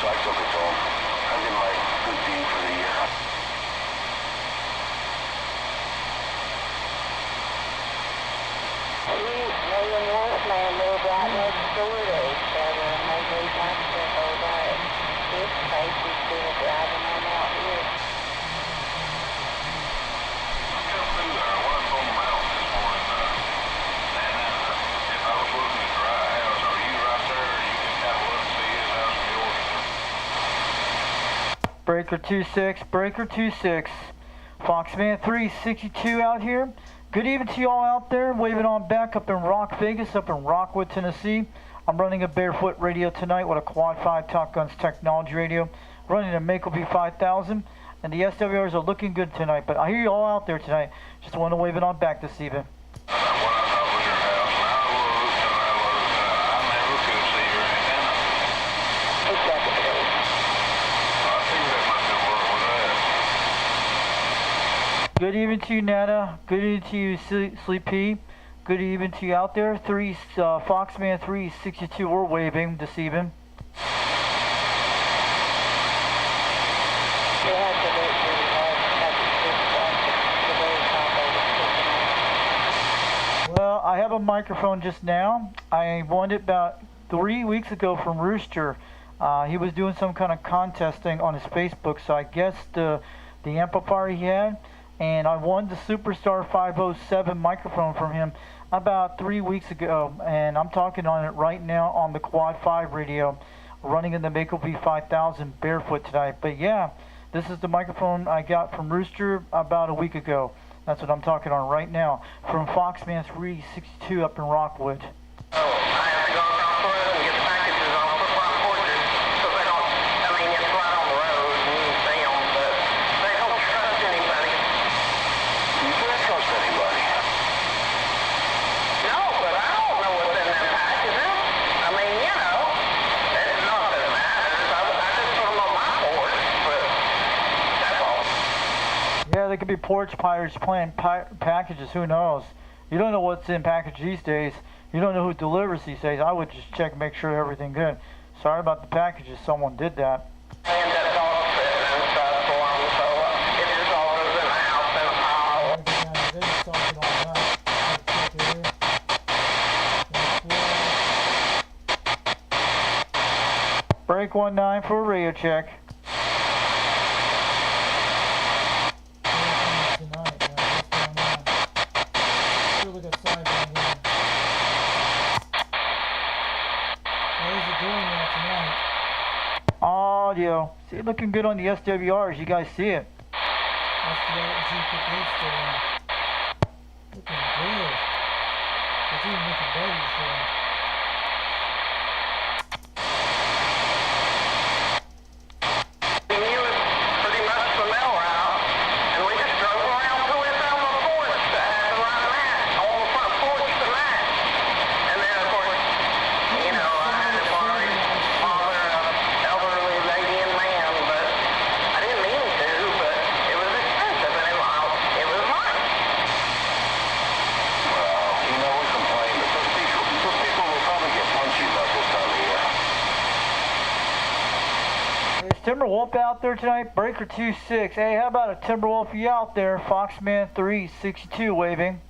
so I took it to him. I did my good deed for the year. Me and Wolfman live right next door to each other, and they do my stuff over there. His place is still driving on out here. I come through there. I was on the mountain this morning, Nana. If I was looking at dry house, are you right there? You can kind of look and see his house from yours. Breaker 26, Breaker 26. Foxman 362 out here. Good evening to you all out there. Waving on back up in Rock Vegas, up in Rockwood, Tennessee. I'm running a Barefoot radio tonight with a Quad 5 Top Guns technology radio. Running a Mako V5000. And the SWRs are looking good tonight. But I hear you all out there tonight. Just want to wave it on back this evening. What I thought was your house, and I looked, I never could see your antenna. He's got the key. I think that must have worked with that. Good evening to you, Nana. Good evening to you, Sleepy. Good evening to you out there. Foxman 362, we're waving this evening. They have to look really hard to the very top of the Well, I have a microphone just now. I won it about 3 weeks ago from Rooster. He was doing some kind of contesting on his Facebook, so I guessed the amplifier he had. And I won the Superstar 507 microphone from him about 3 weeks ago. And I'm talking on it right now on the Quad 5 radio, running in the Mako V5000 Barefoot tonight. But yeah, this is the microphone I got from Rooster about a week ago. That's what I'm talking on right now from Foxman 362 up in Rockwood. Oh, I have to go across the road and get the packages off the front porches, so they don't, I mean, it's right on the road and you can see them, but they don't trust anybody. You can't trust anybody. No, but I don't know what's in them packages. I mean, you know, it's not that it matters. I just put them on my porch, but that's all. Yeah, they could be porch pirates playing packages, who knows? You don't know what's in package these days. You don't know who delivers these days. I would just check, make sure everything good. Sorry about the packages, someone did that. And that dog sitting and stuff for them, so it just all goes in the house in a pile. Break 19 for a radio check. Audio. See, looking good on the SWRs. You guys see it. Looking good. It's even looking better, so. Timberwolf out there tonight, Breaker 26. Hey, how about a Timberwolf you out there? Foxman 362 waving.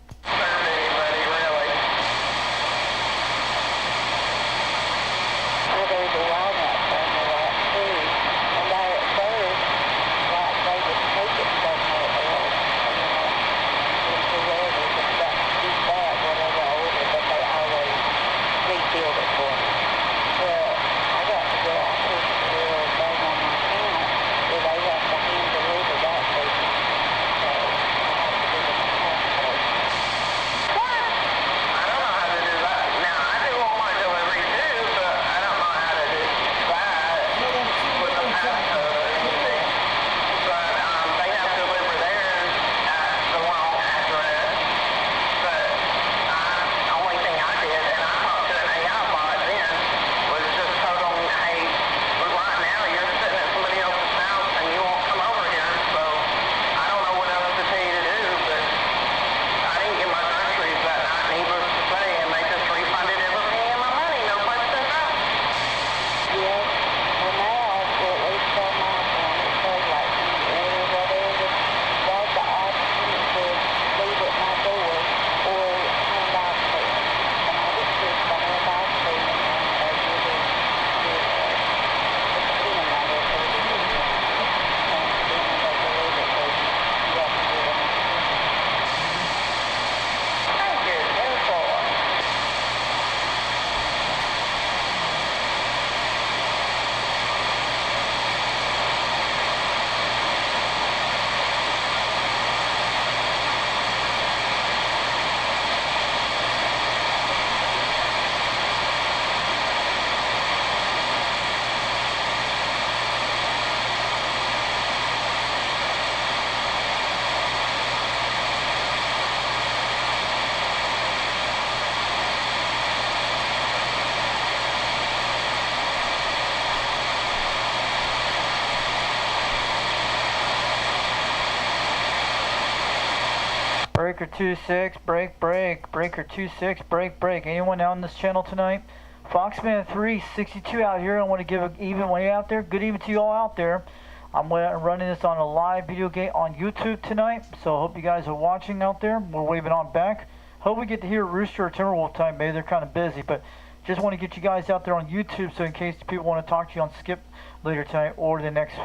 Breaker 26, break. Breaker 26, break. Anyone out on this channel tonight? Foxman 362 out here. I want to give an even way out there. Good evening to you all out there. I'm running this on a live video gate on YouTube tonight, so I hope you guys are watching out there. We're waving on back. Hope we get to hear Rooster or Timberwolf time. Maybe they're kind of busy, but just want to get you guys out there on YouTube, so in case people want to talk to you on Skip later tonight or the next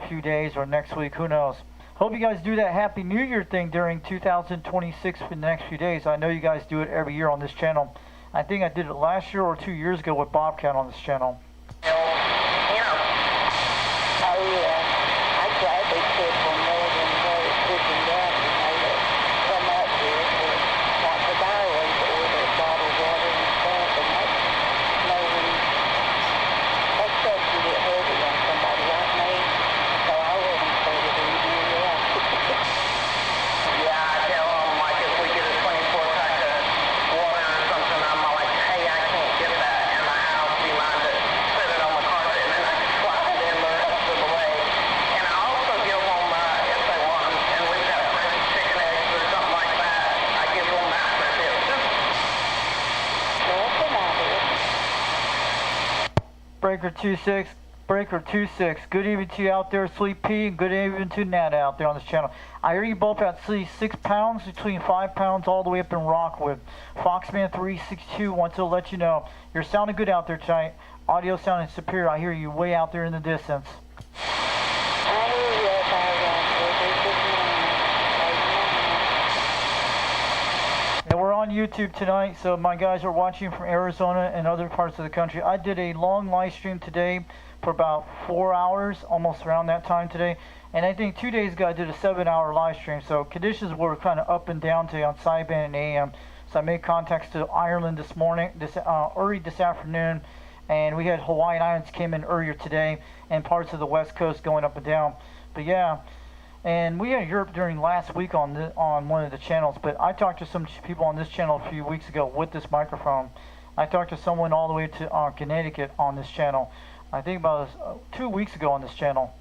few days or next week, who knows. Hope you guys do that Happy New Year thing during 2026 for the next few days. I know you guys do it every year on this channel. I think I did it last year or 2 years ago with Bobcat on this channel. You know, Oh, yeah. I gladly tip for more than what it's cooking down to make it come up here for like the diaries or the bottled water and stuff. And that stuff can get heavy on somebody like me. So I wouldn't put it in here, yeah. yeah, I tell them, like, if we get a 24-pack of water or something, I'm like, hey, I can't get that in the house. Do you mind to put it on the carpet? And then I can slide it in the rest of the way. And I also give them, if they want them, and we've got fresh chicken eggs or something like that, I give them that for tips. That's an idea. Breaker 26. Good evening to you out there, Sleep P, and good evening to Nat out there on this channel. I hear you both at 6 pounds, between 5 pounds, all the way up in Rockwood. Foxman 362 wants to let you know you're sounding good out there tonight. Audio sounding superior. I hear you way out there in the distance. I hear you, And we're on YouTube tonight, so my guys are watching from Arizona and other parts of the country. I did a long live stream today for about 4 hours, almost around that time today. And I think 2 days ago I did a 7-hour live stream. So conditions were kind of up and down today on sideband and AM. So I made contacts to Ireland this morning, early this afternoon. And we had Hawaiian Islands came in earlier today and parts of the West Coast going up and down. But yeah, and we had Europe during last week on one of the channels. But I talked to some people on this channel a few weeks ago with this microphone. I talked to someone all the way to Connecticut on this channel. I think about 2 weeks ago on this channel.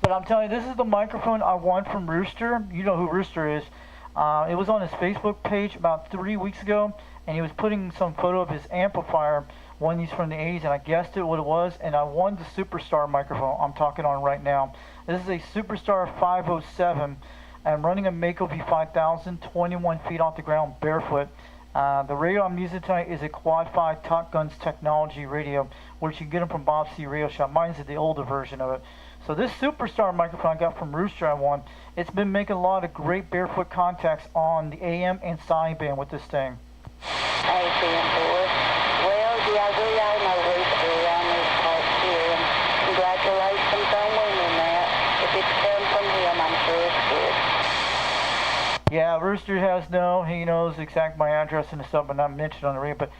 But I'm telling you, this is the microphone I want from Rooster. You know who Rooster is. It was on his Facebook page about 3 weeks ago, and he was putting some photo of his amplifier, one of these from the 80s, and I guessed it what it was, and I won the Superstar microphone I'm talking on right now. This is a Superstar 507. I'm running a Mako V5000, 21 feet off the ground, barefoot. The radio I'm using tonight is a Quad 5 Top Guns technology radio, which you can get them from Bob C Radio Shop. Mine's the older version of it. So this Superstar microphone I got from Rooster I won. It's been making a lot of great barefoot contacts on the AM and sideband with this thing. Hey, boy. Well, yeah, we all know Rooster around these parts here, and congratulations on winning that. If it's come from him, I'm sure it's good. Yeah, Rooster he knows exact my address and stuff, but not mentioned on the radio. But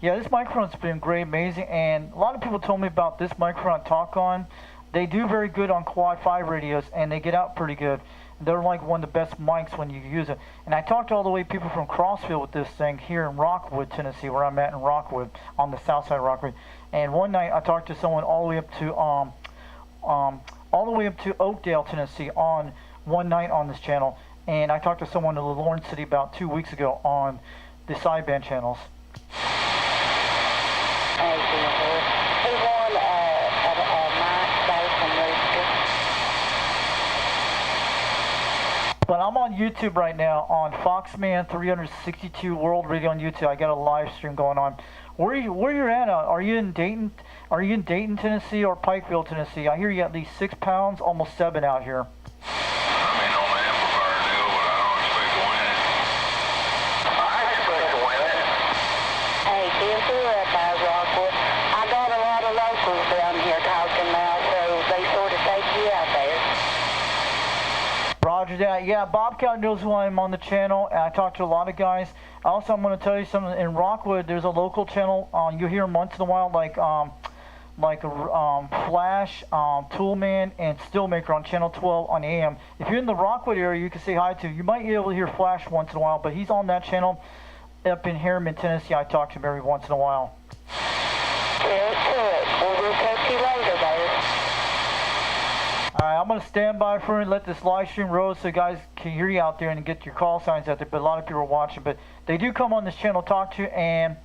yeah, this microphone's been great, amazing, and a lot of people told me about this microphone I talk on. They do very good on Quad 5 radios, and they get out pretty good. They're like one of the best mics when you use it. And I talked to all the way people from Crossfield with this thing here in Rockwood, Tennessee, where I'm at in Rockwood, on the south side of Rockwood. And one night I talked to someone all the way up to Oakdale, Tennessee, on one night on this channel. And I talked to someone in Lawrence City about 2 weeks ago on the sideband channels. Hey, boy. He won a mic day from Rooster. But I'm on YouTube right now on Foxman 362 World Radio on YouTube. I got a live stream going on. Where you're at? Are you in Dayton? Are you in Dayton, Tennessee, or Pikeville, Tennessee? I hear you at least 6 pounds, almost 7 out here. Roger that. Yeah, Bobcat knows who I am on the channel, and I talk to a lot of guys. Also, I'm going to tell you something. In Rockwood, there's a local channel. You hear them once in a while, like Flash, Toolman, and Stillmaker on Channel 12 on AM. If you're in the Rockwood area, you can say hi to. You might be able to hear Flash once in a while, but he's on that channel up in Harriman, Tennessee. I talk to him every once in a while. Well, we'll talk to you later, Alright, I'm going to stand by for and let this live stream roll so you guys can hear you out there and get your call signs out there. But a lot of people are watching. But they do come on this channel to talk to you. And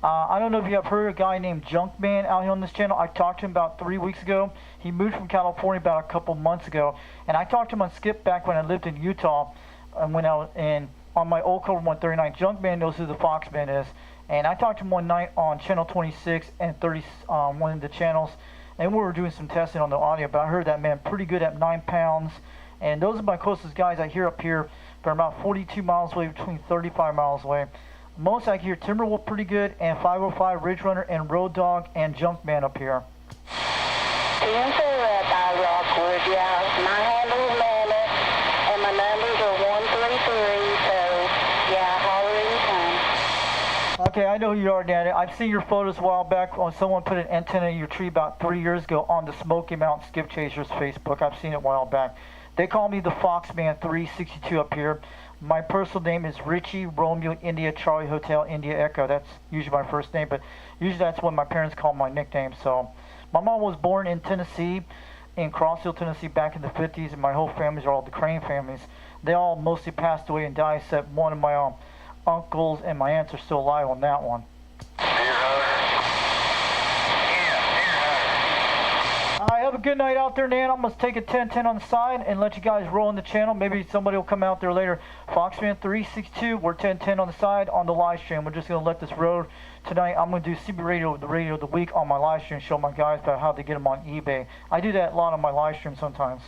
I don't know if you have heard of a guy named Junkman out here on this channel. I talked to him about 3 weeks ago. He moved from California about a couple months ago. And I talked to him on Skip back when I lived in Utah. And when I was on my old Cobra 139. Junkman knows who the Foxman is. And I talked to him one night on channel 26 and 30, one of the channels. And we were doing some testing on the audio, but I heard that man pretty good at 9 pounds. And those are my closest guys I hear up here. They're about 42 miles away, between 35 miles away. Most I hear Timberwolf pretty good, and 505 Ridge Runner, and Road Dog, and Junkman up here. Timber by Rockwood, yeah. My handle is Nana, and my numbers are 133, so yeah, holler anytime. Okay, I know who you are, Danny. I've seen your photos a while back when someone put an antenna in your tree about 3 years ago on the Smoky Mountain Skip Chasers Facebook. I've seen it a while back. They call me the Foxman 362 up here. My personal name is Richie Romeo India Charlie Hotel India Echo. That's usually my first name, but usually that's what my parents call my nickname. So my mom was born in Tennessee, in Crossville, Tennessee, back in the 50s, and my whole families are all the Crane families. They all mostly passed away and died, except one of my uncles and my aunts are still alive on that one. Alright, have a good night out there, Nan. I'm going to take a 10-10 on the side and let you guys roll in the channel. Maybe somebody will come out there later. Foxman 362, we're 10-10 on the side on the live stream. We're just going to let this road tonight. I'm going to do CB Radio, the radio of the week on my live stream, show my guys about how to get them on eBay. I do that a lot on my live stream sometimes.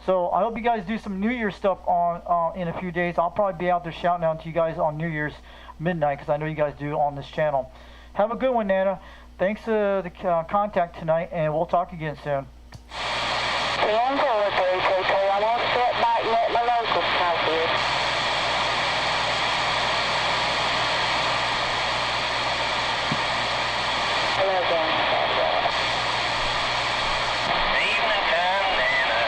So I hope you guys do some New Year's stuff on in a few days. I'll probably be out there shouting out to you guys on New Year's midnight because I know you guys do on this channel. Have a good one, Nana. Thanks for the contact tonight, and we'll talk again soon. 10-4, 322. I won't sit back and let my locals talk here. Hello, Dan. Evening time, Nana.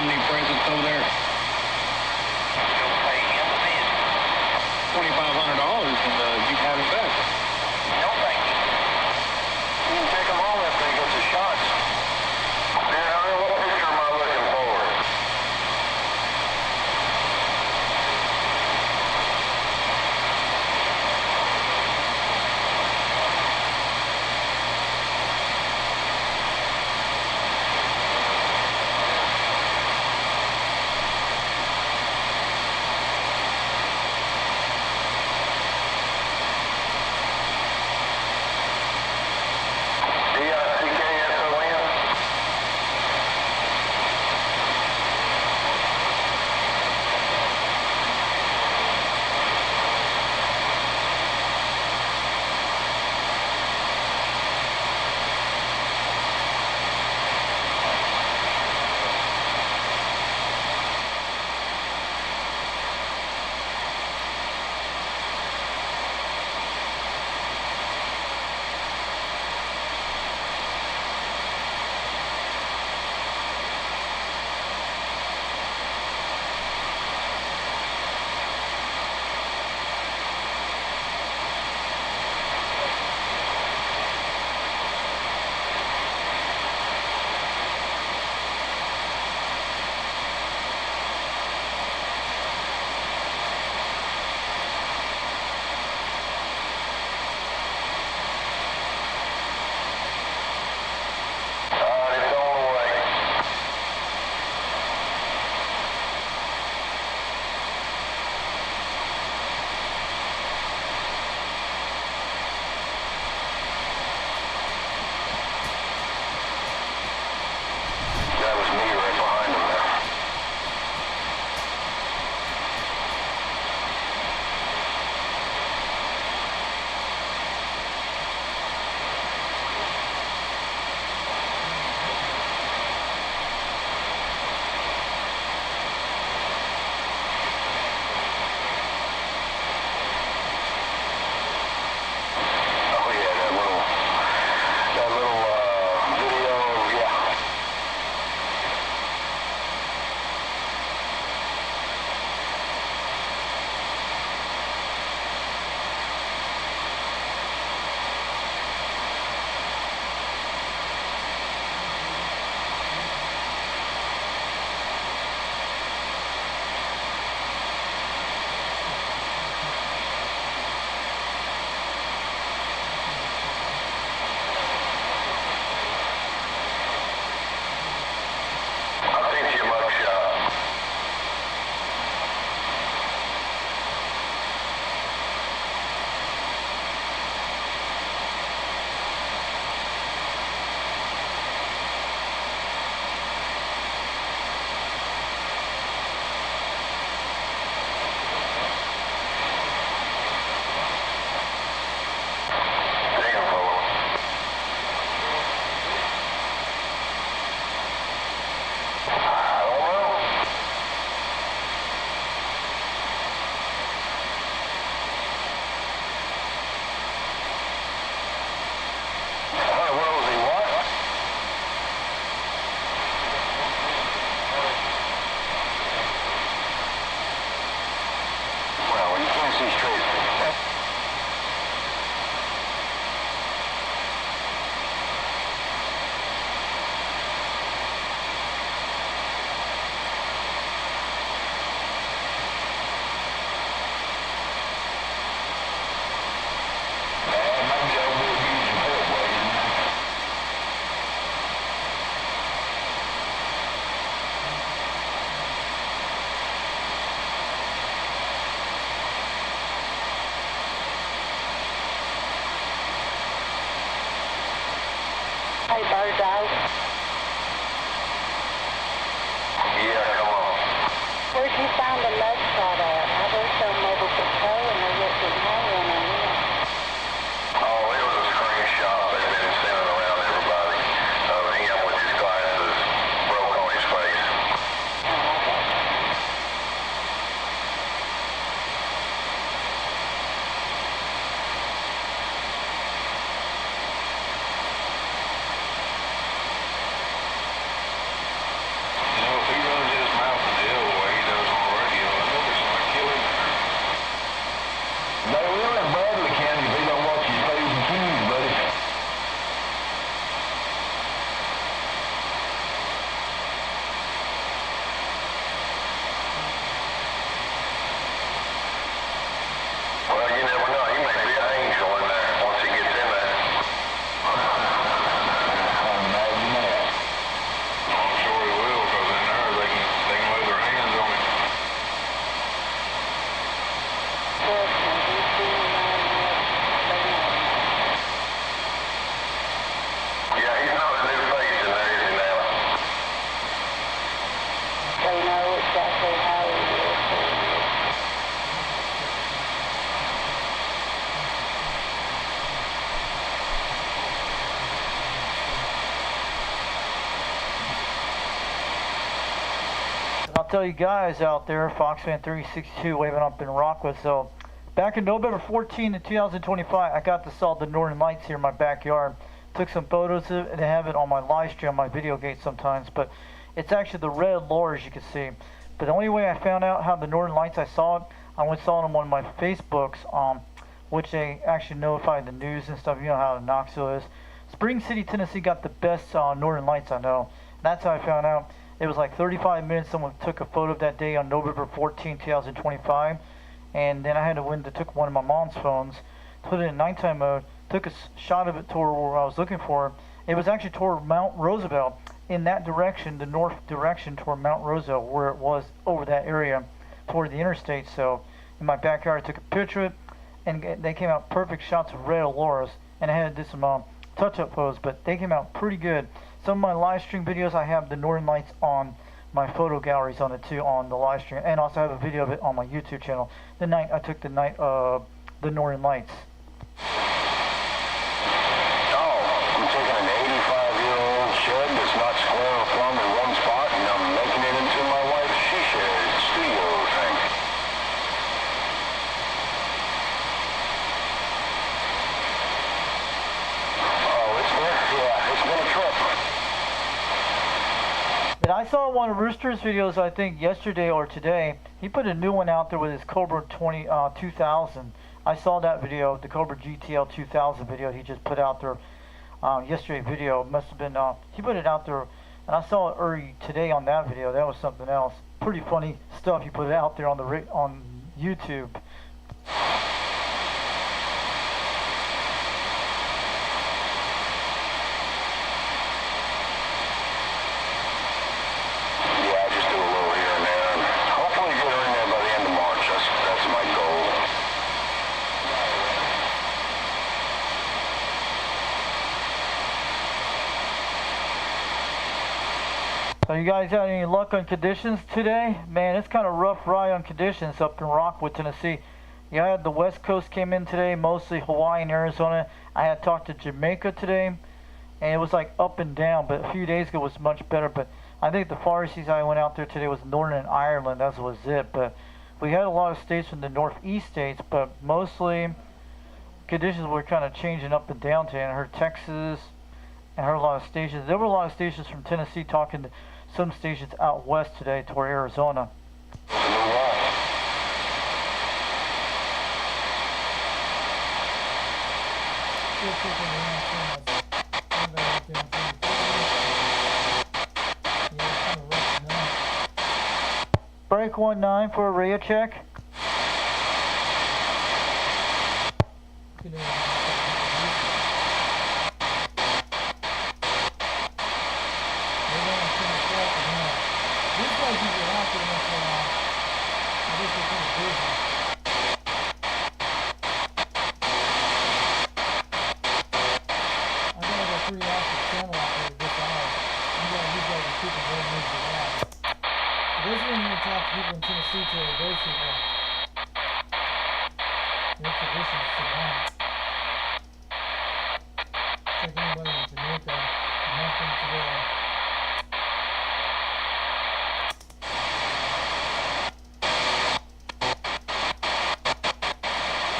Omni presence over there? You'll pay him the visit. $2,500 and you have it back. No, thank you. You can take them all after he gets his shots. Yeah, what picture am I looking for? tell you guys out there, Foxman 362 waving up in Rockwood. So, back in November 14 of 2025, I got to saw the Northern Lights here in my backyard. Took some photos of it and have it on my live stream, on my video gate sometimes. But it's actually the red lure, as you can see. But the only way I found out how the Northern Lights I saw it, I went saw them on my Facebooks, which they actually notified the news and stuff. You know how Knoxville is. Spring City, Tennessee got the best Northern Lights I know. And that's how I found out. It was like 35 minutes. Someone took a photo of that day on November 14, 2025. And then I had to took one of my mom's phones, put it in nighttime mode, took a shot of it toward where I was looking for. It was actually toward Mount Roosevelt, in that direction, the north direction toward Mount Roosevelt, where it was over that area toward the interstate. So in my backyard, I took a picture of it, and they came out perfect shots of red auroras. And I had to do some touch-up photos, but they came out pretty good. Some of my live stream videos, I have the Northern Lights on my photo galleries on it too, on the live stream, and also have a video of it on my YouTube channel. The night I took the night of the Northern Lights. I'm taking an 85-year-old shed that's not square or plumb in one spot, and I'm making it into my wife's she shed studio thing. Oh, it's there? Yeah, it's been a trip. And I saw one of Rooster's videos, I think yesterday or today. He put a new one out there with his Cobra 2000. I saw that video, the Cobra GTL 2000 video he just put out there. Yesterday video must have been he put it out there, and I saw it early today on that video. That was something else. Pretty funny stuff he put it out there on YouTube. Yeah, I just do a little here and there, and hopefully get her in there by the end of March. That's my goal. So you guys had any luck on conditions today? Man, it's kind of rough ride on conditions up in Rockwood, Tennessee. Yeah, I had the West Coast came in today, mostly Hawaii and Arizona. I had talked to Jamaica today, and it was like up and down, but a few days ago was much better. But I think the farthest I went out there today was Northern Ireland. That was it. But we had a lot of states from the northeast states, but mostly conditions were kind of changing up and down today. And I heard Texas, and heard a lot of stations. There were a lot of stations from Tennessee talking to some stations out west today toward Arizona. Break 19 for a radio check.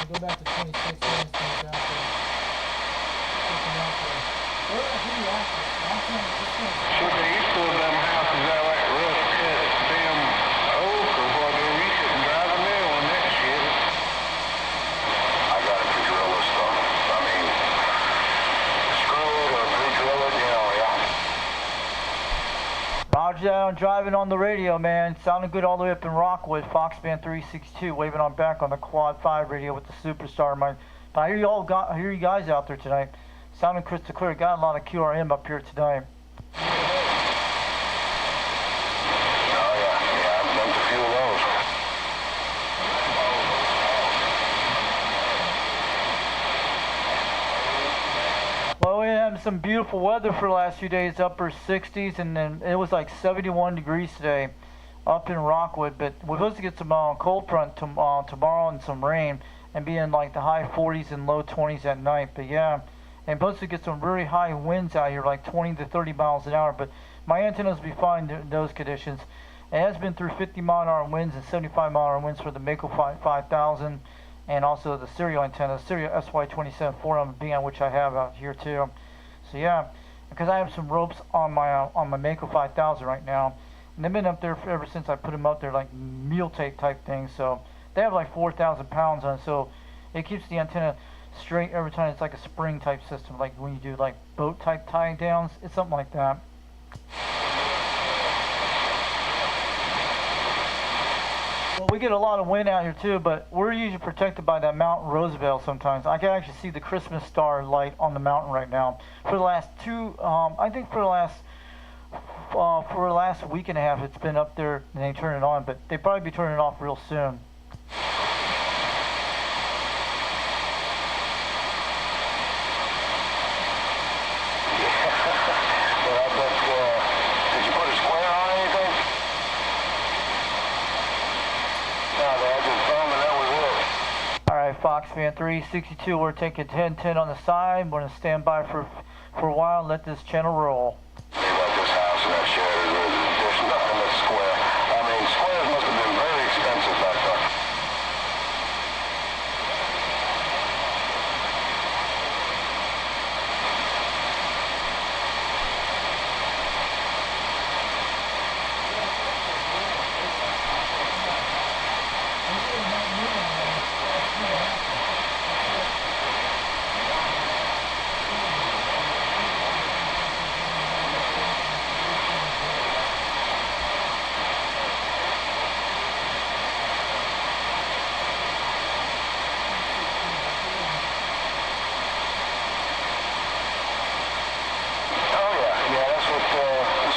Go back to 26 minutes out there. Checking out there. Where are you after? I'm trying to So they used to have them houses out like rough cut damn oak or whatever. You couldn't drive a nail on that shit. I gotta pre-drill this stuff. I mean, screw it or pre-drill it, you know, yeah. Roger that, I'm driving on the radio, man. Sounding good all the way up in Rockwood. Foxman 362 waving on back on the Quad 5 radio with the Superstar mic. But I hear you guys out there tonight. Sounding crystal clear. Got a lot of QRM up here tonight. Oh yeah, I've done a few of those. Well, we had some beautiful weather for the last few days, upper 60s, and then it was like 71 degrees today up in Rockwood. But we're supposed to get some cold front tomorrow and some rain, and be in like the high 40s and low 20s at night. But yeah, and supposed to get some very high winds out here, like 20 to 30 miles an hour. But my antennas will be fine in those conditions. It has been through 50-mile-an-hour winds and 75-mile-an-hour winds for the Mako 5000, and also the serial antenna, serial SY27 4 being which I have out here too. So yeah, because I have some ropes on my Mako 5000 right now, and they've been up there ever since I put them up there, like meal tape type things. So they have like 4,000 pounds on it, so it keeps the antenna straight every time. It's like a spring type system, like when you do like boat type tie downs. It's something like that. Well, we get a lot of wind out here too, but we're usually protected by that Mount Roosevelt sometimes. I can actually see the Christmas star light on the mountain right now. For the last I think for the last week and a half, it's been up there and they turn it on, but they probably be turning it off real soon. Did you put a square on anything? No, they just found and that was it. Alright, Foxman 362, we're taking 10-10 on the side. We're going to stand by for a while and let this channel roll. They got this house and that shed. There's nothing that's square. I mean, squares must have been very expensive back then.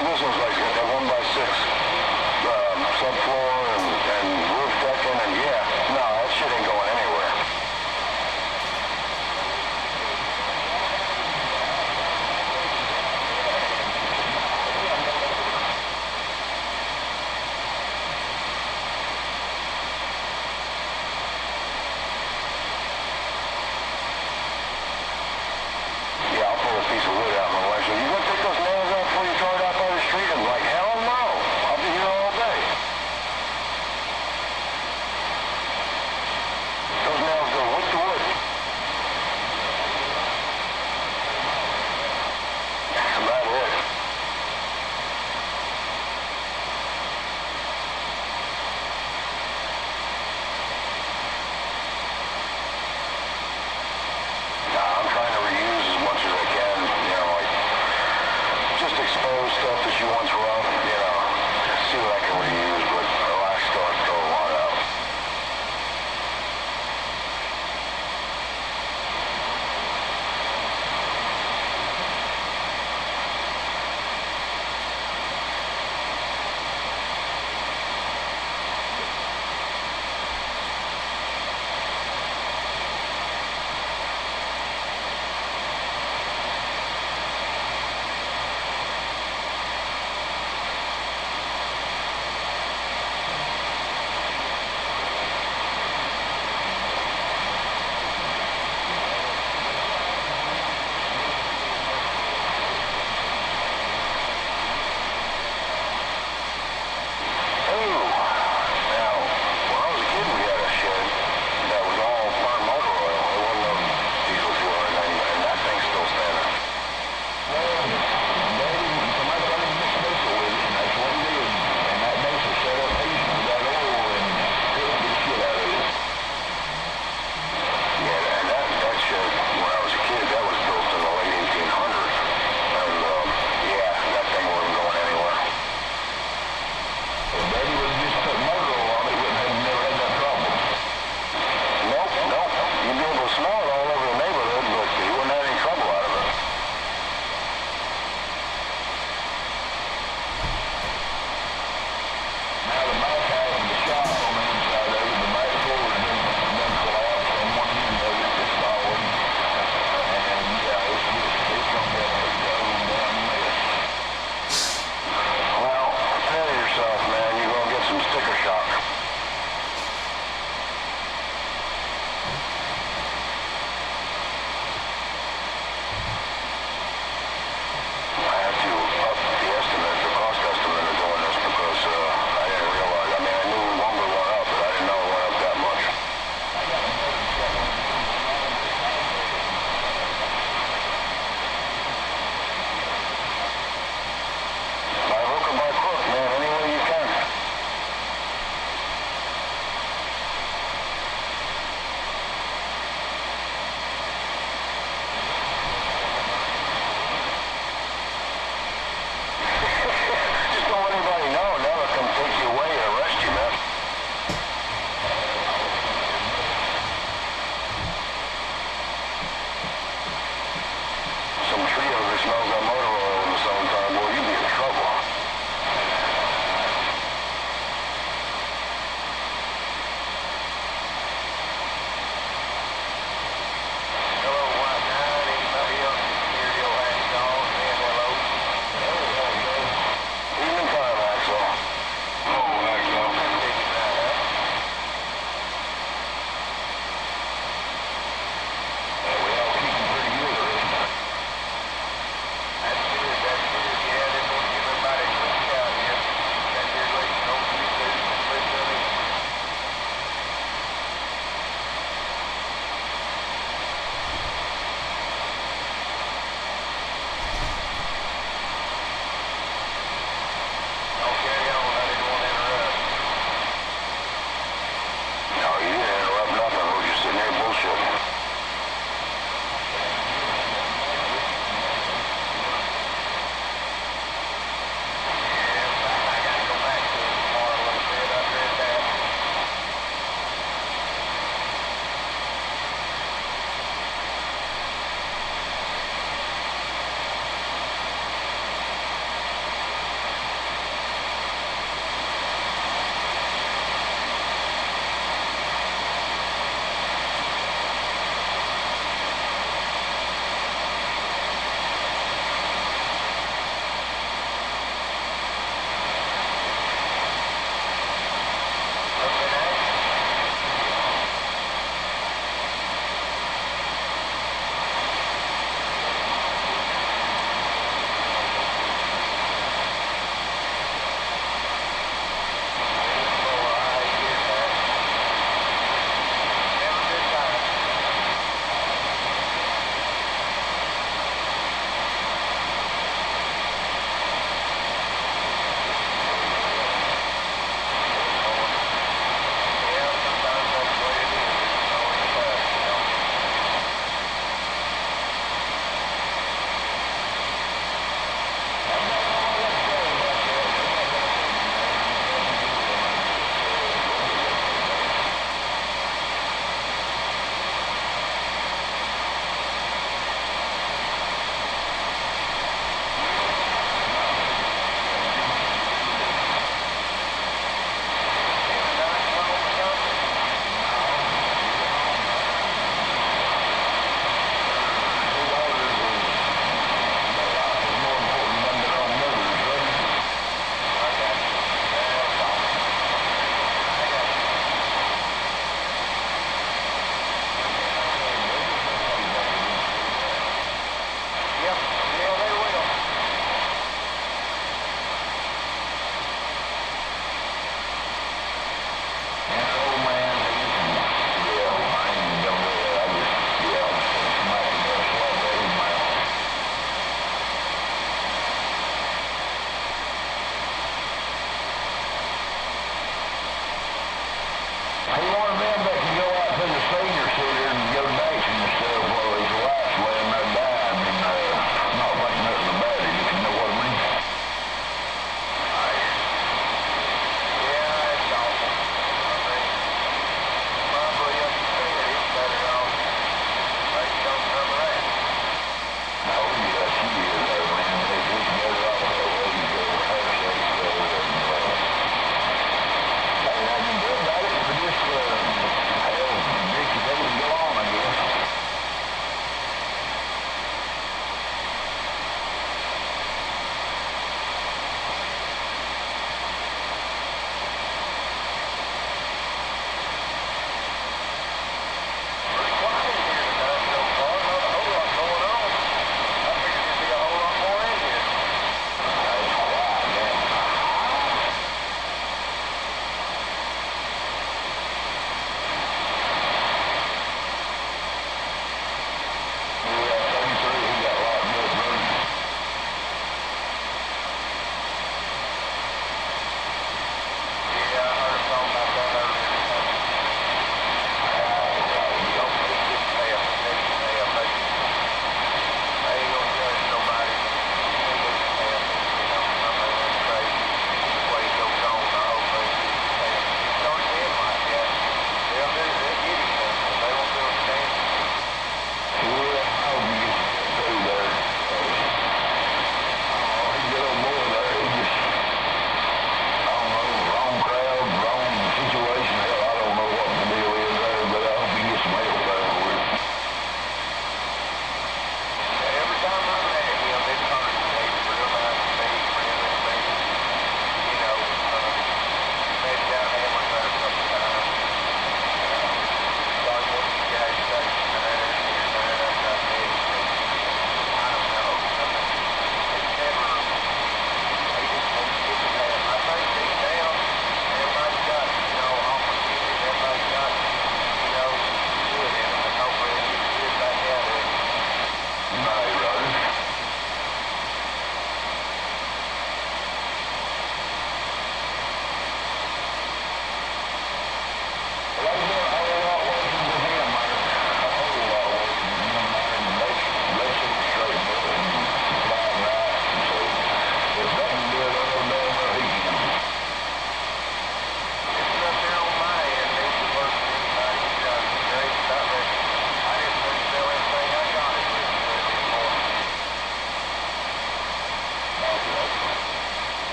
This was like a 1x6 subfloor and roof decking, and yeah, no, that shit ain't going anywhere. Yeah, I'll pull a piece of wood out, my wife said, you gonna take those nails out before you throw it out by the street? I'm like, hell no, I'll be here all day. Those nails go wood to wood. That's about it. I'm trying to reuse as much as I can, you know, like, just expose stuff that she wants rough, you know, see what I can reuse, but the last stuff, throw a lot out.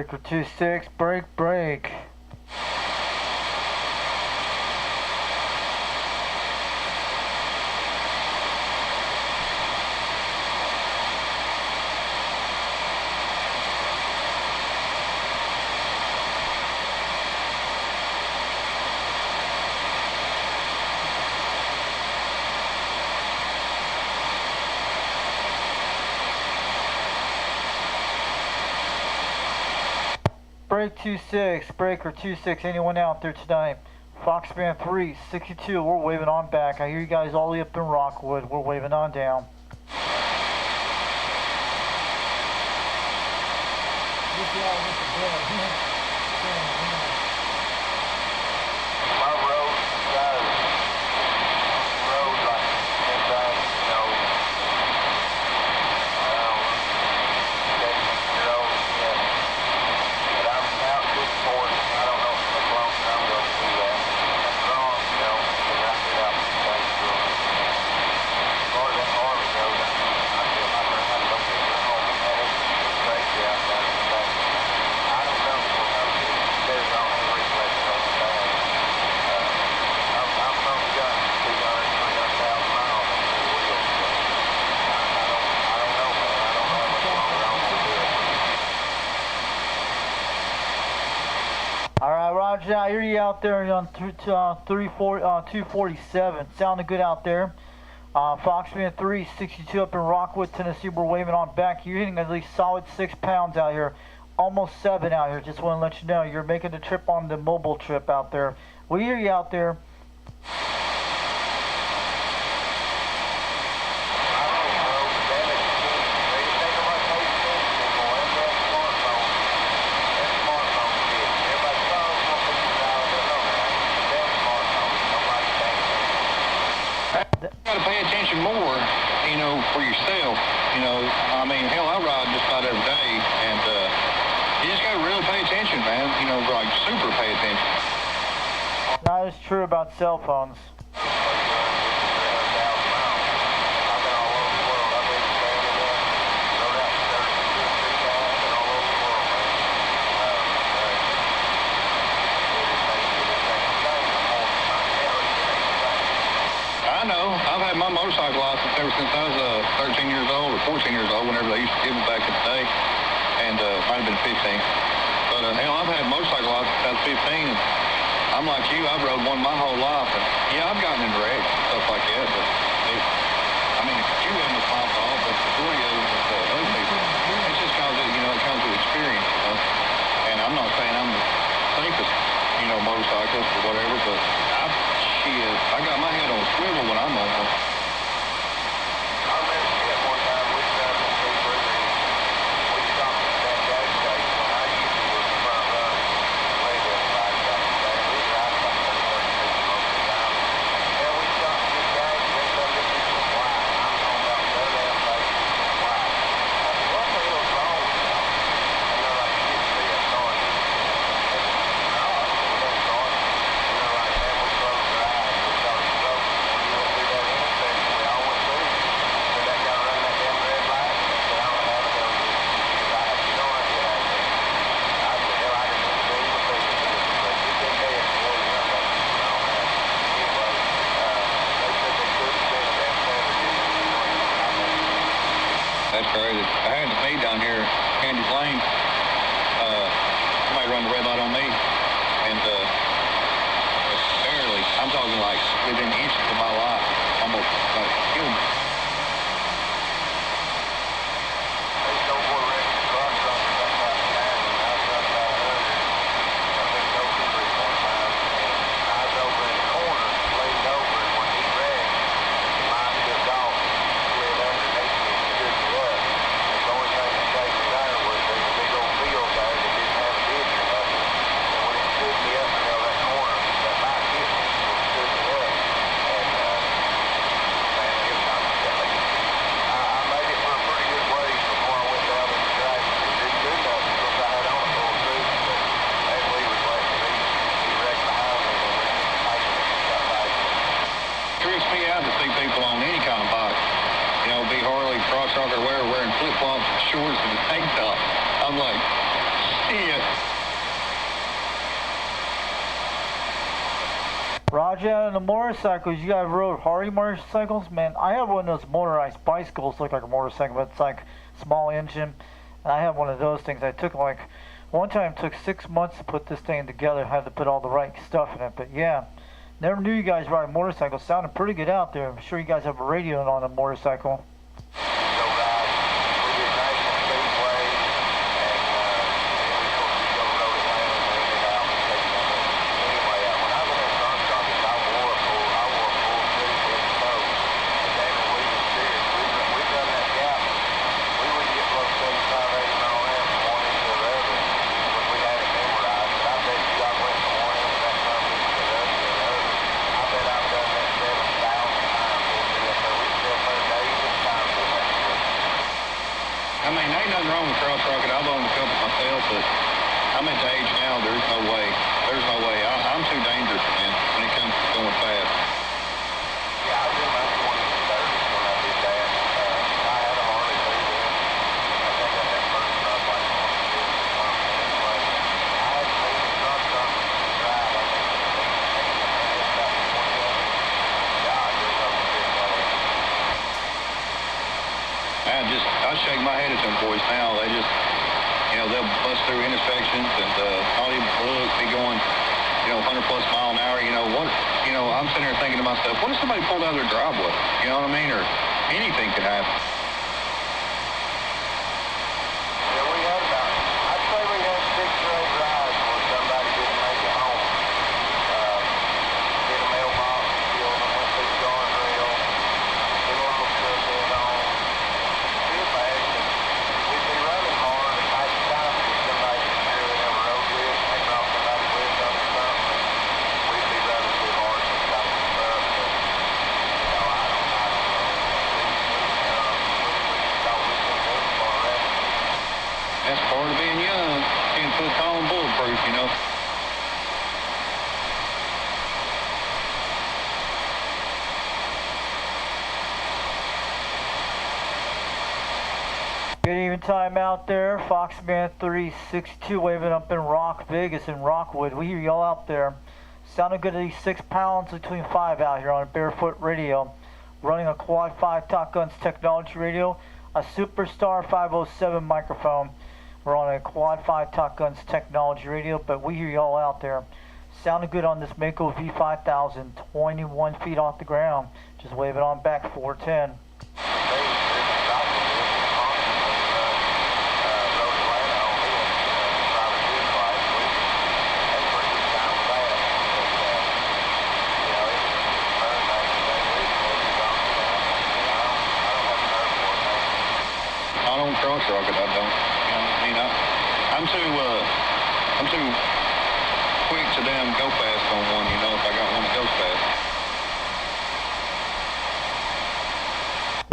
Breaker 26, break. Break 26, Breaker 26, anyone out there tonight? Foxman 3, 62, we're waving on back. I hear you guys all the way up in Rockwood. We're waving on down. This guy went to bed. My road goes. Road like inside, you know. 7-year-old, yeah. But I'm out this morning. I don't know how long I'm going to do that. That's wrong, you know. And I get out and thank you. As far as that army goes, I feel like I'm going to go get it home. Man, it's crazy out there. I don't know. There's all the reflection on the bag. I'm from the gun 200,000 miles on two wheels. I don't know, man. I don't know how much longer I'm going to do it. All right, Roger, I hear you out there on 247. Sounding good out there. Foxman 3, 62 up in Rockwood, Tennessee. We're waving on back. You're hitting at least solid 6 pounds out here. Almost 7 out here. Just want to let you know you're making the trip on the mobile trip out there. We hear you out there. I don't know, but damn it, they think of my face anymore. That's that smartphone. That smartphone shit. Everybody's phone won't put you out there. No, man. Damn smartphone. Nobody's thinking. You gotta pay attention more, you know, for yourself. You know, I mean, hell, I ride just about every day, and you just gotta really pay attention, man. You know, like super pay attention. Not as true about cell phones. I know. I've had my motorcycle license ever since I was 13 years old or 14 years old, whenever they used to give it back in the day, and might have been 15. But hell, I've had motorcycle license since I was 15. And I'm like you. I've rode one my whole life, and yeah, I've gotten into wrecks and stuff like that. But I mean, a few of them was my fault, but the majority of them was other people. It's just because it comes with experience, you know. And I'm not saying I'm the safest, motorcyclist or whatever, but I got my head on a swivel when I'm on one. I remember that one time we stopped in Cooper and we stopped at that gas station when I usually was the front runner. Way down the right side of the day. We drive about 30 people most of the time. And we stopped to get gas and they come to me with white. I'm talking about their damn face white. I said, what the hell's wrong with y'all? And they're like, you didn't see us start. No, I didn't see that start. And they're like, man, we closed our eyes. We thought it was closed. When you went through that intersection, we all went through. So that guy run that damn red light. I said, I don't know how to go with you. He said, you don't have to get out there. I said, hell, I didn't even see what they were doing. But you've been dead before you run that. And all that. Anyway, they said they couldn't get a damn Saturday. That's crazy. I had the speed down here, Candy's Lane. Somebody run the red light on me, and barely. I'm talking like within inches of my life, almost killed me. There's no more wrecks. God's running stuff like that. And I was running about 100. I've been no country one time. And I was over in the corner, leaned over, and when he wrecked, mine took off, slid underneath me, and stood me up. The only thing that saved me there was there's a big old field there that didn't have a ditch or nothing. And when it stood me up until that corner, that bike hit me, it stood me up. And, man, it was not silly. I made it for a pretty good ways before I went down in the dragon. It didn't do nothing because I had on a full suit, but that we was letting me. He wrecked behind me and we taking it and got back. Freaks me out to see people on any kind of bike. Be Harley, cross rocker, wearing flip-flops, shorts, and a tank top. I'm like, See ya. Roger, and the motorcycles, you guys rode Harley motorcycles? Man, I have one of those motorized bicycles, look like a motorcycle, but it's like small engine. And I have one of those things. I took like, one time it took 6 months to put this thing together. I had to put all the right stuff in it. But yeah, never knew you guys ride motorcycles. Sounded pretty good out there. I'm sure you guys have a radio on a motorcycle. I mean, ain't nothing wrong with cross rocket. I've owned a couple myself, but I'm at the age now, there's no way. There's no way. I'm too dangerous, man, when it comes to going fast. Yeah, I remember I was going to the 30s when I did that. I had a Harley too then. I think I got that first truck like on the 50 or something. Anyway, I had to leave the truck to drive. I think it's about 20 of them. God, there's over 50 of them. I shake my head at them boys now. They just, they'll bust through intersections and not even look, be going, 100 plus mile an hour. I'm sitting there thinking to myself, what if somebody pulled out of their driveway? You know what I mean? Or anything could happen. Yeah, we had about, I'd say we had 6 or 8 rides where somebody didn't make it home. Hit a mailbox, killed them, went through the guardrail, hit a little truck head on. Feel bad, but we'd be running hard at night time if somebody really never rode with us and they brought somebody with them or something. We'd be running too hard to stop the truck, but, I don't know. We thought we couldn't move far around. That's part of being young. 10 foot tall and bulletproof, Good evening time out there. Foxman 362 waving up in Rock Vegas and Rockwood. We hear y'all out there. Sounding good at these 6 pounds between 5 out here on Barefoot Radio. Running a Quad 5 Top Guns technology radio. A Superstar 507 microphone. We're on a Quad 5 Top Guns technology radio, but we hear y'all out there. Sounding good on this Mako V5000, 21 feet off the ground. Just wave it on back, 410. I don't cross rocket, I don't. I'm too quick to damn go fast on one, if I got one that goes fast.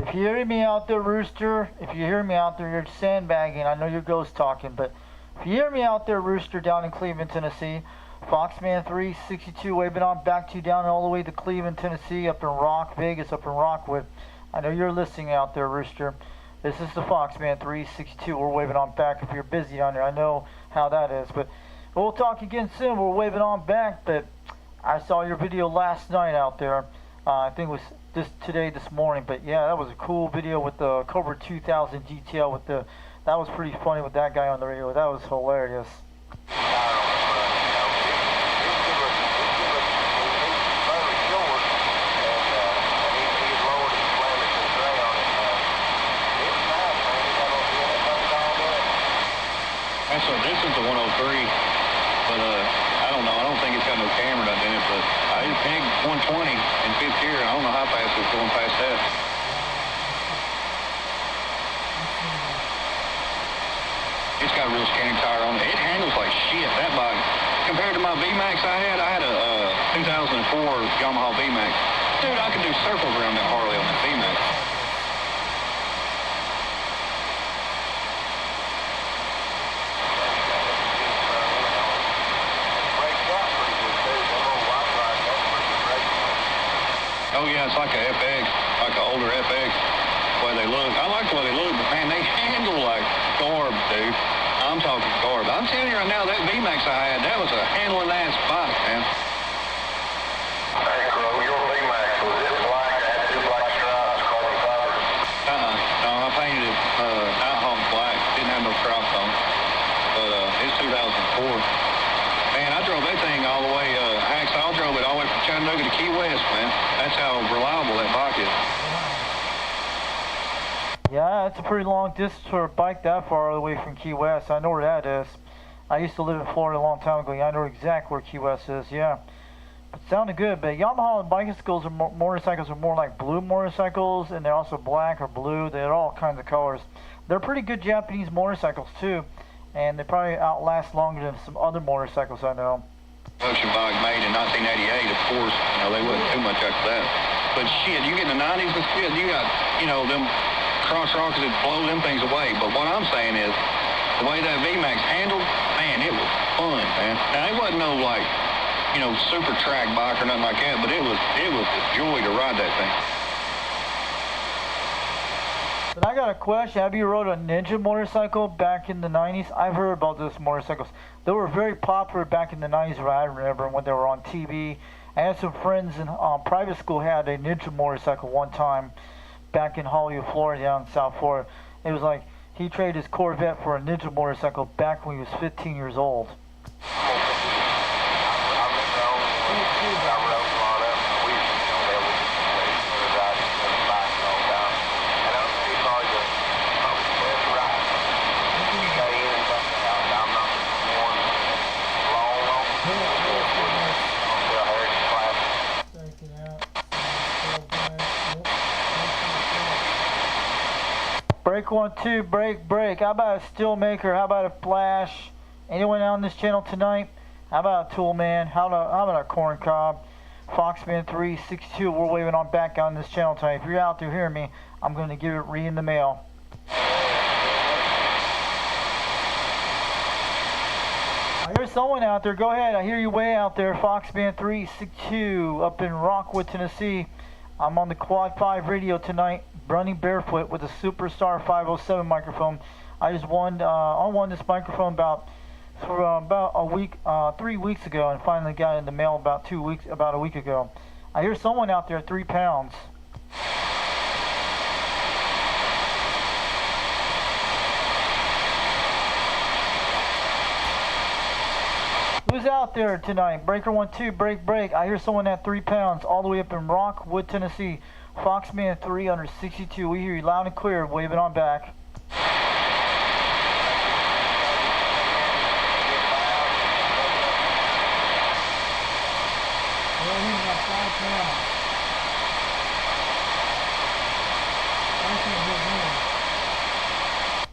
If you hear me out there, Rooster, if you hear me out there, you're sandbagging. I know you're ghost talking, but if you hear me out there, Rooster, down in Cleveland, Tennessee, Foxman 362 waving on back to you down all the way to Cleveland, Tennessee, up in Rock Vegas, up in Rockwood. I know you're listening out there, Rooster. This is the Foxman 362. We're waving on back if you're busy down there. I know how that is, but we'll talk again soon. We're waving on back, but I saw your video last night out there. I think it was this morning, but yeah, that was a cool video with the Cobra 2000 detail with that was pretty funny with that guy on the radio. That was hilarious. So this is the 103, but I don't know. I don't think it's got no camera done in it, but I pegged 120 in 5th gear, and I don't know how fast it's going past that. It's got a real skinny tire on it. It handles like shit, that bike. Compared to my VMAX I had a 2004 Yamaha VMAX. Dude, I could do circles around that Harley on that VMAX. Oh yeah, it's like a FX, like an older FX, the way they look. I like the way they look, but man, they handle like garbage, dude. I I'm talking car. But I'm telling you right now, that VMAX I had, that was a handling ass bike, man. Hey, Crow, your VMAX, was it black? It had two black stripes, carbon fiber. No, I painted it Nighthawk black. Didn't have no stripes on. But it's 2004. Man, I drove that thing all the way. Hacksaw drove it all the way from Chattanooga to Key West, man. That's how reliable that bike is. Yeah, it's a pretty long distance for a bike that far away from Key West. I know where that is. I used to live in Florida a long time ago. I know exactly where Key West is, yeah. It sounded good, but Yamaha bicycles are motorcycles are more like blue motorcycles, and they're also black or blue. They're all kinds of colors. They're pretty good Japanese motorcycles too, and they probably outlast longer than some other motorcycles I know. Production bike made in 1988, of course, they wasn't too much after that. But shit, you get in the 90s and shit, you got, them cross rockets that blow them things away. But what I'm saying is, the way that VMAX handled, man, it was fun, man. Now, it wasn't no, like, super track bike or nothing like that, but it was a joy to ride that thing. But I got a question. Have you rode a Ninja motorcycle back in the 90s? I've heard about those motorcycles. They were very popular back in the 90s, where I remember when they were on TV. I had some friends in private school had a Ninja motorcycle one time back in Hollywood, Florida, down in South Florida. It was like he traded his Corvette for a Ninja motorcycle back when he was 15 years old. Break 1, 2, break. How about a Steelmaker? How about a Flash? Anyone on this channel tonight? How about a Toolman? How about a Corn Cob? Foxman 362. We're waving on back on this channel tonight. If you're out there hearing me, I'm going to give it in the mail. I hear someone out there. Go ahead. I hear you way out there. Foxman 362 up in Rockwood, Tennessee. I'm on the Quad 5 radio tonight, running barefoot with a Superstar 507 microphone. I just won this microphone about a week, 3 weeks ago, and finally got it in the mail about a week ago. I hear someone out there at 3 pounds. Who's out there tonight? Breaker 1, 2, break. I hear someone at 3 pounds, all the way up in Rockwood, Tennessee. Foxman 362. We hear you loud and clear, waving on back.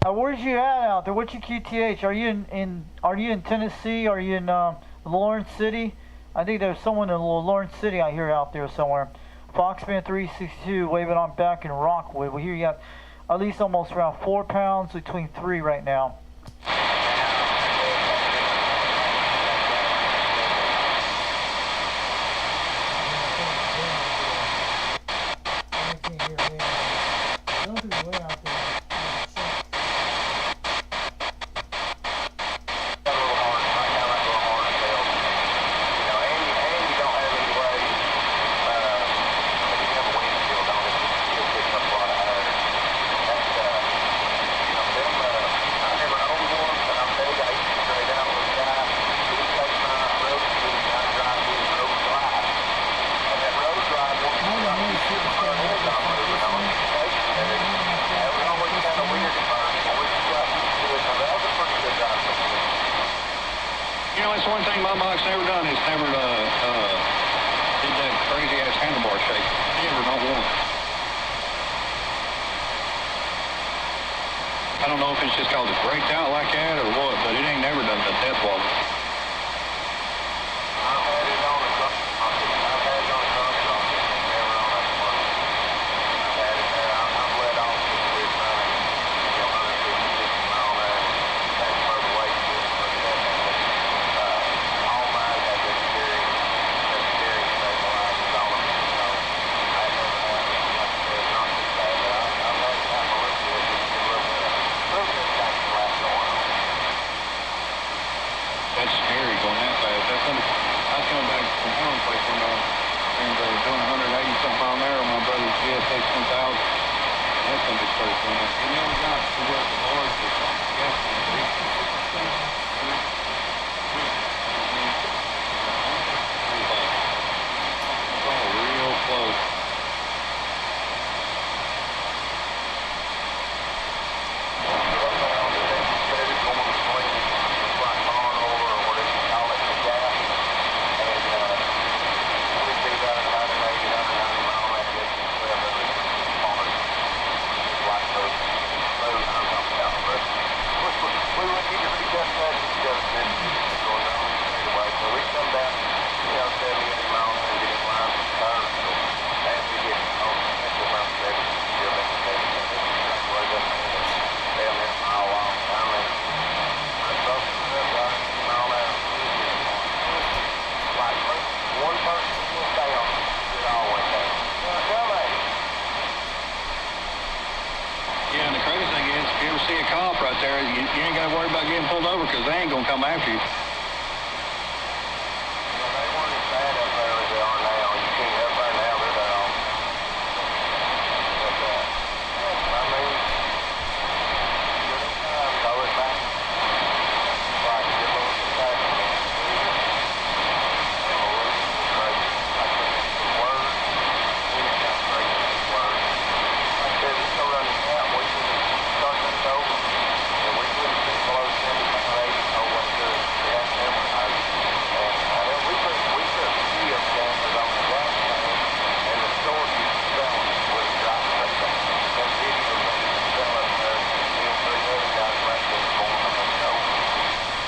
Where's you at out there? What's your QTH? Are you in Tennessee? Are you in Lawrence City? I think there's someone in Lawrence City I hear out there somewhere. Foxman 362 waving on back in Rockwood. We hear you got at least almost around 4 pounds, between 3 right now. That's one thing my bike's never done. It's never did that crazy ass handlebar shake. Never, not once. I don't know if it's just cause it breaks out like that or what, but it ain't never done the death wall. person. He never got to where the board was on. It's all real close. Yeah, and the crazy thing is, if you ever see a cop right there, you ain't got to worry about getting pulled over because they ain't going to come after you.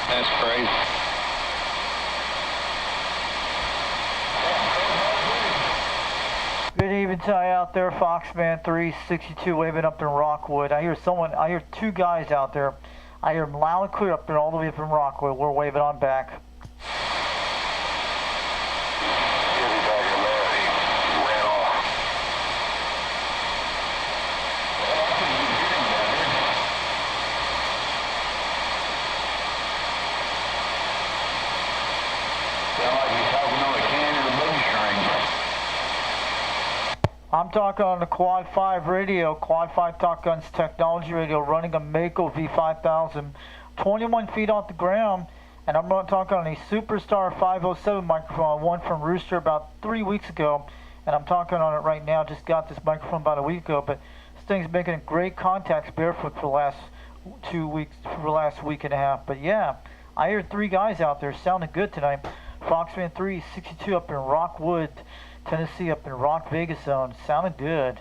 That's crazy. Good evening to you out there, Foxman 362 waving up in Rockwood. I hear two guys out there. I hear them loud and clear up there all the way up in Rockwood. We're waving on back. I'm talking on the Quad 5 radio, Quad 5 Top Guns Technology radio, running a Mako V5000, 21 feet off the ground, and I'm talking on a Superstar 507 microphone, one from Rooster about 3 weeks ago, and I'm talking on it right now. Just got this microphone about a week ago, but this thing's making great contacts barefoot for the last 2 weeks, for the last week and a half. But yeah, I hear three guys out there sounding good tonight. Foxman 362 up in Rockwood, Tennessee, up in Rock Vegas zone. Sounded good.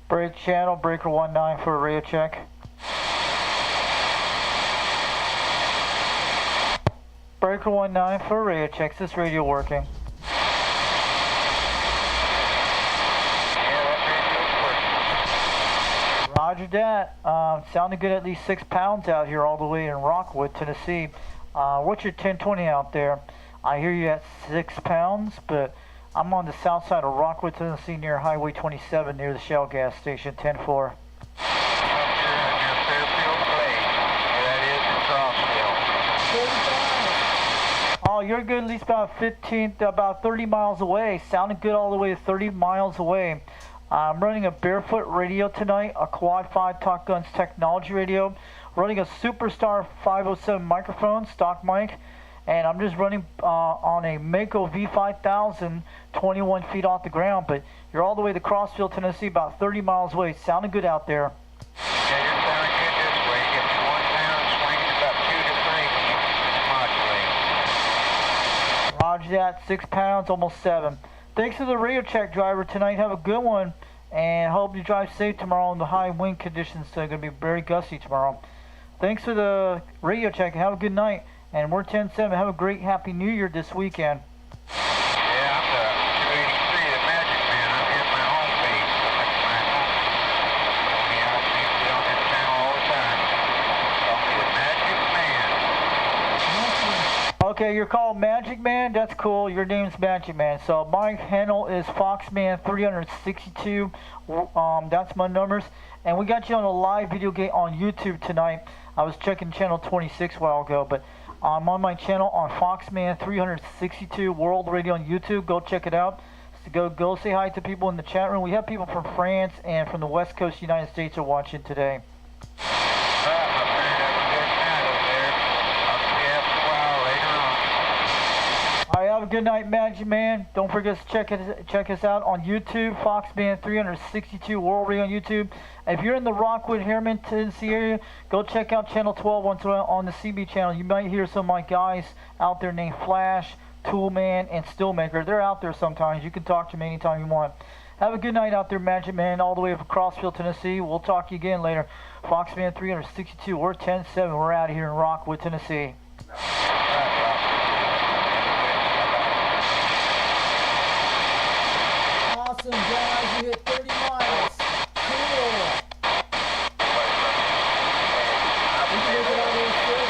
Break channel, breaker 19 for a radio check. Breaker 19 for a radio check. Is this radio working? Roger that. Sounding good, at least 6 pounds out here all the way in Rockwood, Tennessee. What's your 1020 out there? I hear you at 6 pounds, but I'm on the south side of Rockwood, Tennessee, near Highway 27, near the Shell gas station, 10-4. Oh, you're good, at least about 30 miles away. Sounding good all the way to 30 miles away. I'm running a barefoot radio tonight, a Quad 5 Talk Guns technology radio, running a Superstar 507 microphone, stock mic, and I'm just running on a Mako V5000, 21 feet off the ground, but you're all the way to Crossville, Tennessee, about 30 miles away. Sounding good out there. Yeah, you're sounding good this way. You get me 1 pound swing, about 2 to 3 when you modulate. Roger that, 6 pounds, almost 7. Thanks to the Radio Check driver tonight. Have a good one, and hope you drive safe tomorrow in the high wind conditions. So it's going to be very gusty tomorrow. Thanks for the Radio Check. Have a good night. And we're 10-7. Have a great Happy New Year this weekend. Yeah, I'm the 283, the Magic Man. I'm here at my home base. That's my home. Yeah, I seem to be on this channel all the time. Call me the Magic Man. Okay, you're called Magic Man. That's cool. Your name's Magic Man. So my handle is Foxman362. That's my numbers. And we got you on a live video game on YouTube tonight. I was checking channel 26 a while ago, but I'm on my channel on Foxman362 World Radio on YouTube. Go check it out. So go say hi to people in the chat room. We have people from France and from the West Coast United States are watching today. All right, have a good night, Magic Man. Don't forget to check us out on YouTube, Foxman362 World Radio on YouTube. If you're in the Rockwood, Harriman, Tennessee area, go check out Channel 12 once in a while on the CB channel. You might hear some of my guys out there named Flash, Toolman, and Stillmaker. They're out there sometimes. You can talk to them anytime you want. Have a good night out there, Magic Man, all the way from Crossville, Tennessee. We'll talk to you again later. Foxman362, we're 10-7. We're out of here in Rockwood, Tennessee. Awesome, guys. You hit 30 miles. Cool. We can make it all the way through.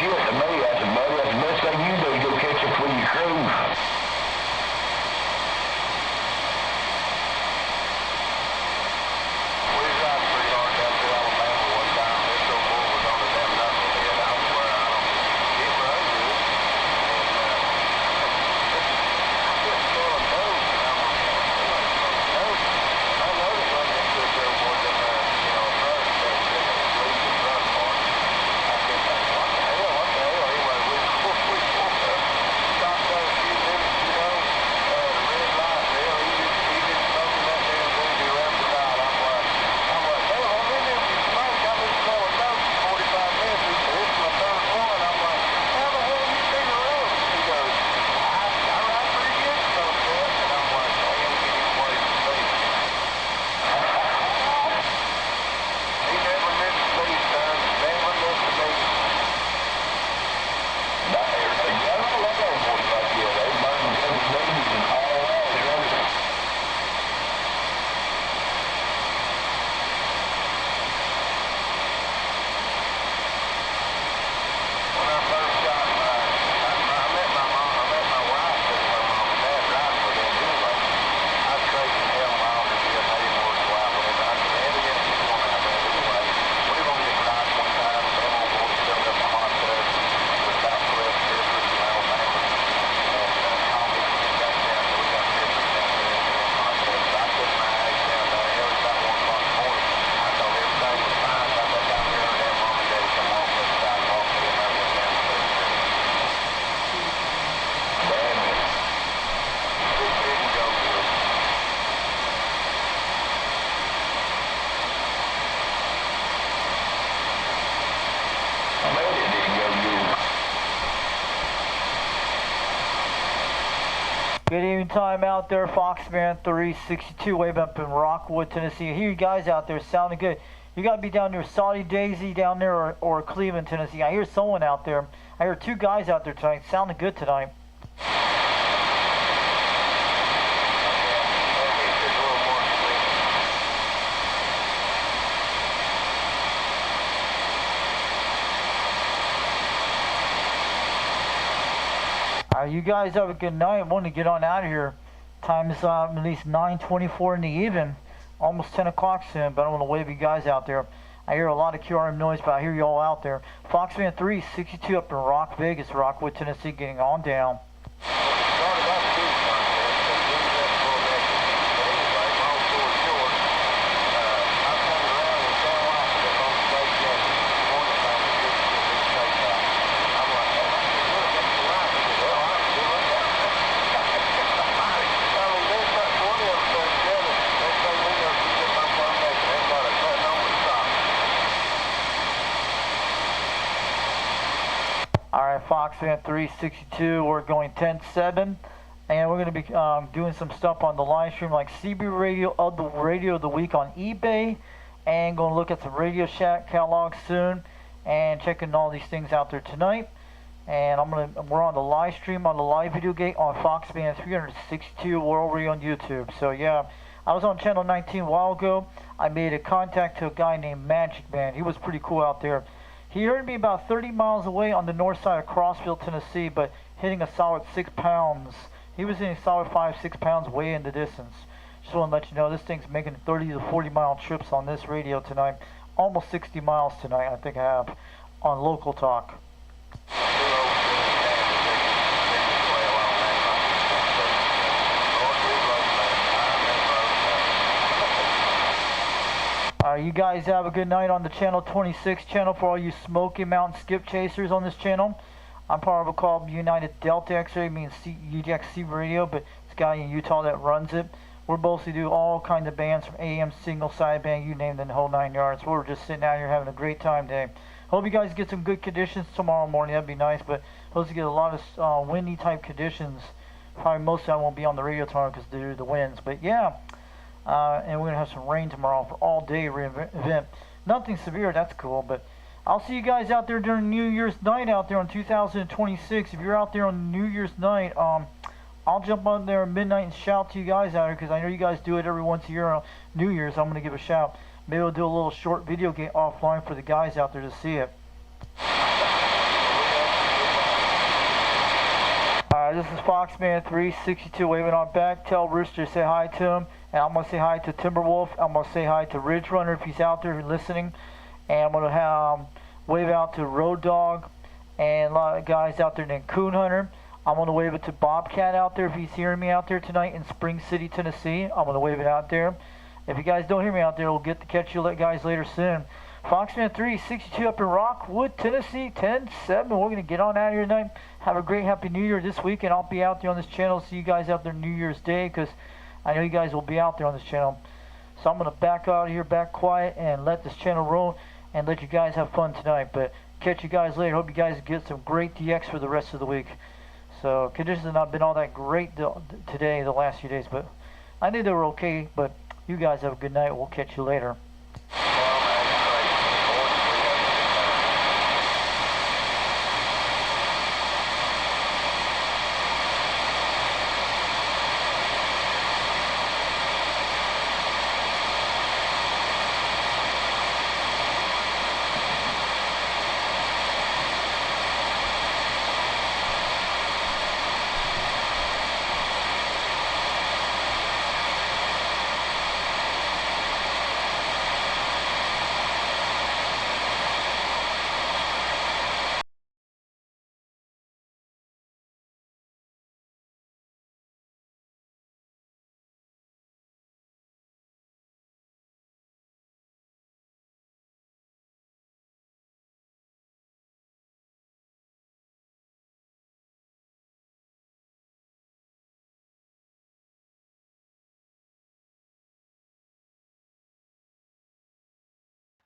shit to me. I said, buddy, that's the best thing you do is go catch up with your crew. We was riding pretty hard down to Alabama one time. This old bull was on the damn knucklehead. I swear I don't get where I was. I couldn't smell a nose. And I'm like, nose. I know the one that took their boys in there, you know, first. They was in the sleep and front part. I kept thinking, what the hell? Anyway, we pulled up, stopped there a few minutes, you know, the red light there. He been smoking that damn boogie left and right. I'm like, hell, I've been there for smoke. I've been smelling dope for 45 minutes. He said, this is my third one. I'm like, how the hell you figure out? He goes, I ride pretty good, smoke that. And I'm like, damn, get him away from me. He never missed a beat, son. Never missed a beat. Not everything. I don't like old boys like that. They burn every babies and all that. When I first got I met my wife and her mom and dad riding with them anyway. I was crazy as hell when I was a kid. They didn't want to go out with them. I said, evidently she's going out there anyway. We were going to get riding one time and them old boys showed up in Montana with Southwest Rivers in Alabama. And Tommy got down there. We got pictures down there in Montana. So I took my ass down there. It was about 1 o'clock in the morning. I thought everything was fine. So I got down there and had mom and daddy come off the sidewalk and I went down to the street. Damn it. It didn't go good. I bet it didn't go good. Good evening time out there, Foxman 362, way up in Rockwood, Tennessee. I hear you guys out there sounding good. You got to be down near Saudi Daisy down there or Cleveland, Tennessee. I hear someone out there. I hear 2 guys out there tonight sounding good tonight. You guys have a good night. I want to get on out of here. Time is at least 9:24 in the evening, almost 10 o'clock soon, but I want to wave you guys out there. I hear a lot of QRM noise, but I hear you all out there. Foxman 362 up in Rock Vegas, Rockwood, Tennessee, getting on down. Foxman 362, we're going 10-7, and we're going to be doing some stuff on the live stream like CB Radio of the Week on eBay, and going to look at some Radio Shack catalogs soon, and checking all these things out there tonight. And we're on the live stream on the live video gate on Foxman 362 World Radio on YouTube. So yeah, I was on channel 19 a while ago. I made a contact to a guy named Magic Man. He was pretty cool out there. He heard me about 30 miles away on the north side of Crossville, Tennessee, but hitting a solid 6 pounds. He was hitting a solid 5-6 pounds way in the distance. Just want to let you know, this thing's making 30 to 40 mile trips on this radio tonight. Almost 60 miles tonight, I think I have, on local talk. You guys have a good night on the Channel 26 channel for all you Smoky Mountain skip chasers on this channel. I'm part of a called United Delta X-Ray, means UJXC Radio, but it's a guy in Utah that runs it. We're mostly do all kinds of bands from AM, single side band, you name it, the whole 9 yards. We're just sitting out here having a great time today. Hope you guys get some good conditions tomorrow morning. That'd be nice, but supposed to get a lot of windy type conditions. Probably most of that won't be on the radio tomorrow because due to the winds. But yeah. And we're going to have some rain tomorrow for all day event. Nothing severe, that's cool, but I'll see you guys out there during New Year's night out there on 2026. If you're out there on New Year's night, I'll jump on there at midnight and shout to you guys out here because I know you guys do it every once a year on New Year's. I'm going to give a shout. Maybe we'll do a little short video game offline for the guys out there to see it. guys, this is Foxman362 waving on back. Tell Rooster to say hi to him. And I'm going to say hi to Timberwolf. I'm going to say hi to Ridge Runner if he's out there listening. And I'm going to wave out to Road Dog and a lot of guys out there named Coon Hunter. I'm going to wave it to Bobcat out there if he's hearing me out there tonight in Spring City, Tennessee. I'm going to wave it out there. If you guys don't hear me out there, we'll get to catch you guys later soon. Foxman362 up in Rockwood, Tennessee, 10-7. We're going to get on out of here tonight. Have a great Happy New Year this week, and I'll be out there on this channel. See you guys out there New Year's Day, because I know you guys will be out there on this channel. So I'm going to back out of here, back quiet, and let this channel roll, and let you guys have fun tonight. But catch you guys later. Hope you guys get some great DX for the rest of the week. So conditions have not been all that great today, the last few days, but I knew they were okay. But you guys have a good night. We'll catch you later.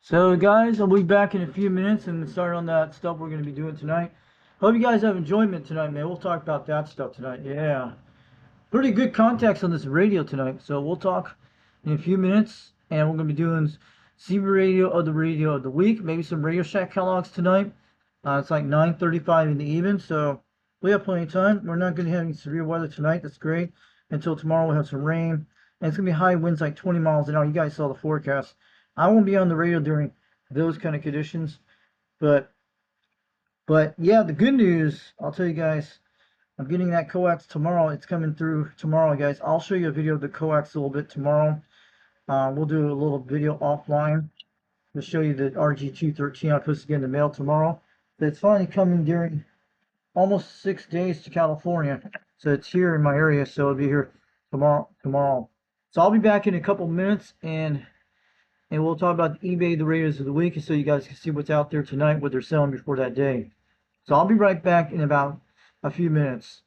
So guys, I'll be back in a few minutes and start on that stuff we're going to be doing tonight. Hope you guys have enjoyment tonight, man. We'll talk about that stuff tonight. Yeah. Pretty good contacts on this radio tonight. So we'll talk in a few minutes. And we're going to be doing CB Radio of the week. Maybe some Radio Shack catalogs tonight. It's like 9:35 in the evening. So we have plenty of time. We're not going to have any severe weather tonight. That's great. Until tomorrow we'll have some rain. And it's going to be high winds like 20 miles an hour. You guys saw the forecast. I won't be on the radio during those kind of conditions, but yeah, the good news, I'll tell you guys, I'm getting that coax tomorrow. It's coming through tomorrow, guys. I'll show you a video of the coax a little bit tomorrow. We'll do a little video offline to show you the RG213 I'll post again in the mail tomorrow. But it's finally coming during almost 6 days to California, so it's here in my area. So it'll be here tomorrow. So I'll be back in a couple minutes, and we'll talk about the eBay, the radios of the week, so you guys can see what's out there tonight, what they're selling before that day. So I'll be right back in about a few minutes.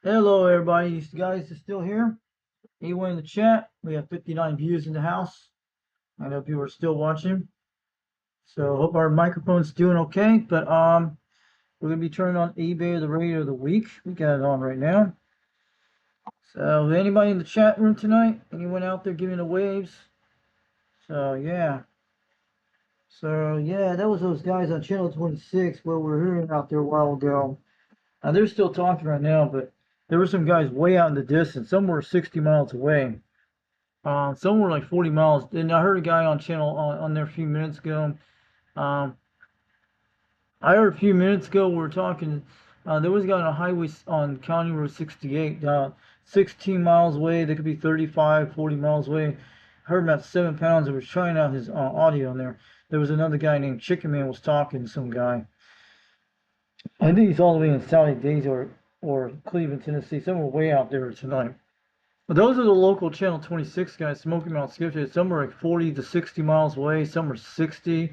Hello, everybody. These guys are still here. Anyone in the chat? We have 59 views in the house. I hope you are still watching. So hope our microphone's doing okay. But we're gonna be turning on eBay the radio of the week. We got it on right now. So anybody in the chat room tonight? Anyone out there giving the waves? So yeah. So yeah, that was those guys on channel 26 where we were hearing out there a while ago. They're still talking right now, but there were some guys way out in the distance. Some were 60 miles away. Some were like 40 miles. And I heard a guy on channel on there a few minutes ago. I heard a few minutes ago we were talking. There was a guy on a highway on County Road 68, 16 miles away. They could be 35, 40 miles away. I heard about 7 pounds. I was trying out his audio on there. There was another guy named Chicken Man was talking to some guy. I think he's all the way in South Daisy or Cleveland, Tennessee. Somewhere way out there tonight. But those are the local Channel 26 guys, Smoky Mountain Skip Chase. Some are like 40 to 60 miles away. Some are 60.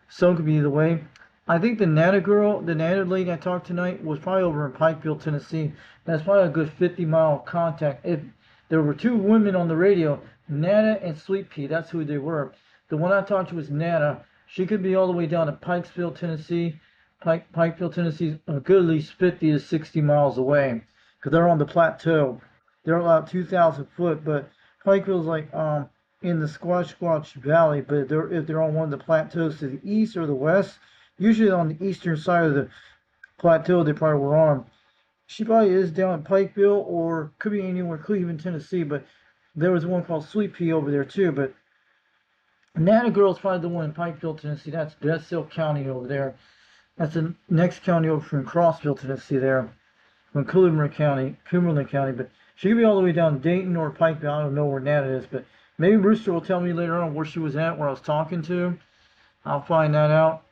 Some could be either way. I think the Nana girl, the Nana lady I talked tonight was probably over in Pikeville, Tennessee. That's probably a good 50-mile contact. If there were 2 women on the radio, Nana and Sweet Pea, that's who they were. The one I talked to was Nana. She could be all the way down to Pikesville, Tennessee. Pikeville, Tennessee, a good at least 50 to 60 miles away, because they're on the plateau. They're about 2,000 foot, but Pikeville's like in the Squatch Valley. But if they're on one of the plateaus to the east or the west, usually on the eastern side of the plateau they probably were on. She probably is down in Pikeville or could be anywhere Cleveland, Tennessee. But there was one called Sweet Pea over there too. But Nana Girl's probably the one in Pikeville, Tennessee. That's Bethel County over there. That's the next county over from Crossville, Tennessee. There, from Cumberland County. But she could be all the way down to Dayton or Pikeville. I don't know where Nana is, but maybe Brewster will tell me later on where she was at, where I was talking to. I'll find that out,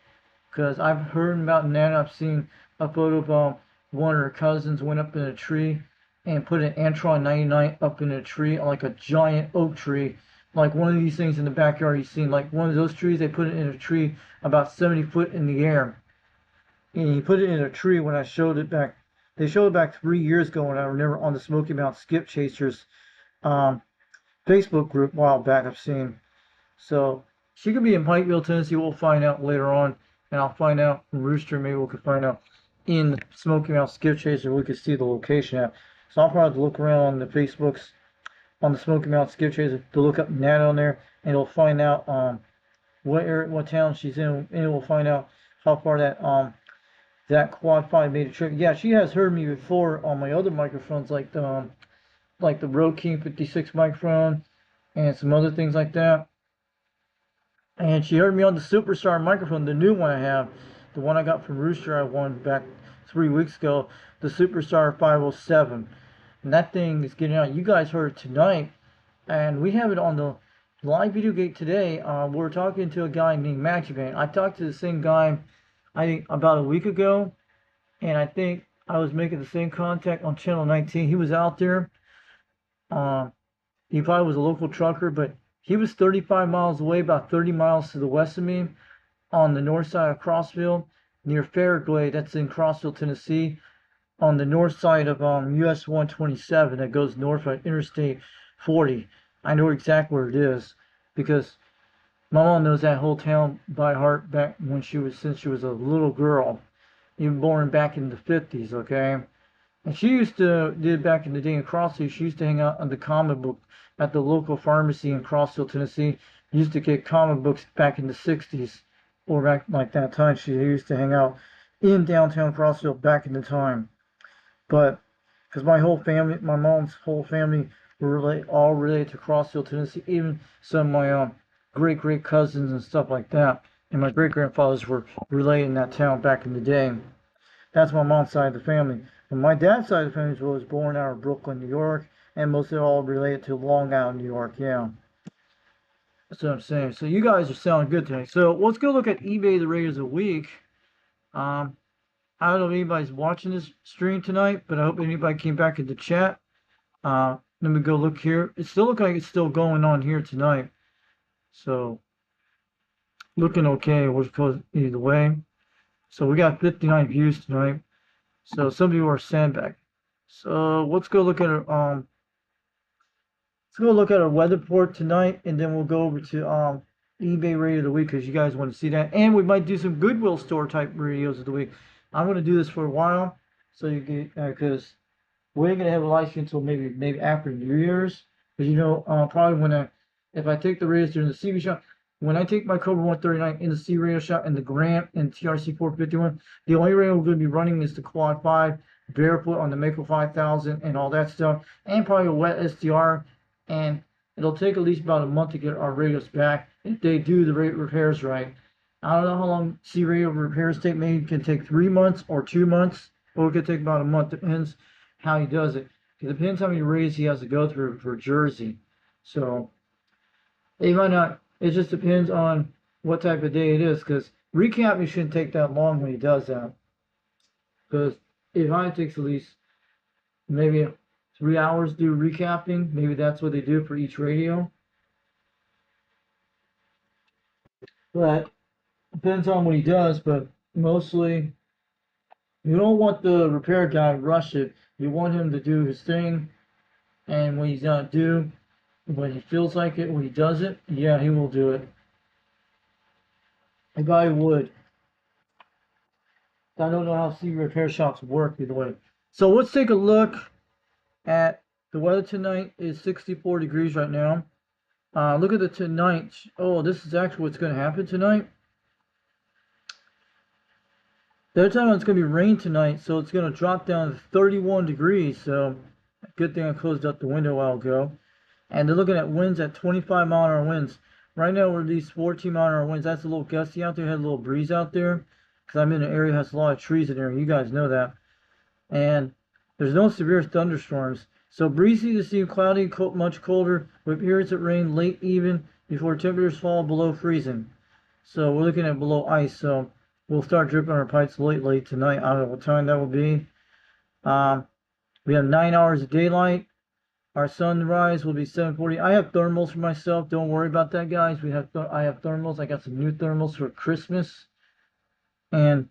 because I've heard about Nana. I've seen a photo of one of her cousins went up in a tree and put an Antron 99 up in a tree, like a giant oak tree, like one of these things in the backyard you've seen, like one of those trees. They put it in a tree about 70 foot in the air. And he put it in a tree when I showed it back. They showed it back 3 years ago, and I remember on the Smoky Mountain Skip Chasers Facebook group a while back I've seen. So she could be in Pikeville, Tennessee. We'll find out later on, and I'll find out from Rooster. Maybe we could find out in the Smoky Mountain Skip Chaser we could see the location at. So I'll probably have to look around on the Facebooks on the Smoky Mountain Skip Chaser to look up Nana on there, and it'll find out what area, what town she's in, and we'll find out how far that quad 5 made a trip. Yeah, she has heard me before on my other microphones, like the Rode King 56 microphone and some other things like that. And she heard me on the Superstar microphone, the new one I have, the one I got from Rooster. I won back 3 weeks ago, the Superstar 507. And that thing is getting out. You guys heard it tonight, and we have it on the live video gate today. We're talking to a guy named Magic Man. I talked to the same guy, I think, about a week ago, and I think I was making the same contact on channel 19. He was out there. He probably was a local trucker, but he was 35 miles away, about 30 miles to the west of me, on the north side of Crossville, near Fairglade. That's in Crossville, Tennessee, on the north side of US 127 that goes north of Interstate 40. I know exactly where it is, because my mom knows that whole town by heart back when since she was a little girl, even born back in the 50s, okay? And she used to, back in the day in Crossville, she used to hang out on the comic book at the local pharmacy in Crossville, Tennessee. Used to get comic books back in the 60s, or back like that time. She used to hang out in downtown Crossville back in the time. But, because my whole family, my mom's whole family, were all related to Crossville, Tennessee, even some of my great cousins and stuff like that, and my great grandfathers were related in that town back in the day. That's my mom's side of the family. And my dad's side of the family was born out of Brooklyn, New York, and mostly all related to Long Island, New York. Yeah, that's what I'm saying. So you guys are sounding good tonight. So let's go look at eBay the Raiders of the week. I don't know if anybody's watching this stream tonight, but I hope anybody came back in the chat. Let me go look here. It still looks like it's still going on here tonight. So, looking okay, we'll go either way. So we got 59 views tonight. So some people are sandbag. So let's go look at our weather report tonight, and then we'll go over to eBay radio of the week because you guys want to see that, and we might do some Goodwill store type radios of the week. I'm gonna do this for a while, so you get because we ain't gonna have a live stream until maybe after New Year's, because probably if I take the radios during the CB shop. When I take my Cobra 139 in the C radio shop and the Grant and TRC 451, the only radio we're going to be running is the Quad 5, barefoot on the Mako 5000 and all that stuff, and probably a wet SDR. And it'll take at least about a month to get our radios back if they do the repairs right. I don't know how long C radio repairs take. Maybe it can take 3 months or 2 months, or it could take about a month. Depends how he does it. It depends how many radios he has to go through for Jersey. So they might not. It just depends on what type of day it is, because recapping shouldn't take that long when he does that. Because it probably takes at least maybe 3 hours to do recapping. Maybe that's what they do for each radio. But depends on what he does, but mostly you don't want the repair guy to rush it. You want him to do his thing, and when he's not due, when he feels like it, when he does it, yeah, he will do it. A guy would. I don't know how C repair shops work either way. So let's take a look at the weather tonight. Is 64 degrees right now. Look at the tonight. Oh, this is actually what's going to happen tonight. They're talking about it's going to be rain tonight, so it's going to drop down to 31 degrees. So good thing I closed up the window a while ago. And they're looking at winds at 25 mile an hour winds. Right now we're at these 14 mile an hour winds. That's a little gusty out there. Had a little breeze out there because I'm in an area that has a lot of trees in there. You guys know that. And there's no severe thunderstorms. So breezy to see, cloudy, much colder, with periods of rain late even before temperatures fall below freezing. So we're looking at below ice. So we'll start dripping our pipes late tonight. I don't know what time that will be. We have 9 hours of daylight. Our sunrise will be 7:40. I have thermals for myself. Don't worry about that, guys. I have thermals. I got some new thermals for Christmas, and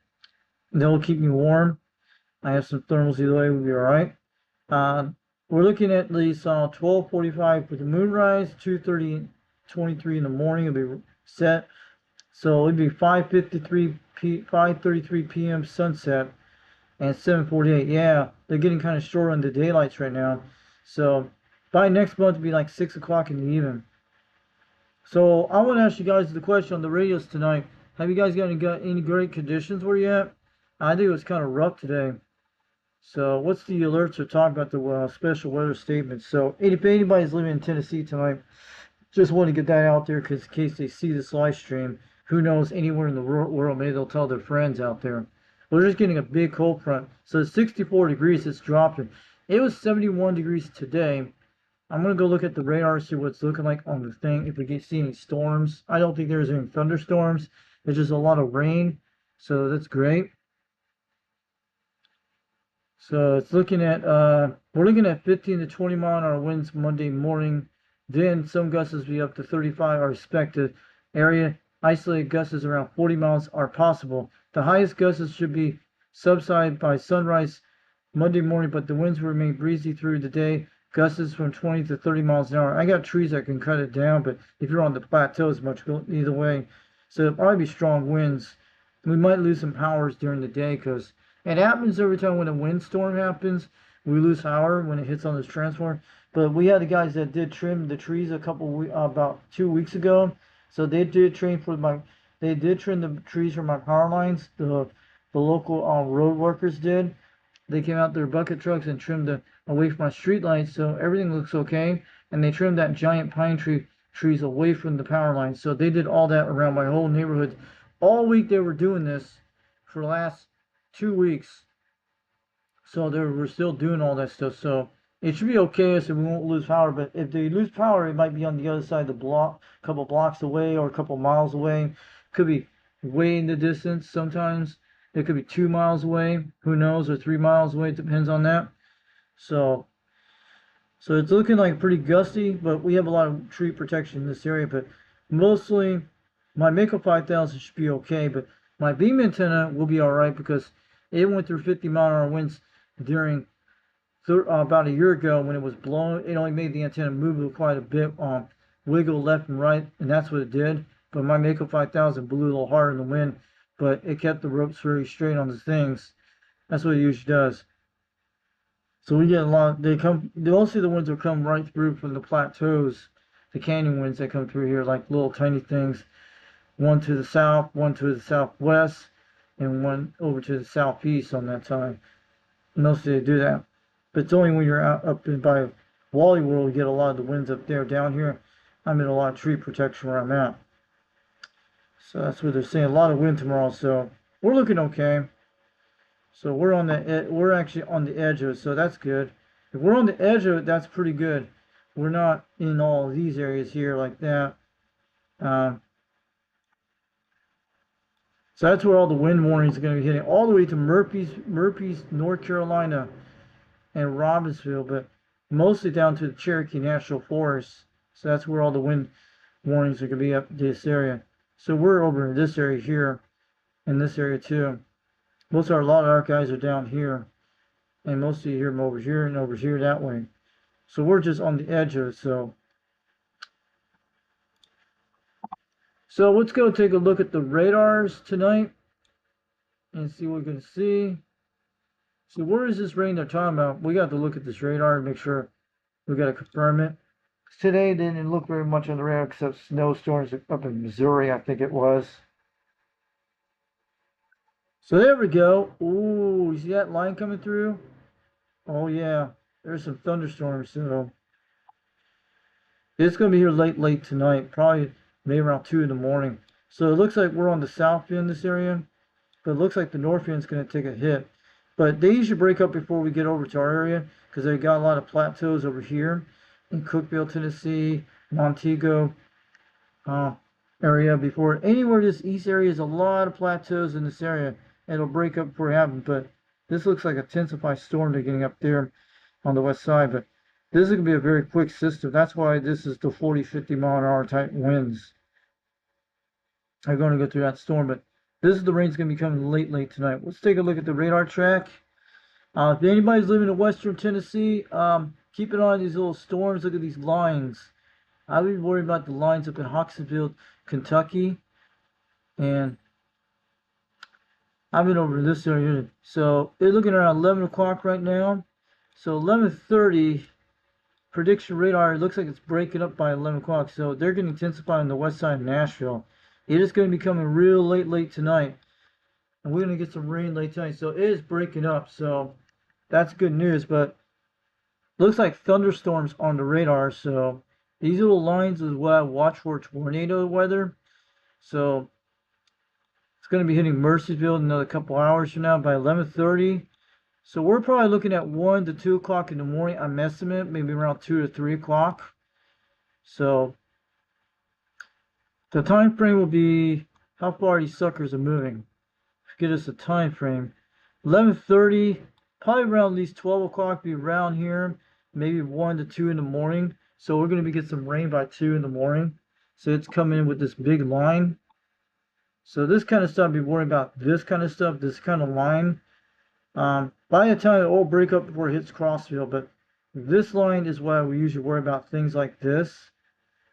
they'll keep me warm. I have some thermals either way. We'll be all right. We're looking at least 12:45 for the moonrise. 2:23 in the morning. It'll be set. So it'll be 5:33 p.m. sunset, and 7:48. Yeah, they're getting kind of short on the daylights right now. So by next month, it'll be like 6 o'clock in the evening. So I want to ask you guys the question on the radios tonight. Have you guys got any great conditions where you at? I think it was kind of rough today. So what's the alerts are talking about the special weather statements? So if anybody's living in Tennessee tonight, just want to get that out there because in case they see this live stream, who knows, anywhere in the world, maybe they'll tell their friends out there. We're just getting a big cold front. So it's 64 degrees, it's dropping. It was 71 degrees today. I'm going to go look at the radar, see what it's looking like on the thing, if we see any storms. I don't think there's any thunderstorms. There's just a lot of rain, so that's great. So it's looking at, we're looking at 15 to 20 mile an hour winds Monday morning. Then some gusts will be up to 35 are expected. Area isolated gusts around 40 miles are possible. The highest gusts should be subside by sunrise Monday morning, but the winds will remain breezy through the day. Gusts from 20 to 30 miles an hour. I got trees that can cut it down, but if you're on the plateau, it's much either way. So it'll probably be strong winds. We might lose some powers during the day because it happens every time when a windstorm happens. We lose power when it hits on this transformer. But we had the guys that did trim the trees about 2 weeks ago. So they did trim the trees for my power lines. The local road workers did. They came out their bucket trucks and trimmed away from my street lights, so everything looks okay. And they trimmed that giant pine trees away from the power lines. So they did all that around my whole neighborhood. All week they were doing this for the last 2 weeks. So they were still doing all that stuff. So it should be okay, so we won't lose power. But if they lose power, it might be on the other side of the block, a couple blocks away or a couple miles away. Could be way in the distance sometimes. It could be 2 miles away, who knows, or 3 miles away. It depends on that. So it's looking like pretty gusty, but we have a lot of tree protection in this area. But mostly, my Mako 5000 should be okay. But my beam antenna will be all right because it went through 50 mile an hour winds during about a year ago when it was blowing. It only made the antenna move quite a bit, wiggle left and right, and that's what it did. But my Mako 5000 blew a little harder in the wind, but it kept the ropes very straight on the things. That's what it usually does. So we get a lot. Mostly the winds will come right through from the plateaus, the canyon winds that come through here, like little tiny things. One to the south, one to the southwest, and one over to the southeast on that side. Mostly they do that. But it's only when you're out up in by Wally World you get a lot of the winds up there. Down here, I'm in a lot of tree protection where I'm at. So that's what they're saying. A lot of wind tomorrow, so we're looking okay. So we're actually on the edge of it, so that's good. If we're on the edge of it, that's pretty good. We're not in all of these areas here like that. So that's where all the wind warnings are going to be hitting, all the way to Murphy's, North Carolina, and Robbinsville, but mostly down to the Cherokee National Forest. So that's where all the wind warnings are going to be up this area. So we're over in this area here, and this area too. A lot of our guys are down here, and most of you hear them over here and over here that way. So we're just on the edge of it. So let's go take a look at the radars tonight and see what we can see. So where is this rain they're talking about? We got to look at this radar and make sure we got to confirm it. Today they didn't look very much on the radar except snowstorms up in Missouri, I think it was. So there we go. Ooh, you see that line coming through? Oh yeah, there's some thunderstorms. So it's going to be here late tonight, probably maybe around 2 in the morning. So it looks like we're on the south end of this area, but it looks like the north end is going to take a hit. But they usually break up before we get over to our area because they got a lot of plateaus over here in Cookeville, Tennessee, Montego area. Before anywhere this east area is a lot of plateaus in this area. It'll break up before it happens, but this looks like a intensified storm they're getting up there on the west side. But this is going to be a very quick system. That's why this is the 40, 50 mile an hour type winds are going to go through that storm. But this is the rain's going to be coming late tonight. Let's take a look at the radar track. If anybody's living in western Tennessee, keep an eye on these little storms. Look at these lines. I would worry about the lines up in Hodgsonville, Kentucky, and I've been over this area. So they're looking around 11 o'clock right now. So 11:30 prediction radar. It looks like it's breaking up by 11 o'clock. So they're going to intensify on the west side of Nashville. It is going to be coming real late tonight, and we're going to get some rain late tonight. So it is breaking up. So that's good news. But looks like thunderstorms on the radar. So these little lines is what I watch for tornado weather. So it's going to be hitting Mercyville in another couple hours from now by 11:30. So we're probably looking at 1 to 2 o'clock in the morning. I'm estimating maybe around 2 to 3 o'clock. So the time frame will be how far these suckers are moving. Get us a time frame. 11:30, probably around at least 12 o'clock. Be around here, maybe 1 to 2 in the morning. So we're going to be getting some rain by 2 in the morning. So it's coming in with this big line. So this kind of stuff, be worrying about this kind of stuff, this kind of line. By the time it will break up before it hits Crossville, but this line is why we usually worry about things like this,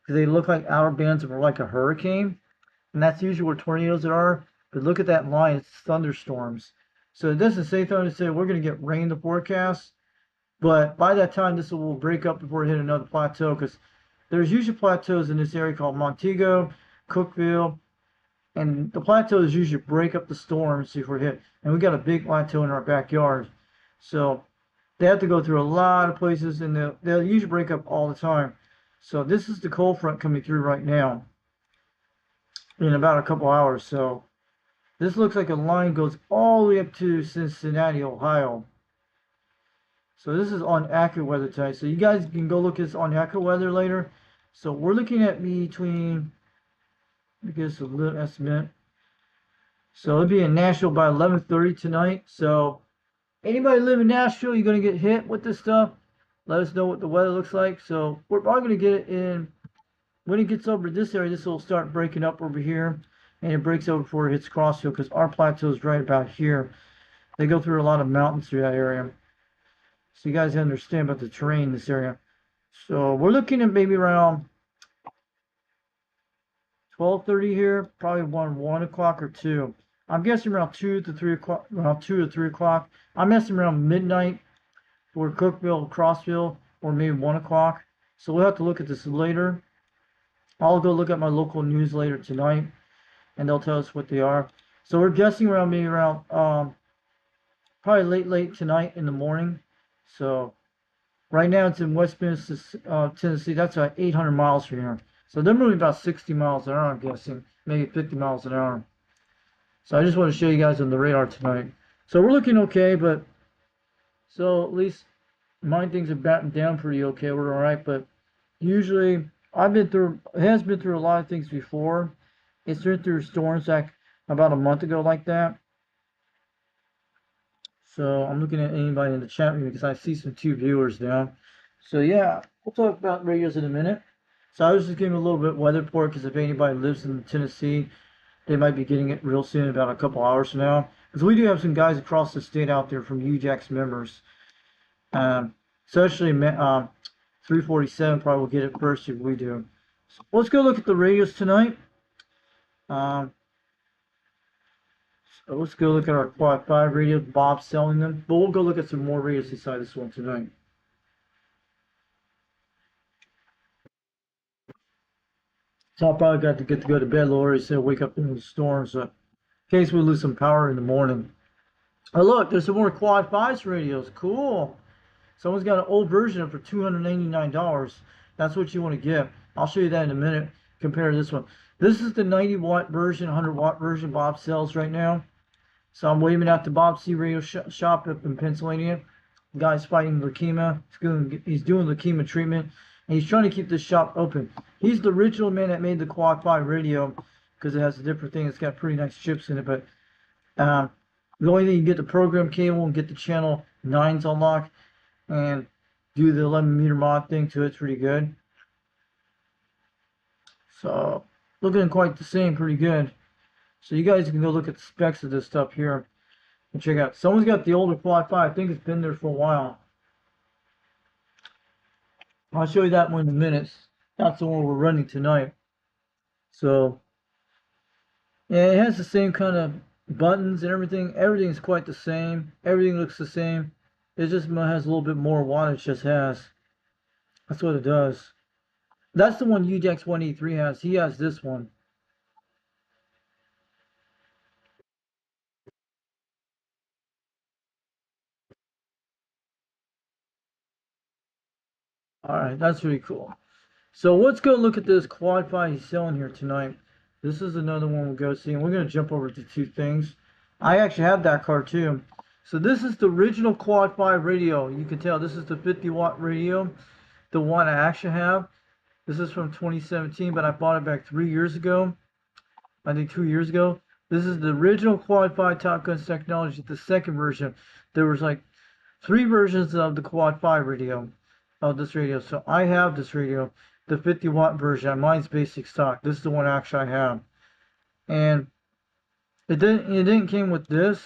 because they look like outer bands of like a hurricane, and that's usually where tornadoes are. But look at that line, it's thunderstorms. So it doesn't say to say we're going to get rain in the forecast, but by that time this will break up before it hit another plateau, because there's usually plateaus in this area called Montego, Cookeville, and the plateaus usually break up the storms before it hit. And we got a big plateau in our backyard. So they have to go through a lot of places, and they'll usually break up all the time. So this is the cold front coming through right now in about a couple hours. So this looks like a line goes all the way up to Cincinnati, Ohio. So this is on AccuWeather tonight. So you guys can go look at this on AccuWeather later. So we're looking at between, I guess, a little estimate. So it'll be in Nashville by 11:30 tonight. So anybody live in Nashville, you're going to get hit with this stuff. Let us know what the weather looks like. So we're probably going to get it in, when it gets over this area, this will start breaking up over here. And it breaks over before it hits Crossville, because our plateau is right about here. They go through a lot of mountains through that area. so you guys understand about the terrain in this area. So we're looking at maybe around 12:30 here, probably 1 o'clock or 2. I'm guessing around 2 to 3 o'clock, around 2 to 3 o'clock. I'm guessing around midnight for Cookeville, Crossville, or maybe 1 o'clock. So we'll have to look at this later. I'll go look at my local news later tonight, and they'll tell us what they are. So we're guessing around maybe around probably late tonight in the morning. So right now it's in Westminster, Tennessee. That's 800 miles from here. So they're moving about 60 miles an hour, I'm guessing, maybe 50 miles an hour. So I just want to show you guys on the radar tonight. So we're looking okay, but so at least my things are batting down pretty okay. We're all right, but usually it has been through a lot of things before. It's been through storms like about a month ago like that. So I'm looking at anybody in the chat room because I see some 2 viewers now. So yeah, we'll talk about radios in a minute. So I was just giving a little bit weather report because if anybody lives in Tennessee, they might be getting it real soon, about a couple hours from now. Because we do have some guys across the state out there from UJAX members. Especially 347 probably will get it first if we do. So let's go look at the radios tonight. So let's go look at our Quad 5 radio. Bob's selling them. But we'll go look at some more radios inside this one tonight. So I'll probably got to get to go to bed. Lori said wake up in the storm, so in case we lose some power in the morning. Oh look, there's some more Quad 5s radios. Cool. Someone's got an old version of it for $289. That's what you want to get. I'll show you that in a minute. Compare to this one. This is the 90-watt version, 100-watt version Bob sells right now. So I'm waving out the Bob C Radio shop up in Pennsylvania. The guy's fighting leukemia. He's doing leukemia treatment. And he's trying to keep this shop open. He's the original man that made the Quad 5 radio because it has a different thing. It's got pretty nice chips in it. But the only thing you get the program cable and get the channel 9s unlocked and do the 11-meter mod thing to it's pretty good. So looking quite the same, pretty good. So you guys can go look at the specs of this stuff here and check out. Someone's got the older Quad 5. I think it's been there for a while. I'll show you that one in a minute. That's the one we're running tonight. So yeah, it has the same kind of buttons and everything. Everything's quite the same. Everything looks the same. It just has a little bit more wattage. Just has. That's what it does. That's the one UJAX 183 has. He has this one. Alright, that's pretty cool. So let's go look at this Quad 5 he's selling here tonight. This is another one we'll go see. And we're going to jump over to 2 things. I actually have that car too. So this is the original Quad 5 radio. You can tell this is the 50-watt radio. The one I actually have. This is from 2017, but I bought it back 3 years ago. I think 2 years ago. This is the original Quad 5 Top Guns technology, the second version. There was like 3 versions of the Quad 5 radio, of this radio. So I have this radio, the 50-watt version. Mine's basic stock. This is the one actually I have. And it didn't came with this.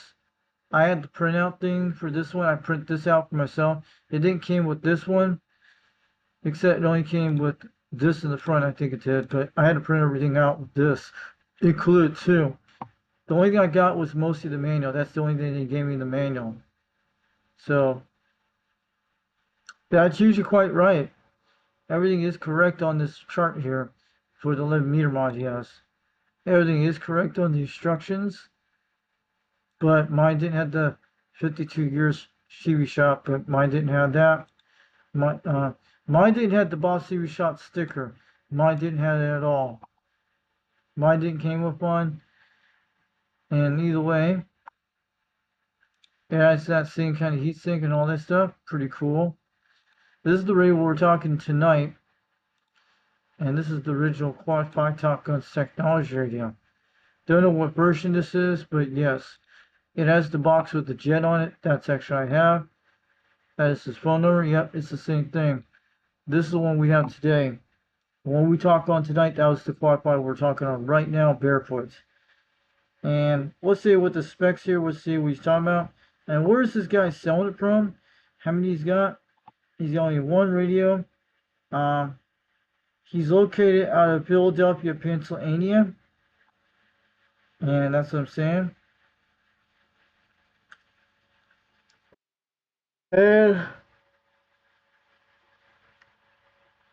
I had the printout thing for this one. I print this out for myself. It didn't came with this one, except it only came with this in the front, I think it did. But I had to print everything out with this included too. The only thing I got was mostly the manual. That's the only thing they gave me, the manual. So that's usually quite right. Everything is correct on this chart here for the 11-meter mod he has. Everything is correct on the instructions. But mine didn't have the 52 years TV shop, but mine didn't have that. Mine didn't have the Bob Series Shot sticker. Mine didn't have it at all. Mine didn't came with one. And either way, yeah, it's that same kind of heat sink and all that stuff. Pretty cool. This is the radio we're talking tonight. And this is the original Quad 5 Top Guns technology radio. Don't know what version this is, but yes. It has the box with the jet on it. That's actually I have. That is his phone number. Yep, it's the same thing. This is the one we have today. The one we talked on tonight, that was the Quad 5 we're talking on right now, barefoot. And let's see what the specs here. Let's see what he's talking about. And where is this guy selling it from? how many he's got. He's got only one radio. He's located out of Philadelphia, Pennsylvania. And that's what I'm saying. And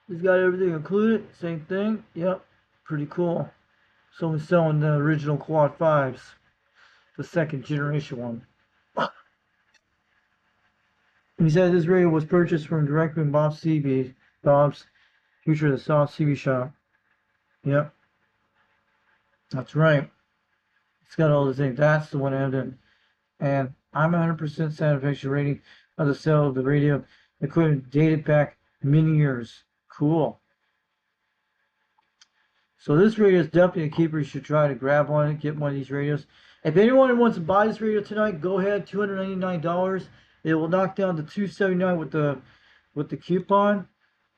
he's got everything included. Same thing. Yep. Pretty cool. Someone's selling the original Quad 5s. The second generation one. He said this radio was purchased from directly from Bob CB. Bob's Future of the Soft CB shop. Yep. That's right. It's got all the things. That's the one I have done. And I'm 100% satisfaction rating of the sale of the radio equipment dated back many years. Cool. So this radio is definitely a keeper. You should try to grab one, get one of these radios. If anyone wants to buy this radio tonight, go ahead. $299. It will knock down to $279 with the coupon.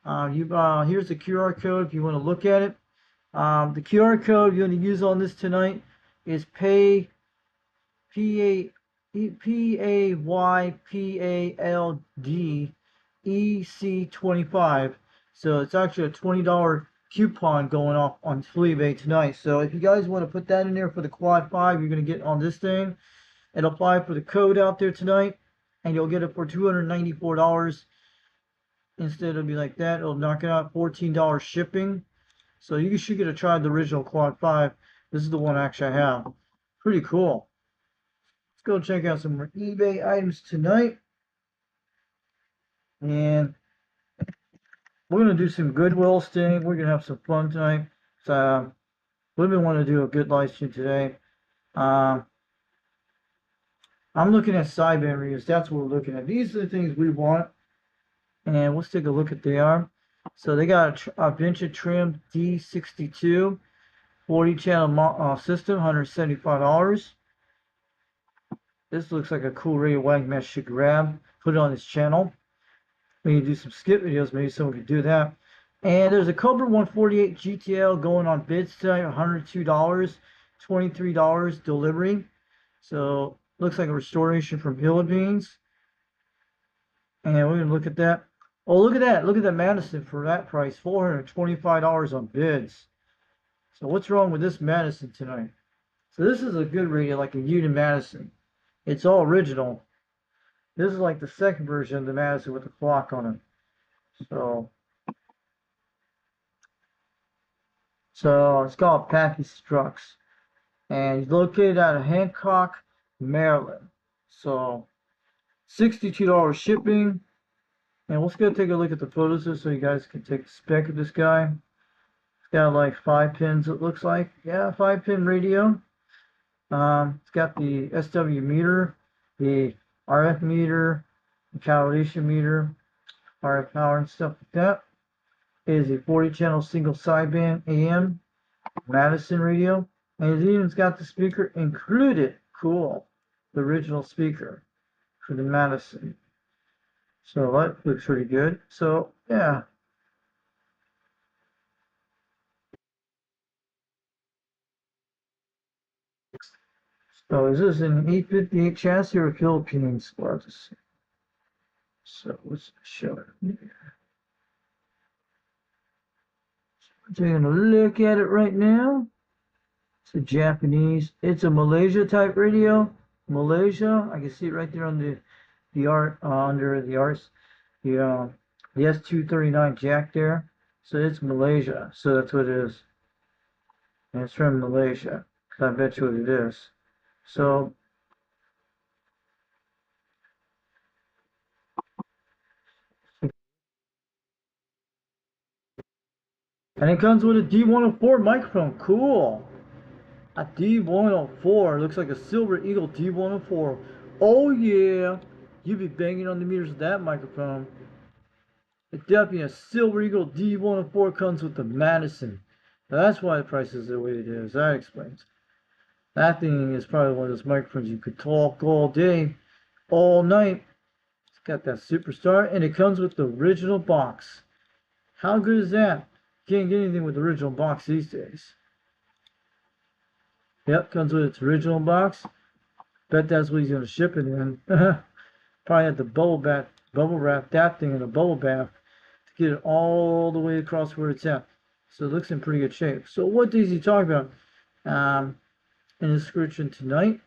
Here's the QR code if you want to look at it. The QR code you're going to use on this tonight is PAYPALDEC25. So it's actually a $20 coupon going off on FleetBay tonight. So if you guys want to put that in there for the Quad 5 you're going to get on this thing, and apply for the code out there tonight, and you'll get it for $294. Instead it'll be like that. It'll knock it out $14 shipping. So you should get a try the original Quad 5. This is the one actually I have. Pretty cool. Let's go check out some more eBay items tonight. And we're going to do some Goodwill sting. We're going to have some fun tonight. So we've been wanting to do a good live stream today. I'm looking at sideband radios. That's what we're looking at. These are the things we want. And let's take a look at they are. So they got a Venture Trim D62 40 channel system, $175. This looks like a cool radio Wagman should grab. Put it on his channel. Maybe do some skip videos. Maybe someone could do that. And there's a Cobra 148 GTL going on bids tonight, $102, $23 delivery. So looks like a restoration from Philippines. And we're going to look at that. Oh, look at that. Look at that Madison for that price. $425 on bids. So what's wrong with this Madison tonight? So this is a good radio, like a Union Madison. It's all original. This is like the second version of the Madison with the clock on it. So it's called Packy Strux. And he's located out of Hancock, Maryland. So $62 shipping. And let's go take a look at the photos so you guys can take a spec of this guy. It's got like 5 pins, it looks like. Yeah, 5-pin radio. It's got the SW meter, the RF meter, the calibration meter, RF power and stuff like that. It is a 40 channel single sideband AM Madison radio. And it even's got the speaker included. Cool. The original speaker for the Madison. So that looks pretty good. So yeah. So is this an 858 chassis or Philippines? Well, let's see. So let's show it. So we're taking a look at it right now. It's a Japanese. It's a Malaysia type radio. Malaysia. I can see it right there on the under the arts, the S239 jack there. So it's Malaysia. So that's what it is. And it's from Malaysia. I bet you what it is. So and it comes with a D104 microphone. Cool. A D104. Looks like a Silver Eagle D104. Oh yeah. You'd be banging on the meters with that microphone. It's definitely a Silver Eagle D104 comes with the Madison. Now that's why the price is the way it is. That explains. That thing is probably one of those microphones you could talk all day, all night. It's got that Superstar, and it comes with the original box. How good is that? Can't get anything with the original box these days. Yep, comes with its original box. Bet that's what he's going to ship it in. Probably had the bubble bath bubble wrap that thing in a bubble bath to get it all the way across where it's at. So it looks in pretty good shape. So what does he talk about in the description tonight?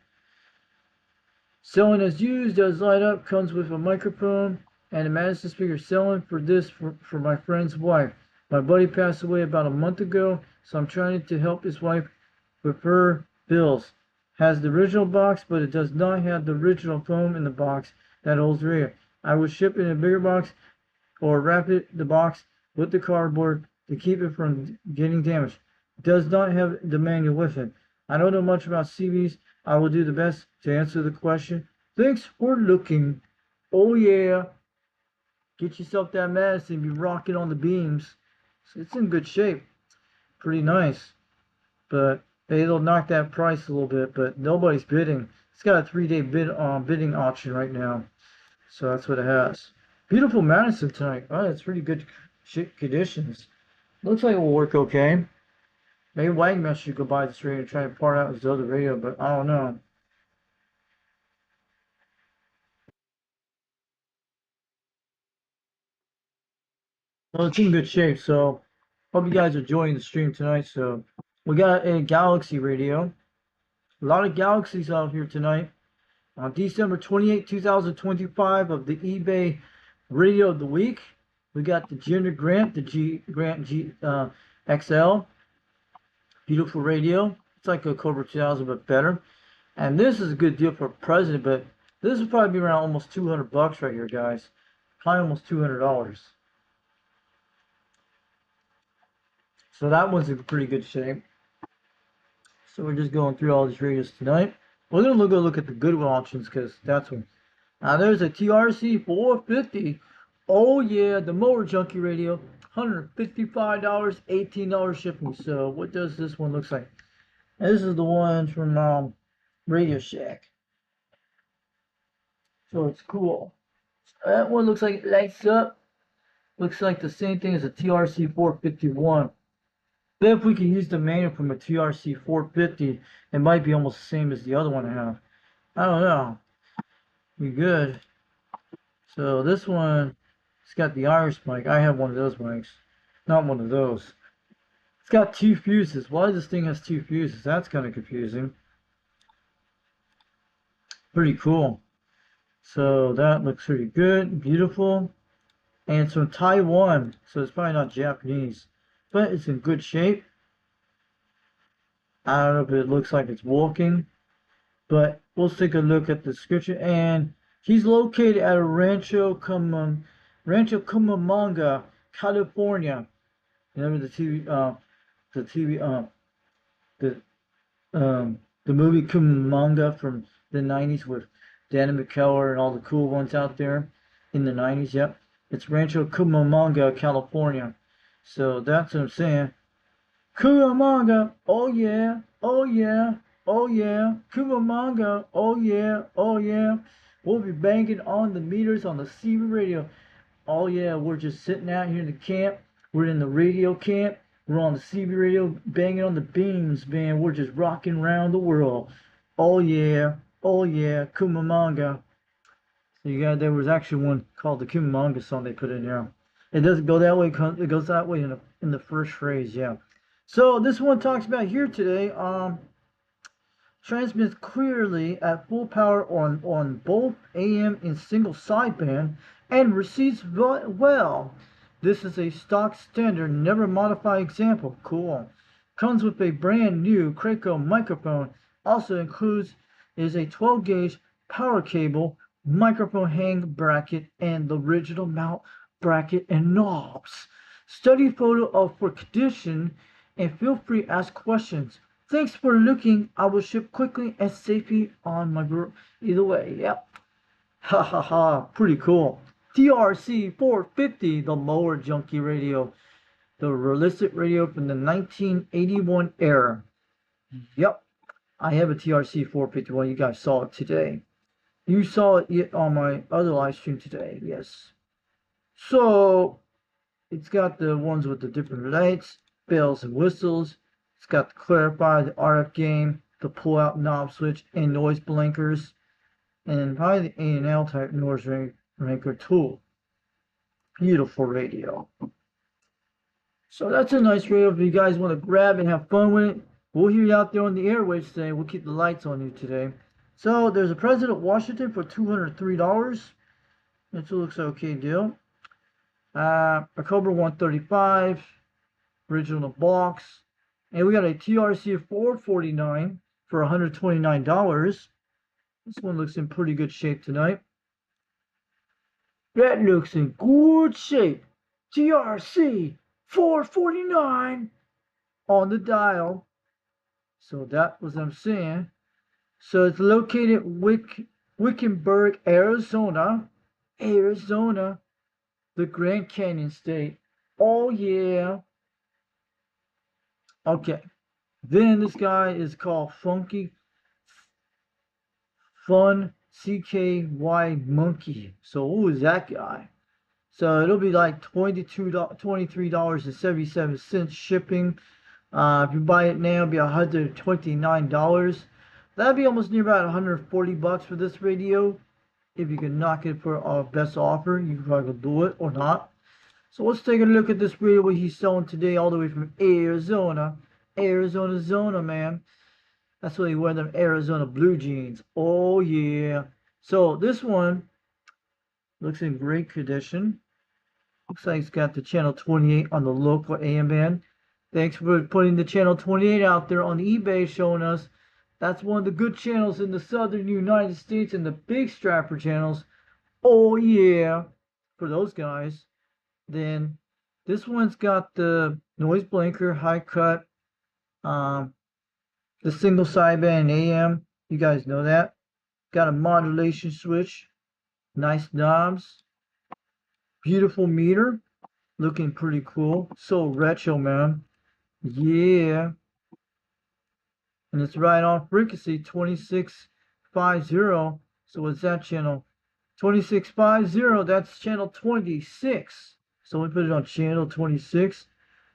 Selling as used, does light up, comes with a microphone and a Madison speaker. Selling for this for my friend's wife. My buddy passed away about a month ago, so I'm trying to help his wife with her bills. Has the original box, but it does not have the original foam in the box that holds the radio. I will ship it in a bigger box or wrap the box with the cardboard to keep it from getting damaged. It does not have the manual with it. I don't know much about CBs. I will do the best to answer the question. Thanks for looking. Oh yeah. Get yourself that Madison, be rocking on the beams. It's in good shape. Pretty nice. But it'll knock that price a little bit, but nobody's bidding. It's got a 3-day bidding auction right now. So that's what it has. Beautiful Madison tonight. Oh, it's pretty good conditions. Looks like it will work okay. Maybe Wagmaster should go buy this radio and try to part out his other radio, but I don't know. Well, it's in good shape, so hope you guys are enjoying the stream tonight. So we got a Galaxy radio. A lot of Galaxies out here tonight. On December 28, 2025 of the eBay Radio of the Week, we got the Junior Grant, the Grant XL. Beautiful radio. It's like a Cobra 2000, but better. And this is a good deal for a president, but this will probably be around almost $200 right here, guys. Probably almost $200. So that one's in pretty good shape. So we're just going through all these radios tonight. We're going to go look at the Goodwill auctions because that's one. Now there's a TRC 450. Oh yeah, the Mower Junkie radio. $155, $18 shipping. So what does this one look like? And this is the one from Radio Shack. So it's cool. That one looks like it lights up. Looks like the same thing as a TRC 451. But if we can use the manual from a TRC 450, it might be almost the same as the other one I have. I don't know. Be good. So this one, it's got the Irish mic. I have one of those mics. Not one of those. It's got 2 fuses. Why this thing has 2 fuses? That's kind of confusing. Pretty cool. So that looks pretty good. Beautiful. And it's from Taiwan. So it's probably not Japanese. But it's in good shape. I don't know if it looks like it's walking. But we'll take a look at the description. And he's located at a Rancho Cucamonga, California. Remember the movie Cucamonga from the 90s with Danny McKellar and all the cool ones out there in the 90s. Yep, it's Rancho Cucamonga, California. So that's what I'm saying. Cucamonga, oh yeah, oh yeah, oh yeah. Cucamonga, oh yeah, oh yeah. We'll be banging on the meters on the CB radio. Oh yeah, we're just sitting out here in the camp. We're in the radio camp. We're on the CB radio banging on the beams, man. We're just rocking around the world. Oh yeah, Cucamonga. So you got, there was actually one called the Cucamonga song they put in there. It doesn't go that way, it goes that way in the first phrase, yeah. So this one talks about here today, transmits clearly at full power on both AM and single sideband and receives well. This is a stock standard, never modified example. Cool. Comes with a brand new Kraco microphone. Also includes is a 12 gauge power cable, microphone hang bracket, and the original mount bracket and knobs. Study photo for condition and feel free to ask questions. Thanks for looking. I will ship quickly and safely on my group. Either way, yep. Ha ha ha. Pretty cool. TRC 450, the Mower Junkie radio. The realistic radio from the 1981 era. Yep. I have a TRC 451. You guys saw it today. You saw it on my other live stream today. Yes. So, it's got the ones with the different lights, bells and whistles. It's got the clarify, the RF game, the pull-out knob switch, and noise blinkers. And probably the A&L type noise Maker 2. Beautiful radio. So that's a nice radio if you guys want to grab and have fun with it. We'll hear you out there on the airwaves today. We'll keep the lights on you today. So there's a President Washington for $203. It looks okay deal. A Cobra 135, original box. And we got a TRC 449 for $129. This one looks in pretty good shape tonight. That looks in good shape. TRC 449 on the dial. So that was what I'm saying. So it's located Wickenburg, Arizona. Arizona, the Grand Canyon State. Oh yeah. Okay. Then this guy is called Funky Fun CKY Monkey. So who is that guy? So it'll be like $23.77 shipping. If you buy it now, it'll be $129. That'd be almost near about 140 bucks for this radio. If you can knock it for our best offer, you can probably do it or not. So let's take a look at this radio what he's selling today, all the way from Arizona. Arizona Zona, man. That's why he wear them Arizona blue jeans. Oh yeah. So this one looks in great condition. Looks like it's got the channel 28 on the local AM band. Thanks for putting the channel 28 out there on eBay, showing us that's one of the good channels in the southern United States and the big strapper channels. Oh yeah, for those guys. Then this one's got the noise blanker, high cut, the single sideband AM. You guys know that. Got a modulation switch, nice knobs, beautiful meter, looking pretty cool. So retro, man. Yeah. And it's right on frequency 2650. So what's that channel? 2650. That's channel 26. So we put it on channel 26.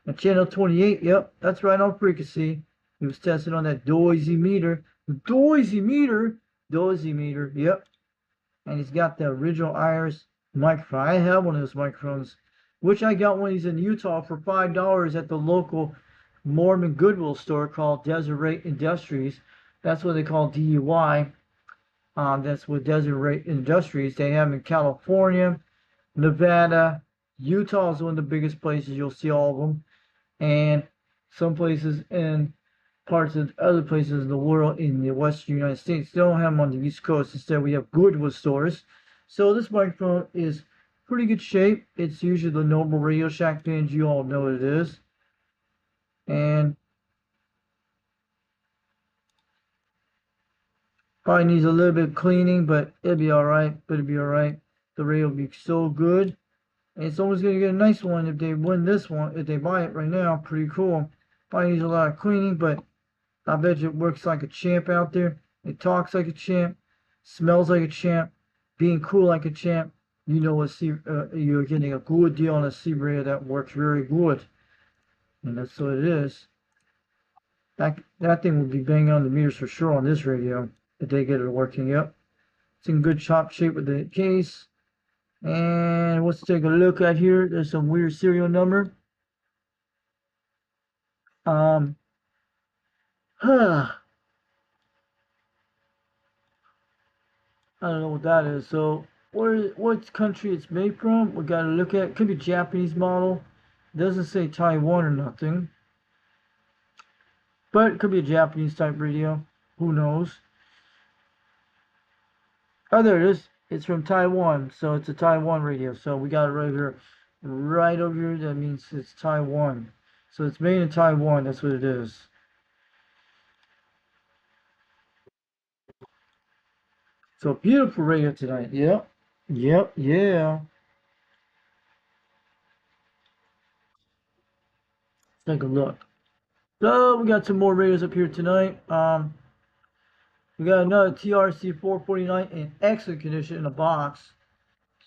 And channel 28, yep, that's right on frequency. He was testing on that Doisy meter. Doisy meter, yep. And he's got the original Iris microphone. I have one of those microphones, which I got when he's in Utah for $5 at the local Mormon Goodwill store called Deseret Industries. That's what they call DUI. That's what Deseret Industries. They have in California, Nevada, Utah is one of the biggest places. You'll see all of them. And some places in parts of other places in the world in the western United States. They don't have them on the East Coast. Instead, we have Goodwill stores. So this microphone is pretty good shape. It's usually the normal Radio Shack pins. You all know what it is. And probably needs a little bit of cleaning, but it'll be alright. The radio will be so good. And it's always going to get a nice one if they win this one. If they buy it right now, pretty cool. Probably needs a lot of cleaning, but I bet you it works like a champ out there. It talks like a champ, smells like a champ, being cool like a champ. You know what you're getting a good deal on a C radio that works very good. And that's what it is. That thing will be banging on the meters for sure on this radio if they get it working. Yep. It's in good chop shape with the case. And let's take a look at here. There's some weird serial number. I don't know what that is. So what country it's made from? We gotta look at. It could be Japanese model. It doesn't say Taiwan or nothing. But it could be a Japanese type radio. Who knows? Oh, there it is. It's from Taiwan. So it's a Taiwan radio. So we got it right here. Right over here. That means it's Taiwan. So it's made in Taiwan. That's what it is. So beautiful radio tonight. Yep. Yeah. Let's take a look. So we got some more radios up here tonight. We got another TRC 449 in excellent condition in a box.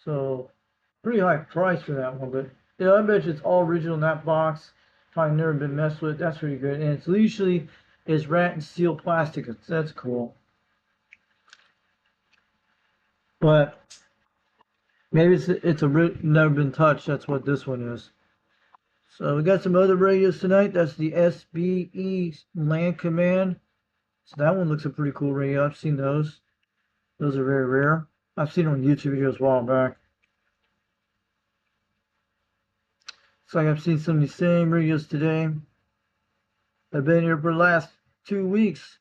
So pretty high price for that one, but I bet you it's all original in that box. Probably never been messed with. That's pretty good. And it's usually is rat and steel plastic. That's cool. But Maybe it's never been touched. That's what this one is. So we got some other radios tonight. That's the SBE Land Command. So that one looks a pretty cool radio. I've seen those. Those are very rare. I've seen them on YouTube videos a while back. So I've seen some of these same radios today. I've been here for the last 2 weeks.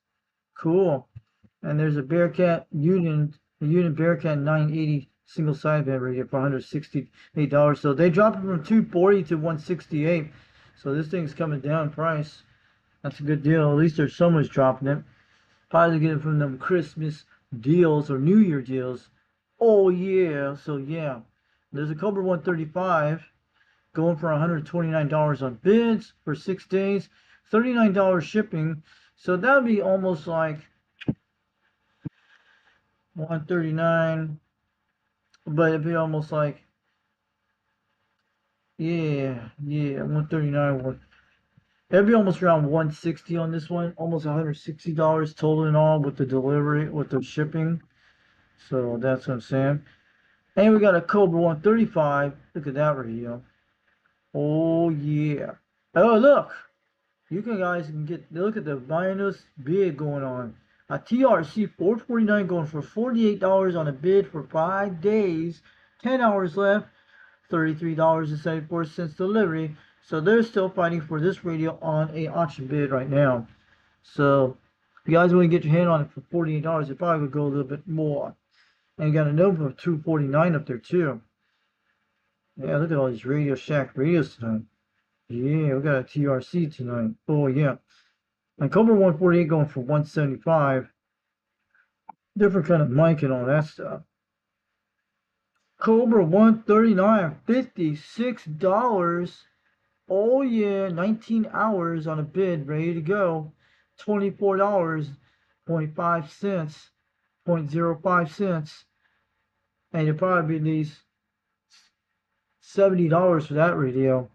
Cool. And there's a Bearcat Union Bearcat 980 single sideband radio for $168. So they dropped it from $240 to $168. So this thing's coming down in price. That's a good deal. At least there's someone's dropping it. Probably get it from them Christmas deals or New Year deals. Oh yeah. So yeah. There's a Cobra 135 going for $129 on bids for 6 days. $39 shipping. So that would be almost like $139, but it'd be almost like, yeah, $139. It'd be almost around $160 on this one, almost $160 total in all with the delivery, with the shipping. So that's what I'm saying. And we got a Cobra 135. Look at that radio. Oh yeah. Oh look, you guys can look at the minus bid going on. A TRC 449 going for $48 on a bid for 5 days, 10 hours left, $33.74 delivery. So they're still fighting for this radio on a auction bid right now. So if you guys want to get your hand on it for $48, it probably would go a little bit more. And you got a Nova for $249 up there too. Yeah, look at all these Radio Shack radios tonight. Yeah, we got a TRC tonight. Oh yeah. And Cobra 148 going for $175. Different kind of mic and all that stuff. Cobra 139, $56. Oh yeah, 19 hours on a bid, ready to go. $24.05, 0.05 cents. And you'll probably be these $70 for that radio.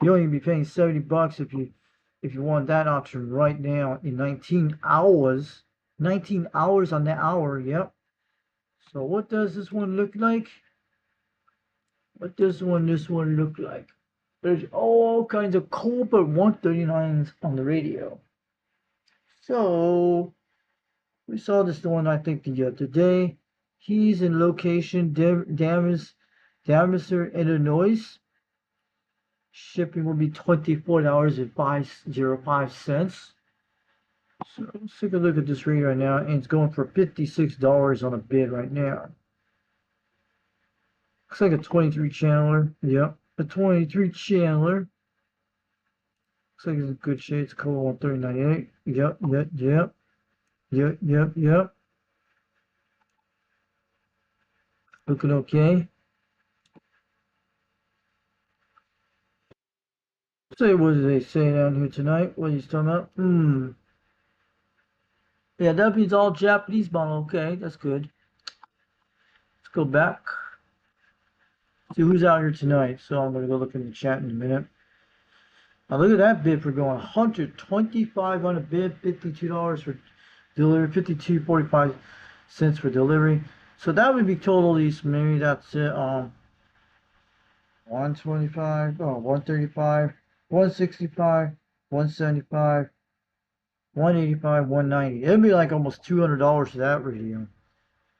You'll even be paying $70 if you want that option right now in 19 hours. 19 hours on the hour, yep. So what does this one look like? What does this one look like? There's all kinds of Cobra 139s on the radio. So we saw this one I think the other day. He's in location Damaster, Illinois. Shipping will be $24.05. So let's take a look at this radio right now, and it's going for $56 on a bid right now. Looks like a 23 channeler. Yep, a 23 channeler. Looks like it's in good shape. It's Cobra 139.8. Yep. Looking okay. So what did they say down here tonight? What are you talking about? Yeah, that means all Japanese model. Okay, that's good. Let's go back. See who's out here tonight. So I'm gonna go look in the chat in a minute. Now look at that bid for going $125 on a bid, $52 for delivery, $52.45 for delivery. So that would be totally, maybe that's it. 125, 135, 165, 175, 185, 190. It'd be like almost $200 for that radio.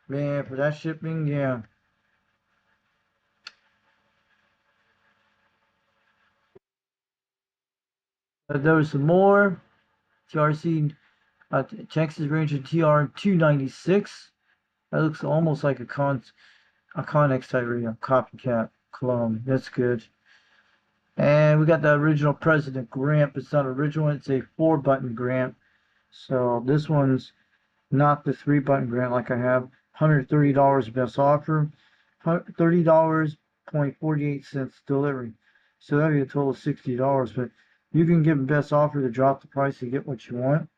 Man, for that shipping, yeah. There was some more. TRC Texas Ranger TR296. That looks almost like a Connex type radio, copycat clone. That's good. And we got the original President Grant. It's not original. It's a 4-button Grant. So this one's not the 3-button Grant like I have. $130 best offer. $30.48 delivery. So that'd be a total of $60. But you can give best offer to drop the price to get what you want.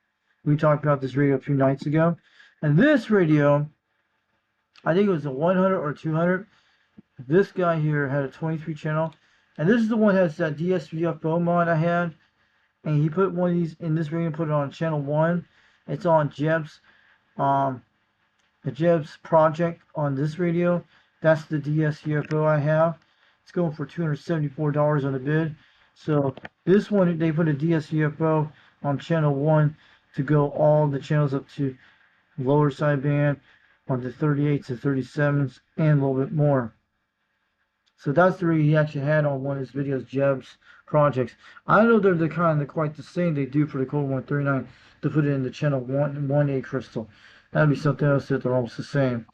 We talked about this radio a few nights ago. And this radio, I think it was a 100 or 200. This guy here had a 23 channel. And this is the one that has that DSVFO mod I had. And he put one of these in this radio and put it on channel 1. It's on Jeb's project on this radio. That's the DS-UFO I have. It's going for $274 on the bid. So this one, they put a DS-UFO on channel 1 to go all the channels up to lower sideband on the 38s and 37s and a little bit more. So that's the reason he actually had on one of his videos, Jeb's projects. I know they're the kind of quite the same they do for the Cobra 139 to put it in the channel 1A crystal. That'd be something else that they're almost the same.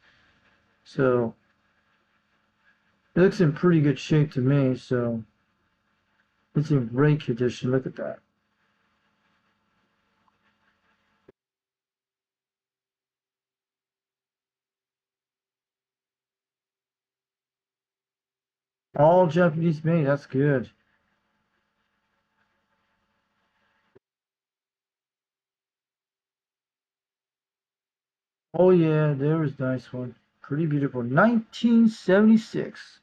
So it looks in pretty good shape to me, so it's in great condition. Look at that. All Japanese made, that's good. Oh yeah, there was a nice one. Pretty beautiful. 1976.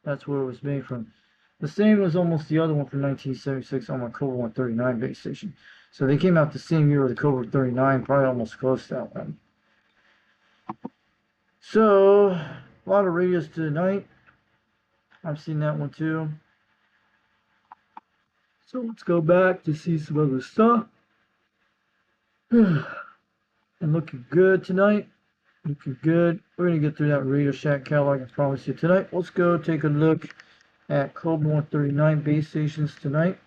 That's where it was made from. The same as almost the other one from 1976 on my Cobra 139 base station. So they came out the same year with the Cobra 39, probably almost close to that one. So, a lot of radios tonight. I've seen that one too. So let's go back to see some other stuff. And looking good tonight. Looking good. We're going to get through that Radio Shack catalog, I promise you tonight. Let's go take a look at Cobra 139 base stations tonight.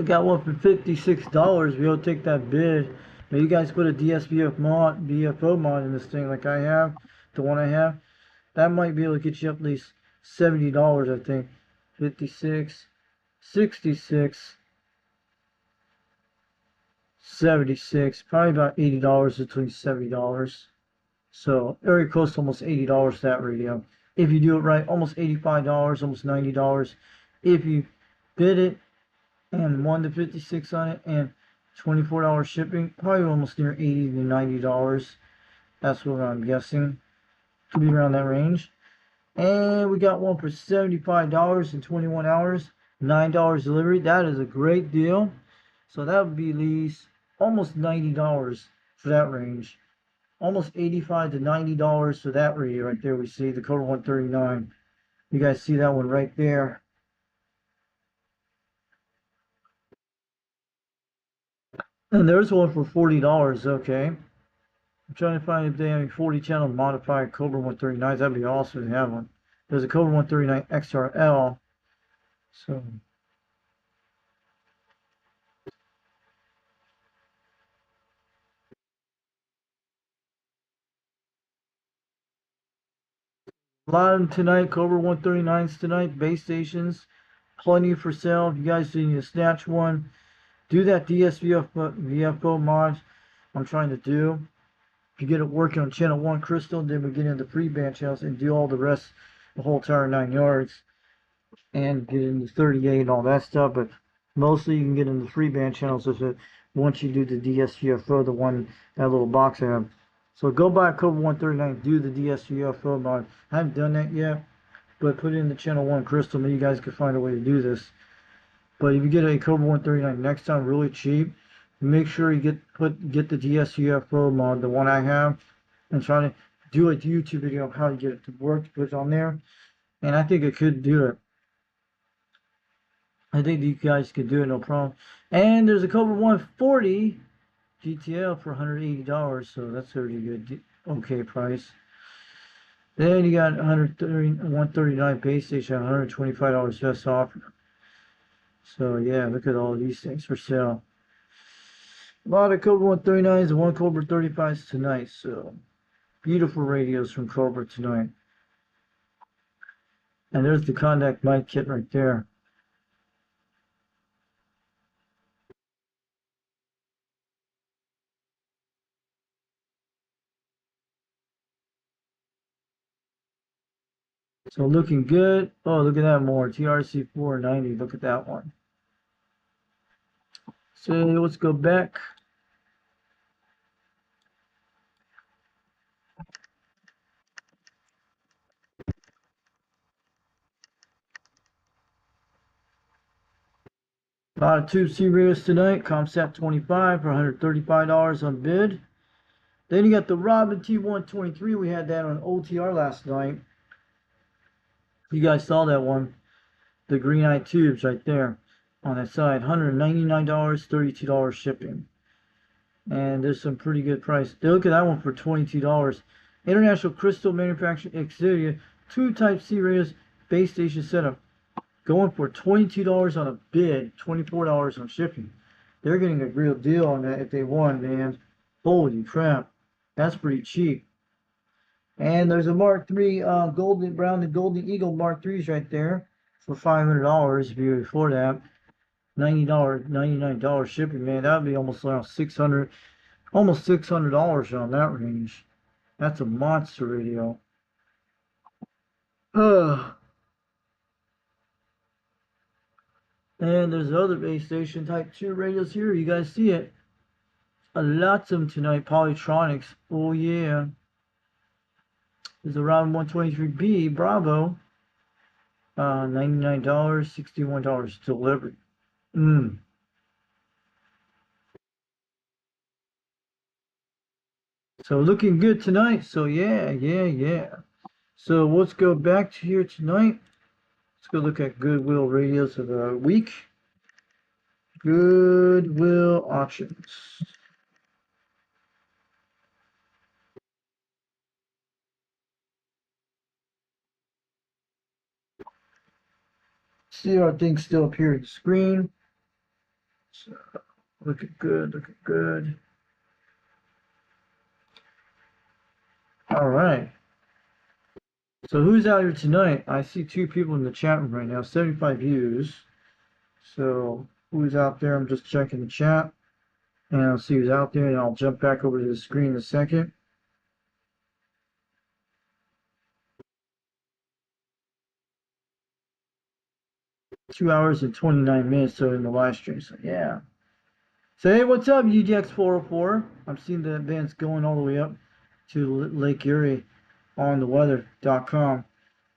Got one for $56. We'll take that bid. Now you guys put a BFO mod in this thing like I have, the one I have. That might be able to get you up at least $70, I think. 56, 66, 76, probably about $80 between $70. So very close to almost $80 that radio. If you do it right, almost $85, almost $90. If you bid it and 1 to 56 on it and $24 shipping, probably almost near $80 to $90. That's what I'm guessing. Could be around that range. And we got one for $75 in 21 hours, $9 delivery. That is a great deal. So that would be at least almost $90 for that range. Almost $85 to $90 for that radio right there. We see the Cobra 139. You guys see that one right there. And there's one for $40. Okay. I'm trying to find if they have any 40 channel modified Cobra 139s. That'd be awesome to have one. There's a Cobra 139 XRL. So a lot of them tonight, Cobra 139s tonight, base stations, plenty for sale. If you guys need to snatch one, do that VFO mod I'm trying to do. If you get it working on channel 1 crystal, then we get into free band channels and do all the rest, the whole entire 9 yards, and get into 38 and all that stuff. But mostly you can get into free band channels with it once you do the DS-UFO, the one, that little box I have. So go buy a Cobra 139, do the DS-UFO mod. I haven't done that yet, but put it in the channel 1 crystal. Maybe you guys can find a way to do this. But if you get a Cobra 139 next time really cheap, make sure you get the DS-UFO mod, the one I have, and try to do a YouTube video of how to get it to work, to put it on there. And I think it could do it. I think you guys could do it, no problem. And there's a Cobra 140 GTL for $180, so that's a pretty good, okay price. Then you got 139 base station, $125 best offer. So yeah, look at all these things for sale. A lot of Cobra 139s and one Cobra 35s tonight. So beautiful radios from Cobra tonight. And there's the contact mic kit right there. So looking good. Oh, look at that more. TRC 490. Look at that one. So let's go back. A lot of Tube C radios tonight. ComSat 25 for $135 on bid. Then you got the Robin T123. We had that on OTR last night. You guys saw that one. The green eye tubes right there on that side. $199, $32 shipping. And there's some pretty good price. They look at that one for $22. International Crystal Manufacturing Expedia. 2 Type C radios. Base station setup. Going for $22 on a bid. $24 on shipping. They're getting a real deal on that if they won, man. Holy crap. That's pretty cheap. And there's a Mark III Golden Brown and Golden Eagle Mark IIIs right there for $500 if you afford that. $99 shipping, man. That would be almost around $600, almost $600 on that range. That's a monster radio. And there's other base station Type 2 radios here. You guys see it. Lots of them tonight. Polytronics. Oh, yeah. There's a Robin 123B Bravo. $99, $61 delivery. So looking good tonight. So yeah. So let's go back to here tonight. Let's go look at Goodwill radios of the week. Goodwill auctions. See our things still appear on the screen. So looking good, looking good. All right. So who's out here tonight? I see 2 people in the chat room right now, 75 views. So who's out there? I'm just checking the chat. And I'll see who's out there, and I'll jump back over to the screen in a second. Two hours and 29 minutes so in the live stream. So yeah. So hey, what's up, UDX404? I'm seeing the events going all the way up to Lake Erie on the weather.com.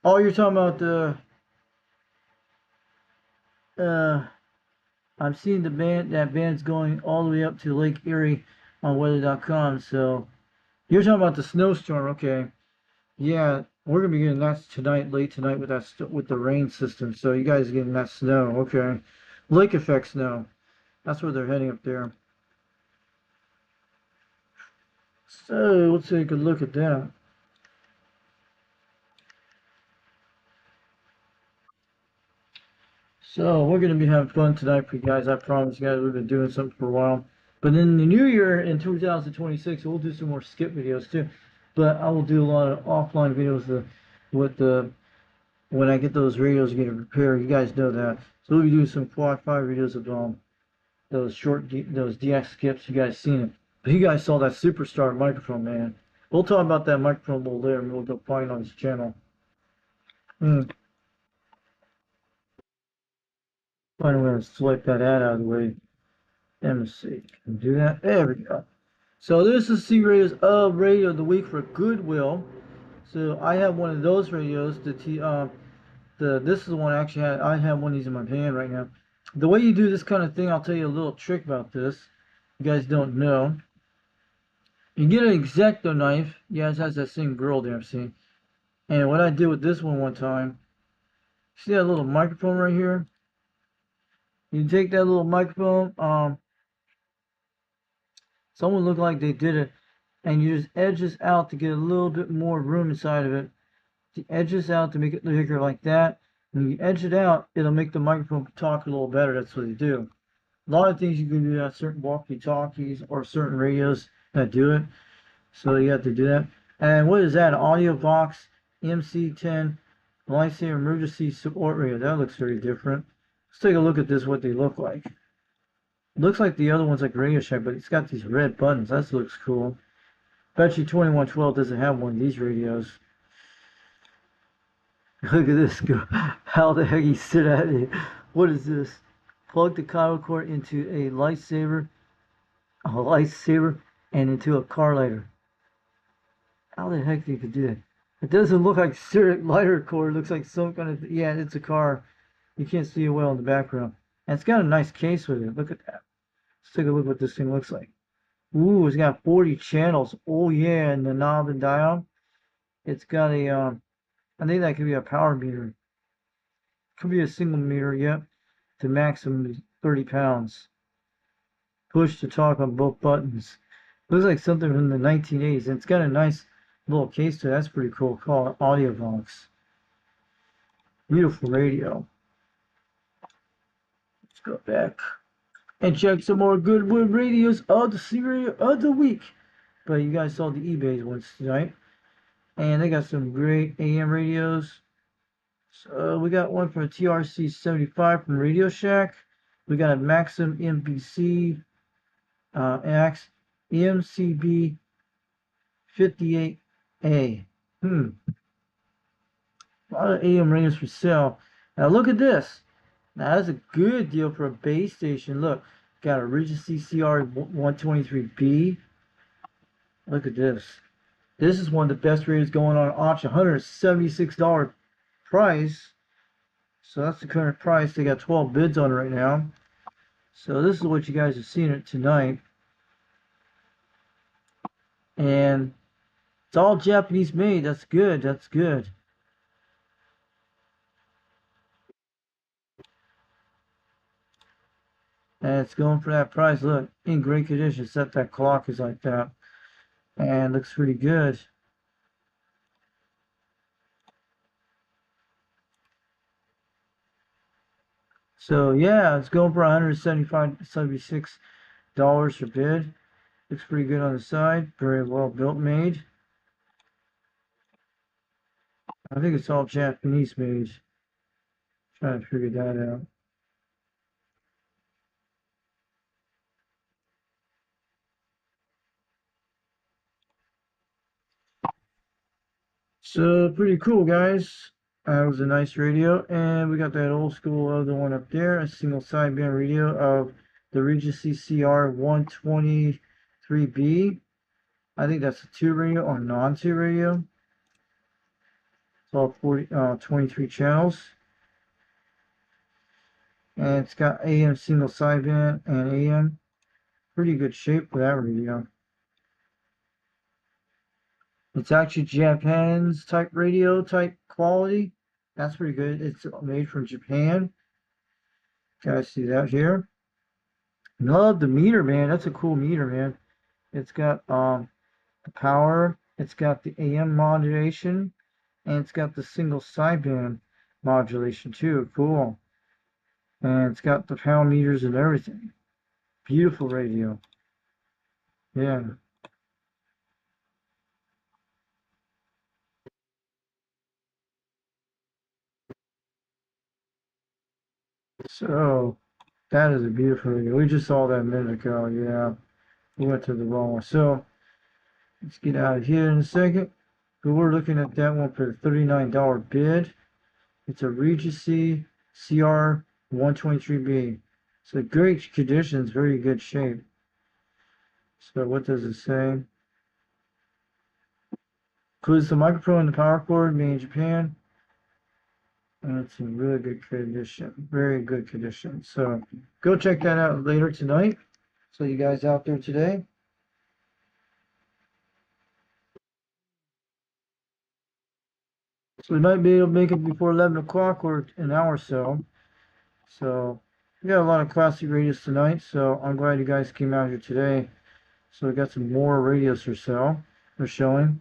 Oh, you're talking about the I'm seeing the band's going all the way up to Lake Erie on weather.com. So you're talking about the snowstorm, okay? Yeah, we're gonna be getting that tonight, late tonight with that with the rain system. So you guys are getting that snow, okay? Lake effect snow. That's where they're heading up there. So let's take a look at that. So we're gonna be having fun tonight for you guys. I promise you guys. We've been doing something for a while. But in the new year, in 2026, we'll do some more skip videos too. But I will do a lot of offline videos when I get those radios getting repaired. You guys know that. So we'll be doing some quad 5 videos of those DX skips. You guys seen it. But you guys saw that Superstar microphone, man. We'll talk about that microphone a little later, and we'll go find on this channel. Find a way to swipe that ad out of the way. Let me see. Can I do that? There we go. So this is C radios of radio of the week for Goodwill. So I have one of those radios. This is the one I actually had. I have one of these in my hand right now. The way you do this kind of thing, I'll tell you a little trick about this. You guys don't know. You get an X-Acto knife. Yeah, it has that same girl there, see. And what I did with this one time, see that little microphone right here? You take that little microphone, someone looked like they did it, and you just edge this out to get a little bit more room inside of it. You edge this out to make it bigger like that. When you edge it out, it'll make the microphone talk a little better. That's what they do. A lot of things you can do, certain walkie-talkies or certain radios that do it. So you have to do that. And what is that? Audio Box MC10 Lifesaver Emergency Support Radio. That looks very different. Let's take a look at this, what they look like. It looks like the other one's like Radio Shack, but it's got these red buttons. That looks cool. Bet you 2112 doesn't have one of these radios. Look at this go. How the heck he sit at it? What is this? Plug the coil cord into a lightsaber, and into a car lighter. How the heck do you do that? It doesn't look like a lighter cord. It looks like some kind of, yeah, it's a car. You can't see it well in the background. And it's got a nice case with it. Look at that. Let's take a look what this thing looks like. Ooh, it's got 40 channels. Oh yeah, and the knob and dial. It's got a, I think that could be a power meter. Could be a single meter, yep. To maximum 30 pounds. Push to talk on both buttons. Looks like something from the 1980s. And it's got a nice little case to it. That's pretty cool. Called AudioVox. Beautiful radio. Let's go back and check some more Goodwood radios of the series of the week. But you guys saw the eBay ones tonight. And they got some great AM radios. So we got one from a TRC 75 from Radio Shack. We got a Maxim MBC X MCB 58A. A lot of AM radios for sale. Now look at this. Now that's a good deal for a base station. Look, got a Regency CR 123B. Look at this. This is one of the best radios going on auction. $176 price. So that's the current price. They got 12 bids on it right now. So this is what you guys are seeing it tonight. And it's all Japanese made. That's good. That's good. And it's going for that price. Look, in great condition. Except that clock is like that. And looks pretty good. So yeah, it's going for $176 for bid. Looks pretty good on the side. Very well built, made. I think it's all Japanese made. Trying to figure that out. So pretty cool, guys. That was a nice radio, and we got that old school other one up there, a single sideband radio of the Regency CR 123B. I think that's a tube radio or non-tube radio. It's all 23 channels, and it's got AM single sideband and AM. Pretty good shape for that radio. It's actually Japan's type radio type quality. That's pretty good. It's made from Japan. Guys see that here? Love the meter, man. That's a cool meter, man. It's got the power. It's got the AM modulation. And it's got the single sideband modulation too. Cool. And it's got the pound meters and everything. Beautiful radio. Yeah. So that is a beautiful radio. We just saw that a minute ago. Yeah, we went to the wrong one. So let's get out of here in a second. But we're looking at that one for the $39 bid. It's a Regency CR 123B. So great conditions, very good shape. So what does it say? Includes the microphone and the power cord, made in Japan. And it's in really good condition, very good condition. So go check that out later tonight. So you guys out there today. So we might be able to make it before 11 o'clock or an hour or so. So we got a lot of classic radios tonight. So I'm glad you guys came out here today. So we got some more radios for sale. We're showing.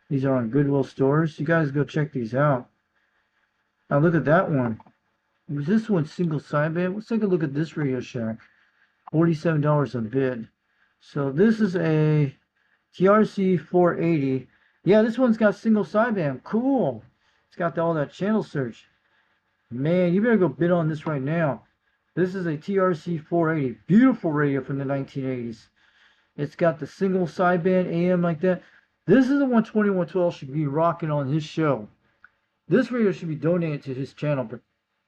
These are on Goodwill stores. You guys go check these out. Now look at that one. Was this one single sideband? Let's take a look at this Radio Shack. $47 on bid. So this is a TRC 480. Yeah, this one's got single sideband. Cool. It's got all that channel search. Man, you better go bid on this right now. This is a TRC 480. Beautiful radio from the 1980s. It's got the single sideband AM like that. This is the one 2112 should be rocking on his show. This radio should be donated to his channel. But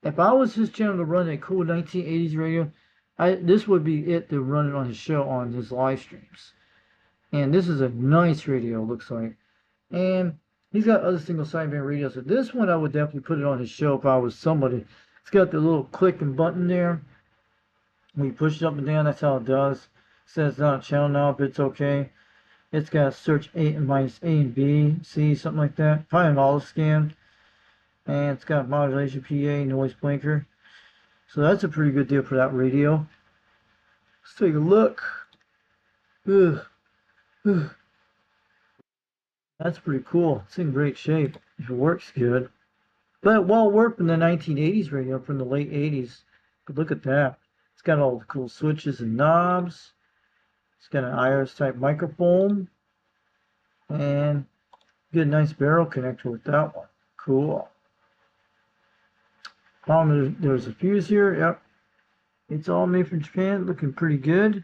if I was his channel to run a cool 1980s radio, this would be it to run it on his show, on his live streams. And this is a nice radio, looks like. And he's got other single sideband radios. So this one I would definitely put it on his show if I was somebody. It's got the little clicking button there. When you push it up and down, that's how it does. It says it's not a channel now, but it's okay. It's got a search A and minus A and B, C, something like that. Probably an auto scan. And it's got modulation PA, noise blinker. So that's a pretty good deal for that radio. Let's take a look. Ugh. Ugh. That's pretty cool. It's in great shape if it works good. But well worked in the 1980s radio from the late 80s. But look at that. It's got all the cool switches and knobs. It's got an iris type microphone. And get a nice barrel connector with that one. Cool. There's a fuse here. Yep. It's all made from Japan. Looking pretty good.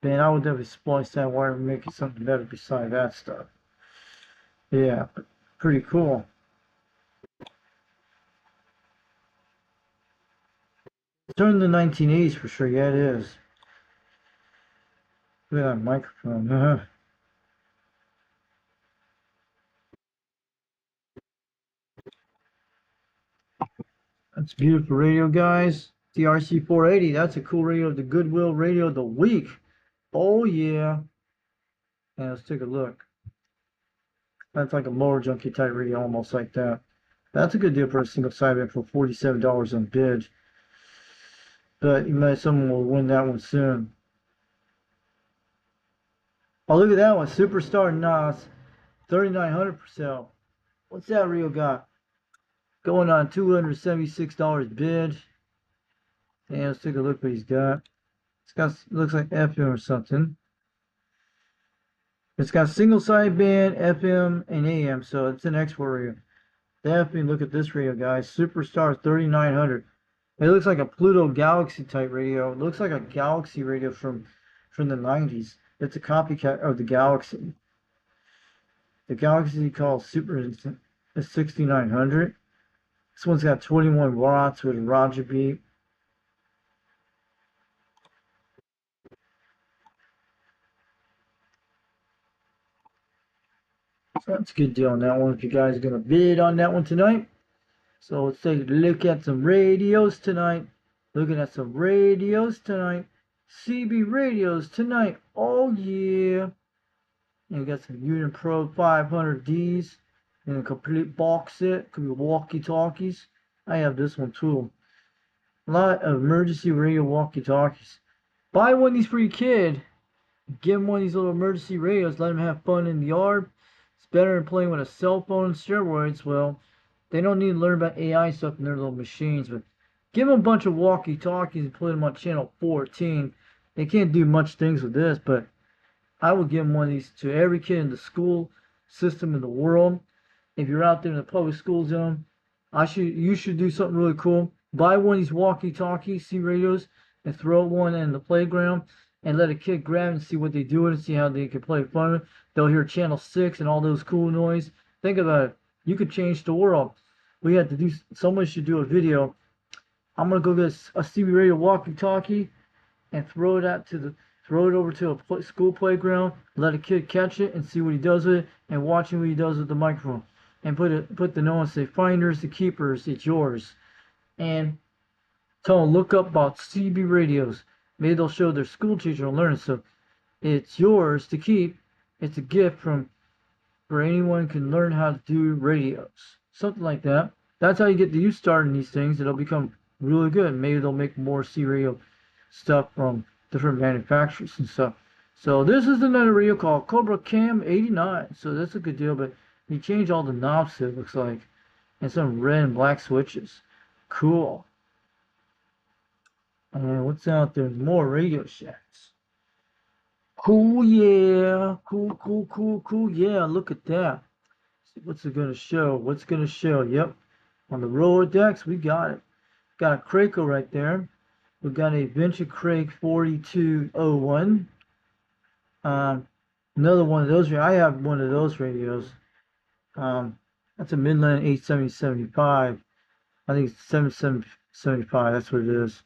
Man, I would definitely splice that wire and make it something better beside that stuff. Yeah, pretty cool. During the 1980s for sure. Yeah, it is. Look at that microphone. That's beautiful radio, guys. The RC480. That's a cool radio. The Goodwill Radio of the Week. Oh, yeah. And let's take a look. That's like a lower junkie type radio, almost like that. That's a good deal for a single sideband for $47 on bid. But you might, someone will win that one soon. Oh, look at that one. Superstar NOS. $3,900 for sale. What's that radio got? Going on $276 bid. And let's take a look what he's got. It's got, looks like FM or something. It's got single sideband, FM, and AM, so it's an export radio. Definitely look at this radio, guys. Superstar 3900. It looks like a Pluto Galaxy type radio. It looks like a Galaxy radio from the 90s. It's a copycat of the Galaxy. The Galaxy called Super is 6900. This one's got 21 watts with a Roger beep. So that's a good deal on that one if you guys are going to bid on that one tonight. So let's take a look at some radios tonight. Looking at some radios tonight. CB radios tonight. Oh yeah. And we got some Unipro 500Ds in a complete box set. Could be walkie-talkies. I have this one too. A lot of emergency radio walkie-talkies. Buy one of these for your kid. Give him one of these little emergency radios. Let him have fun in the yard. It's better than playing with a cell phone and steroids. Well, they don't need to learn about AI stuff in their little machines, but give them a bunch of walkie-talkies and put them on channel 14. They can't do much things with this, but I would give them one of these to every kid in the school system in the world. If you're out there in the public school zone, you should do something really cool. Buy one of these walkie-talkies, C radios, and throw one in the playground and let a kid grab it and see what they do and see how they can play fun with it. They'll hear channel 6 and all those cool noise. Think about it. You could change the world. We had to do, someone should do a video. I'm gonna go get a CB radio walkie-talkie and throw it over to a school playground. Let a kid catch it and see what he does with it, and watch what he does with the microphone. And put the note and say, "Finders, the keepers, it's yours." And tell them look up about CB radios. Maybe they'll show their school teacher and learn it. So it's yours to keep. It's a gift for anyone can learn how to do radios. Something like that. That's how you get you started in these things. It'll become really good. Maybe they'll make more C radio stuff from different manufacturers and stuff. So this is another radio called Cobra Cam 89. So that's a good deal, but he changed all the knobs, it looks like, and some red and black switches. Cool. And what's out there? More Radio Shacks. Cool, yeah. Cool. Yeah, look at that. What's it gonna show? What's gonna show? Yep. On the Rolodex, we got it. Got a Kraco right there. We got a Venture Craig 4201. Another one of those. I have one of those radios. That's a Midland 87075. I think it's 7775. That's what it is.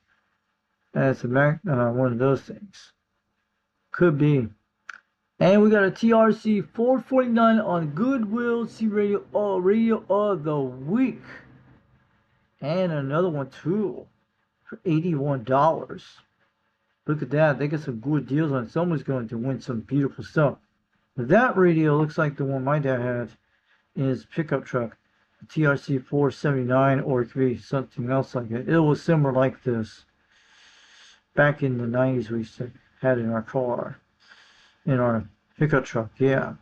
That's a Mac, one of those things. Could be. And we got a TRC 449 on Goodwill C Radio, Radio of the Week. And another one too for $81. Look at that. They got some good deals on it. Someone's going to win some beautiful stuff. That radio looks like the one my dad had in his pickup truck. The TRC 479, or it could be something else like it. It was similar like this. Back in the 90s we used to have it in our car. In our pickup truck, yeah.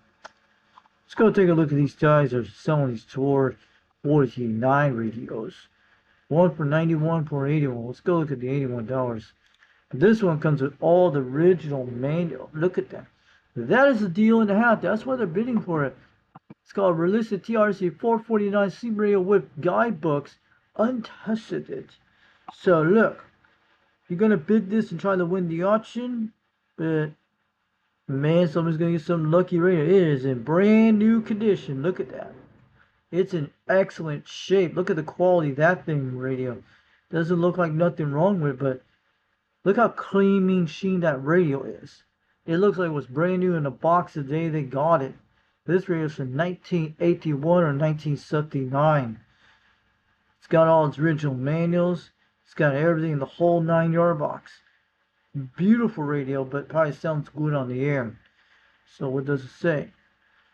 Let's go take a look at these guys. They're selling these Toward 49 radios. One for 91 for 81. Let's go look at the $81. This one comes with all the original manual. Look at that. That is the deal in the hat. That's why they're bidding for it. It's called Realistic TRC 449 C Radio with guidebooks, untested. So look, you're gonna bid this and try to win the auction, but man, someone's gonna get some lucky radio. It is in brand new condition. Look at that. It's in excellent shape. Look at the quality of that thing radio. Doesn't look like nothing wrong with it, but look how clean sheen that radio is. It looks like it was brand new in the box the day they got it. This radio is from 1981 or 1979. It's got all its original manuals. It's got everything in the whole 9-yard box. Beautiful radio, but probably sounds good on the air. So what does it say?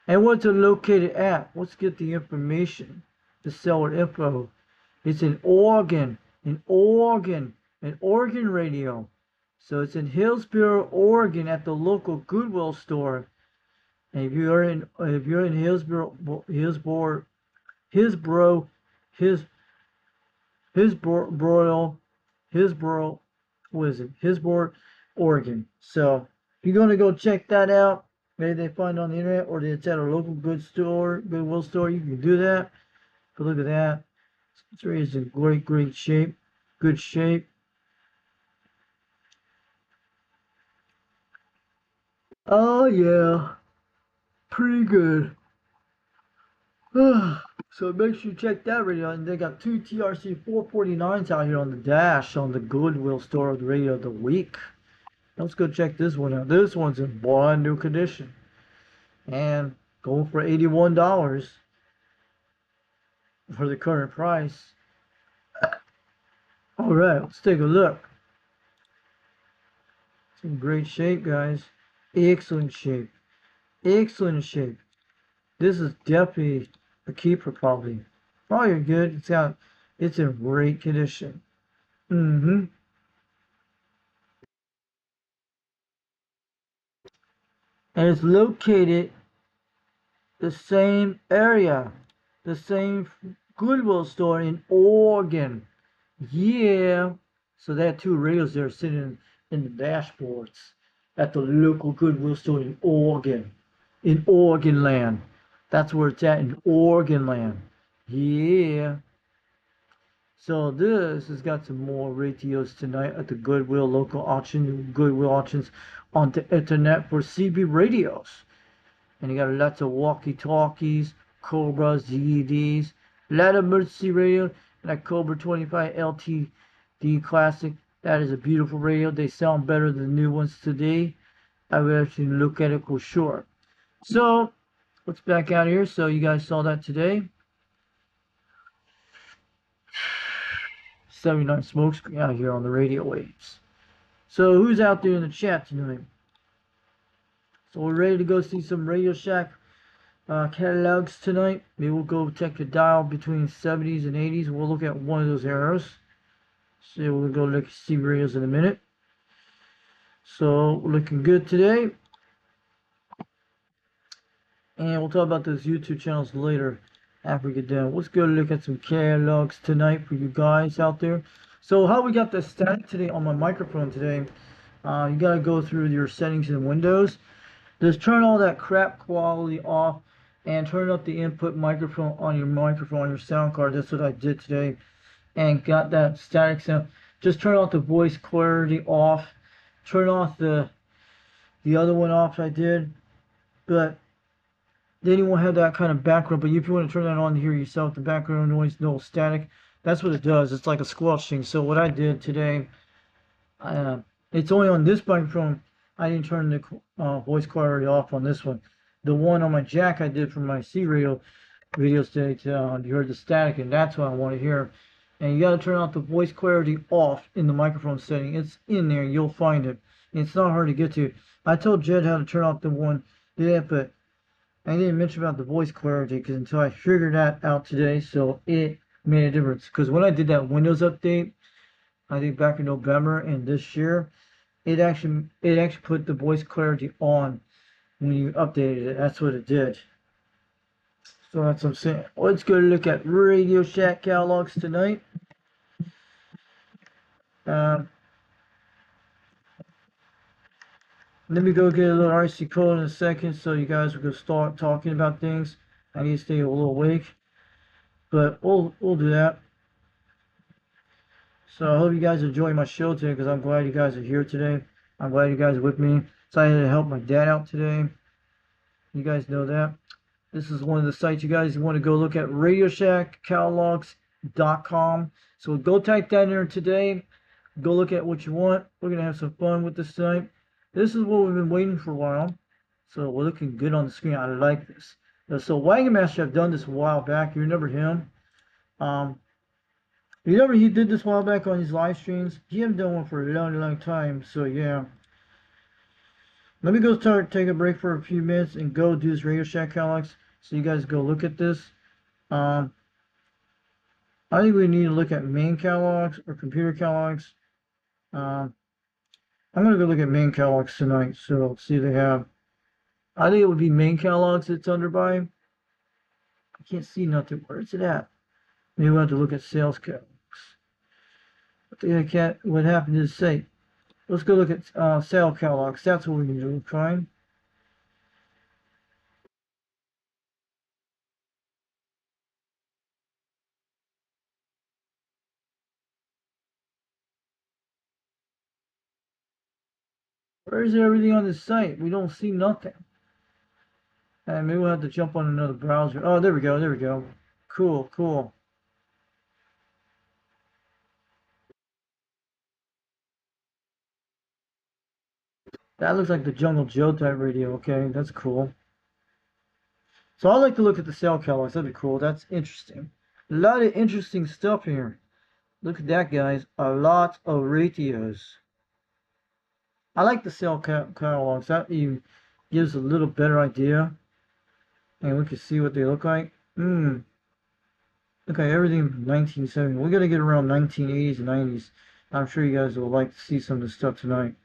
And what's it located at? Let's get the information. The seller info. It's in Oregon. An Oregon radio. So it's in Hillsboro, Oregon, at the local Goodwill store. And if you're in Hillsboro, Oregon. So if you're gonna go check that out, maybe they find it on the internet or it's at a local Goodwill store, you can do that. But look at that. This radio is in great shape. Good shape. Oh yeah. Pretty good. So make sure you check that radio out. And they got 2 TRC 449s out here on the dash on the Goodwill store of the radio of the week. Let's go check this one out. This one's in brand new condition. And going for $81 for the current price. Alright, let's take a look. It's in great shape, guys. Excellent shape. Excellent shape. This is definitely a keeper, probably. Probably good. It's in great condition. And it's located the same area, the same Goodwill store in Oregon. Yeah. So they had 2 radios there sitting in the dashboards at the local Goodwill store in Oregon. In Oregon land. That's where it's at, in Oregon land. Yeah. So this has got some more radios tonight at the Goodwill local auction. Goodwill auctions on the internet for CB radios. And you got lots of walkie-talkies, Cobras, ZEDs, a lot of emergency radio, and that Cobra 25 LTD Classic. That is a beautiful radio. They sound better than the new ones today. I would actually look at it for sure. So let's back out here. So you guys saw that today. 79 smokescreen out here on the radio waves. So who's out there in the chat tonight? So we're ready to go see some Radio Shack catalogs tonight. Maybe we'll go check the dial between 70s and 80s. We'll look at one of those eras. So we'll go look at CB radios in a minute. So we're looking good today. And we'll talk about those YouTube channels later after we get done. Let's go look at some catalogs tonight for you guys out there. So how we got the static today on my microphone today, you got to go through your settings in Windows. Just turn all that crap quality off and turn up the input microphone on your sound card. That's what I did today and got that static sound. Just turn off the voice clarity off. Turn off the other one off I did. But then you won't have that kind of background. But if you want to turn that on to hear yourself, the background noise, no static, that's what it does. It's like a squelching. So what I did today, it's only on this microphone. I didn't turn the voice clarity off on this one. The one on my jack I did for my C radio videos today, you heard the static, and that's what I want to hear. and you got to turn off the voice clarity off in the microphone setting. It's in there. You'll find it. It's not hard to get to. I told Jed how to turn off the one, but I didn't mention about the voice clarity because until I figured that out today, so it made a difference. Because when I did that Windows update, I think back in November and this year, it actually put the voice clarity on when you updated it. That's what it did. So that's what I'm saying. Let's go look at Radio Shack catalogs tonight. Let me go get a little RC code in a second so you guys will go start talking about things. I need to stay a little awake, but we'll do that. So I hope you guys enjoy my show today because I'm glad you guys are here today. I'm glad you guys are with me. Excited to help my dad out today. You guys know that. This is one of the sites you guys want to go look at, RadioShackCatalogs.com. So go type that in there today. Go look at what you want. We're going to have some fun with this site. This is what we've been waiting for a while. So we're looking good on the screen. I like this. So Wagon Master, I've done this a while back. You remember him? Remember he did this a while back on his live streams? He hasn't done one for a long time. So yeah. Let me go take a break for a few minutes and go do this Radio Shack catalogs. So you guys go look at this. I think we need to look at main catalogs or computer catalogs. I'm going to go look at main catalogs tonight. So see if they have. I think it would be main catalogs it's under by. I can't see nothing. Where is it at? Maybe we'll have to look at sales catalogs. What happened to the site? Let's go look at sale catalogs. That's what we can do. Fine. Where is everything on this site? We don't see nothing. And maybe we'll have to jump on another browser. Oh, there we go. There we go. Cool, cool. That looks like the Jungle Joe type radio. Okay, that's cool. So I like to look at the sale catalogs. That'd be cool. That's interesting. A lot of interesting stuff here. Look at that, guys. A lot of radios. I like the sale catalogs. That even gives a little better idea. And we can see what they look like. Okay, everything from 1970. We're going to get around 1980s and 90s. I'm sure you guys will like to see some of this stuff tonight.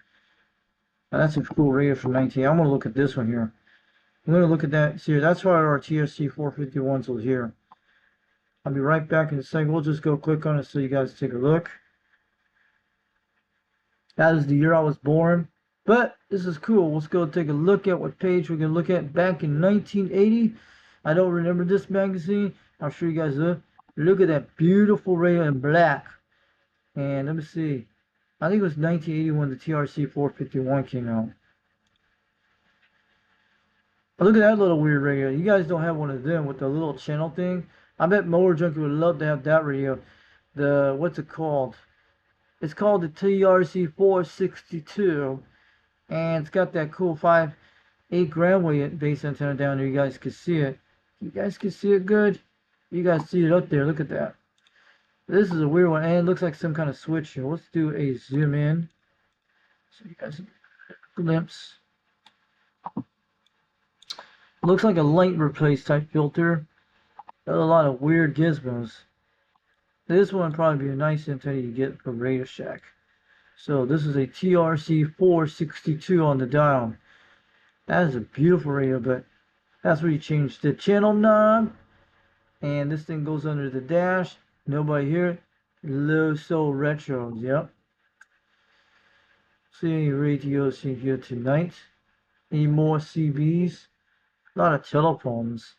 Now, that's a cool radio from 1980. I'm going to look at this one here. I'm going to look at that. See, that's why our TRC 451s was here. I'll be right back in a second. We'll just go click on it so you guys take a look. That is the year I was born. But this is cool. Let's go take a look at what page we're going to look at back in 1980. I don't remember this magazine. I'm sure you guys do. Look at that beautiful radio in black. And let me see. I think it was 1981 the TRC 451 came out. But look at that little weird radio. You guys don't have one of them with the little channel thing. I bet Mower Junkie would love to have that radio. What's it called? It's called the TRC 462. And it's got that cool 5.8 gram weight base antenna down there. You guys can see it. You guys can see it good? You guys see it up there. Look at that. This is a weird one. And it looks like some kind of switch here. Let's do a zoom in. So you guys get a glimpse. Looks like a light replace type filter. Got a lot of weird gizmos. This one would probably be a nice antenna you get from Radio Shack. So this is a TRC 462 on the dial. That is a beautiful radio, but that's where you change the channel knob. And this thing goes under the dash. Nobody here. Low Soul Retros, yep. See any radios in here tonight? Any more CBs? A lot of telephones.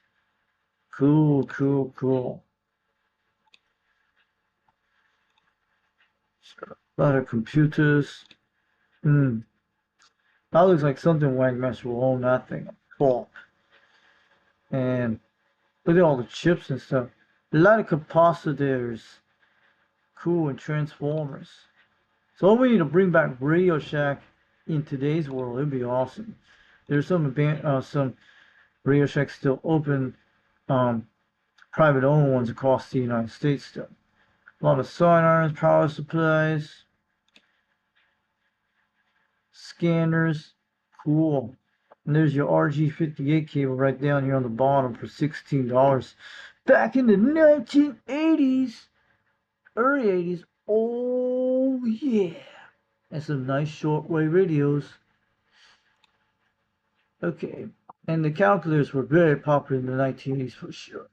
Cool, cool, cool. A lot of computers. That looks like something Wagmaster will own that thing. Cool. And look at all the chips and stuff. A lot of capacitors. Cool, and transformers. So we need to bring back Radio Shack in today's world. It'd be awesome. There's some Radio Shacks still open, private owned ones across the United States still. A lot of sidearms, power supplies, scanners. Cool. And there's your RG58 cable right down here on the bottom for $16. Back in the 1980s, early 80s. Oh yeah. And some nice shortwave radios. Okay. And the calculators were very popular in the 1980s for sure.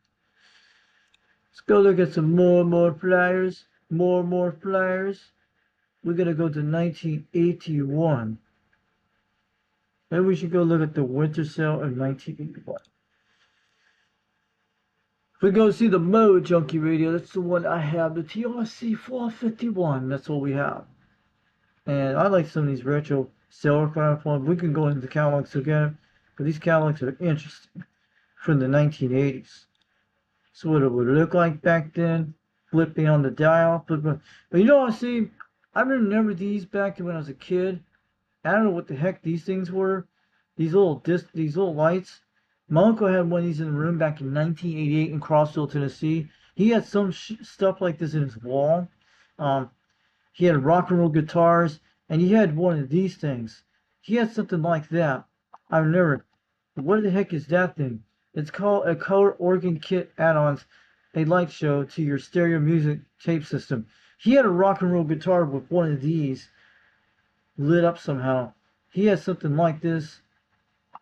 Let's go look at some more flyers. More flyers. We're going to go to 1981. Maybe we should go look at the winter sale of 1981. If we go see the Mo Junkie radio, that's the one I have, the TRC 451. That's what we have. And I like some of these retro silver platforms. We can go into the catalogs again, but these catalogs are interesting from the 1980s. So what it would look like back then, flipping on the dial. But you know what I see? I remember these back when I was a kid. I don't know what the heck these things were. These little lights. My uncle had one of these in the room back in 1988 in Crossville, Tennessee. He had some stuff like this in his wall. He had rock and roll guitars, and he had one of these things. He had something like that. I remember. What the heck is that thing? It's called a color organ kit add-ons, a light show to your stereo music tape system. He had a rock and roll guitar with one of these lit up somehow. He had something like this,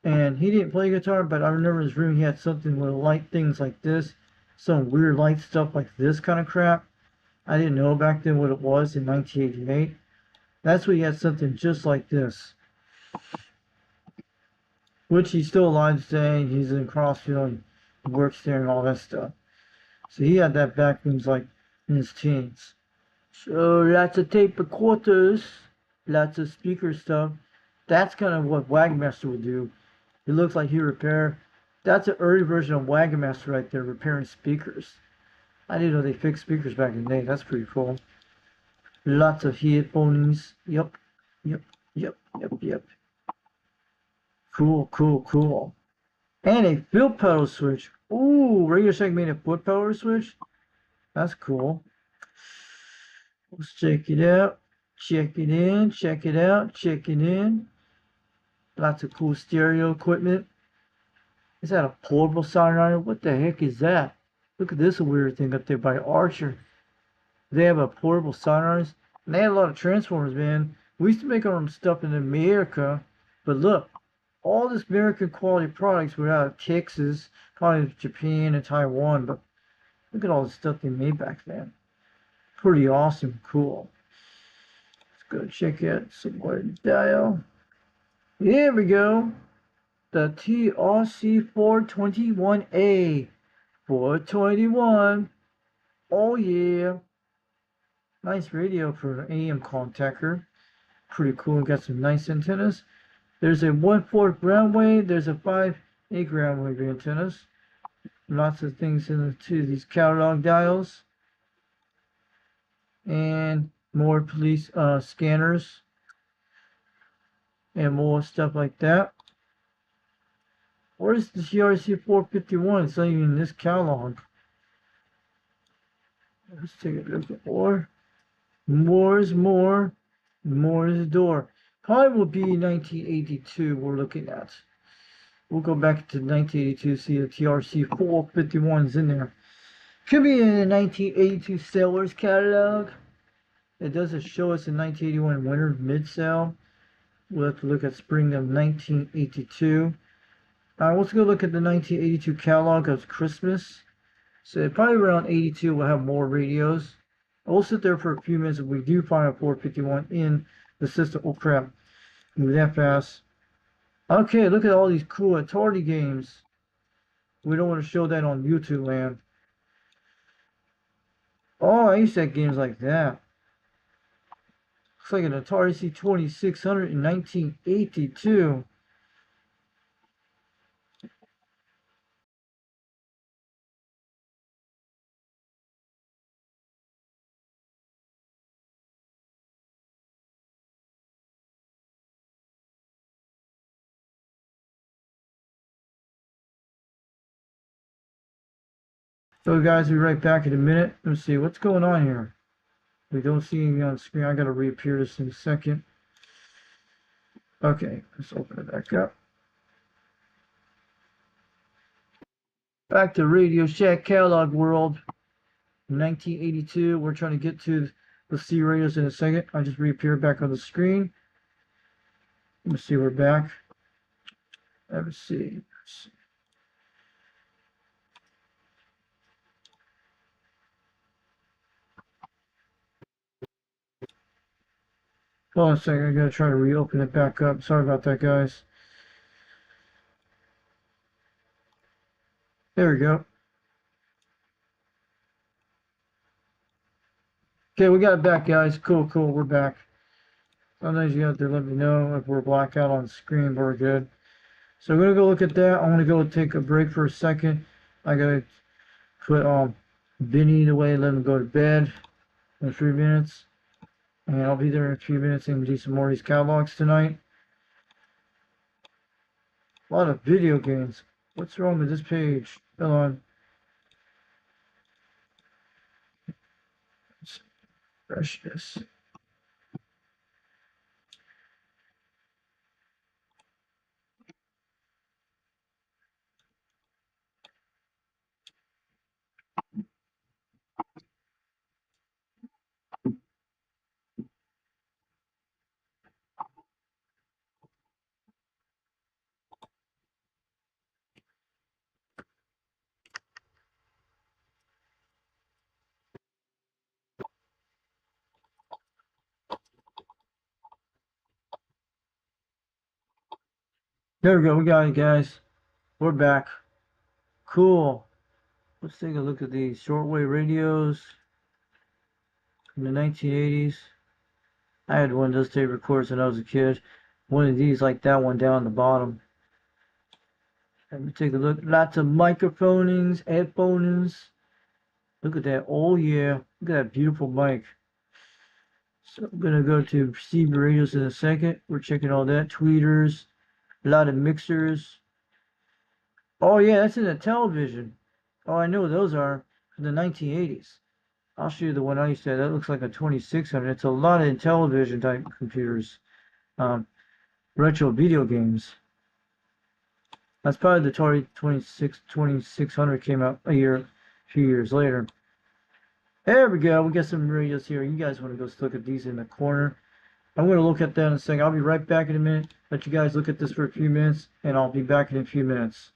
and he didn't play guitar, but I remember in his room he had something with light things like this, some weird light stuff like this kind of crap. I didn't know back then what it was in 1988. That's what he had, something just like this, which he's still alive today. He's in Crossville and works there and all that stuff. So he had that back when he was like in his teens. So lots of tape recorders, lots of speaker stuff. That's kind of what Wagmaster would do. It looks like he repair. That's an early version of Wagmaster right there, repairing speakers. I didn't know they fixed speakers back in the day. That's pretty cool. Lots of headphones. Yep. Cool. And a field pedal switch. Ooh, Radio Shack made a foot pedal switch. That's cool. Let's check it out. Check it in. Check it out. Check it in. Lots of cool stereo equipment. Is that a portable sound? What the heck is that? Look at this weird thing up there by Archer. They have a portable sound. And they had a lot of Transformers, man. We used to make our own stuff in America. But look, all this American quality products were out of Texas, probably Japan and Taiwan. But look at all the stuff they made back then. Pretty awesome, cool. Let's go check out some more dial. Here we go. The TRC 421A. 421. Oh yeah. Nice radio for an AM contactor. Pretty cool. Got some nice antennas. There's a 1/4 ground wave. There's a 5/8 ground wave antennas. Lots of things into these catalog dials. And more police scanners. And more stuff like that. Where's the TRC 451? It's not even in this catalog. Let's take a look at more. More is more. More is the door. Probably will be 1982 we're looking at. We'll go back to 1982, see the TRC 451's in there. Could be in the 1982 Sailors catalog. It doesn't show us in 1981 winter mid-sale. We'll have to look at spring of 1982. Let's go look at the 1982 catalog of Christmas. So probably around 82 we'll have more radios. We'll sit there for a few minutes if we do find a 451 in the system. Oh crap, move that fast. Okay, look at all these cool Atari games. We don't want to show that on YouTube land. Oh, I used to have games like that. Looks like an Atari C2600 in 1982. So guys, we'll be right back in a minute. Let's see what's going on here. We don't see anything on the screen. I gotta reappear this in a second. Okay, let's open it back up. Back to Radio Shack Catalog World. 1982. We're trying to get to the C radios in a second. I just reappeared back on the screen. Let me see, we're back. Let's see. Hold on a second, I gotta try to reopen it back up. Sorry about that, guys. There we go. Okay, we got it back, guys. Cool, we're back. Sometimes you have to let me know if we're black out on the screen, but we're good. So we're gonna go look at that. I'm gonna go take a break for a second. I gotta put Benny away, let him go to bed in 3 minutes. And I'll be there in a few minutes and do some more of these catalogs tonight. A lot of video games. What's wrong with this page? Hold on. Let's refresh this. There we go. We got it, guys. We're back. Cool. Let's take a look at these shortwave radios from the 1980s. I had one of those tape recorders when I was a kid. One of these, like that one down the bottom. Let me take a look. Lots of microphones, headphones. Look at that. Oh, yeah. Look at that beautiful mic. So I'm going to go to CB radios in a second. We're checking all that. Tweeters. A lot of mixers. Oh, yeah. That's in the television. Oh, I know what those are. From the 1980s. I'll show you the one I used to have. That looks like a 2600. It's a lot of Intellivision type computers. Retro video games. That's probably the Atari 2600 came out a few years later. There we go. We got some radios here. You guys want to go look at these in the corner. I'm going to look at that in a second. I'll be right back in a minute. Let you guys look at this for a few minutes, and I'll be back in a few minutes.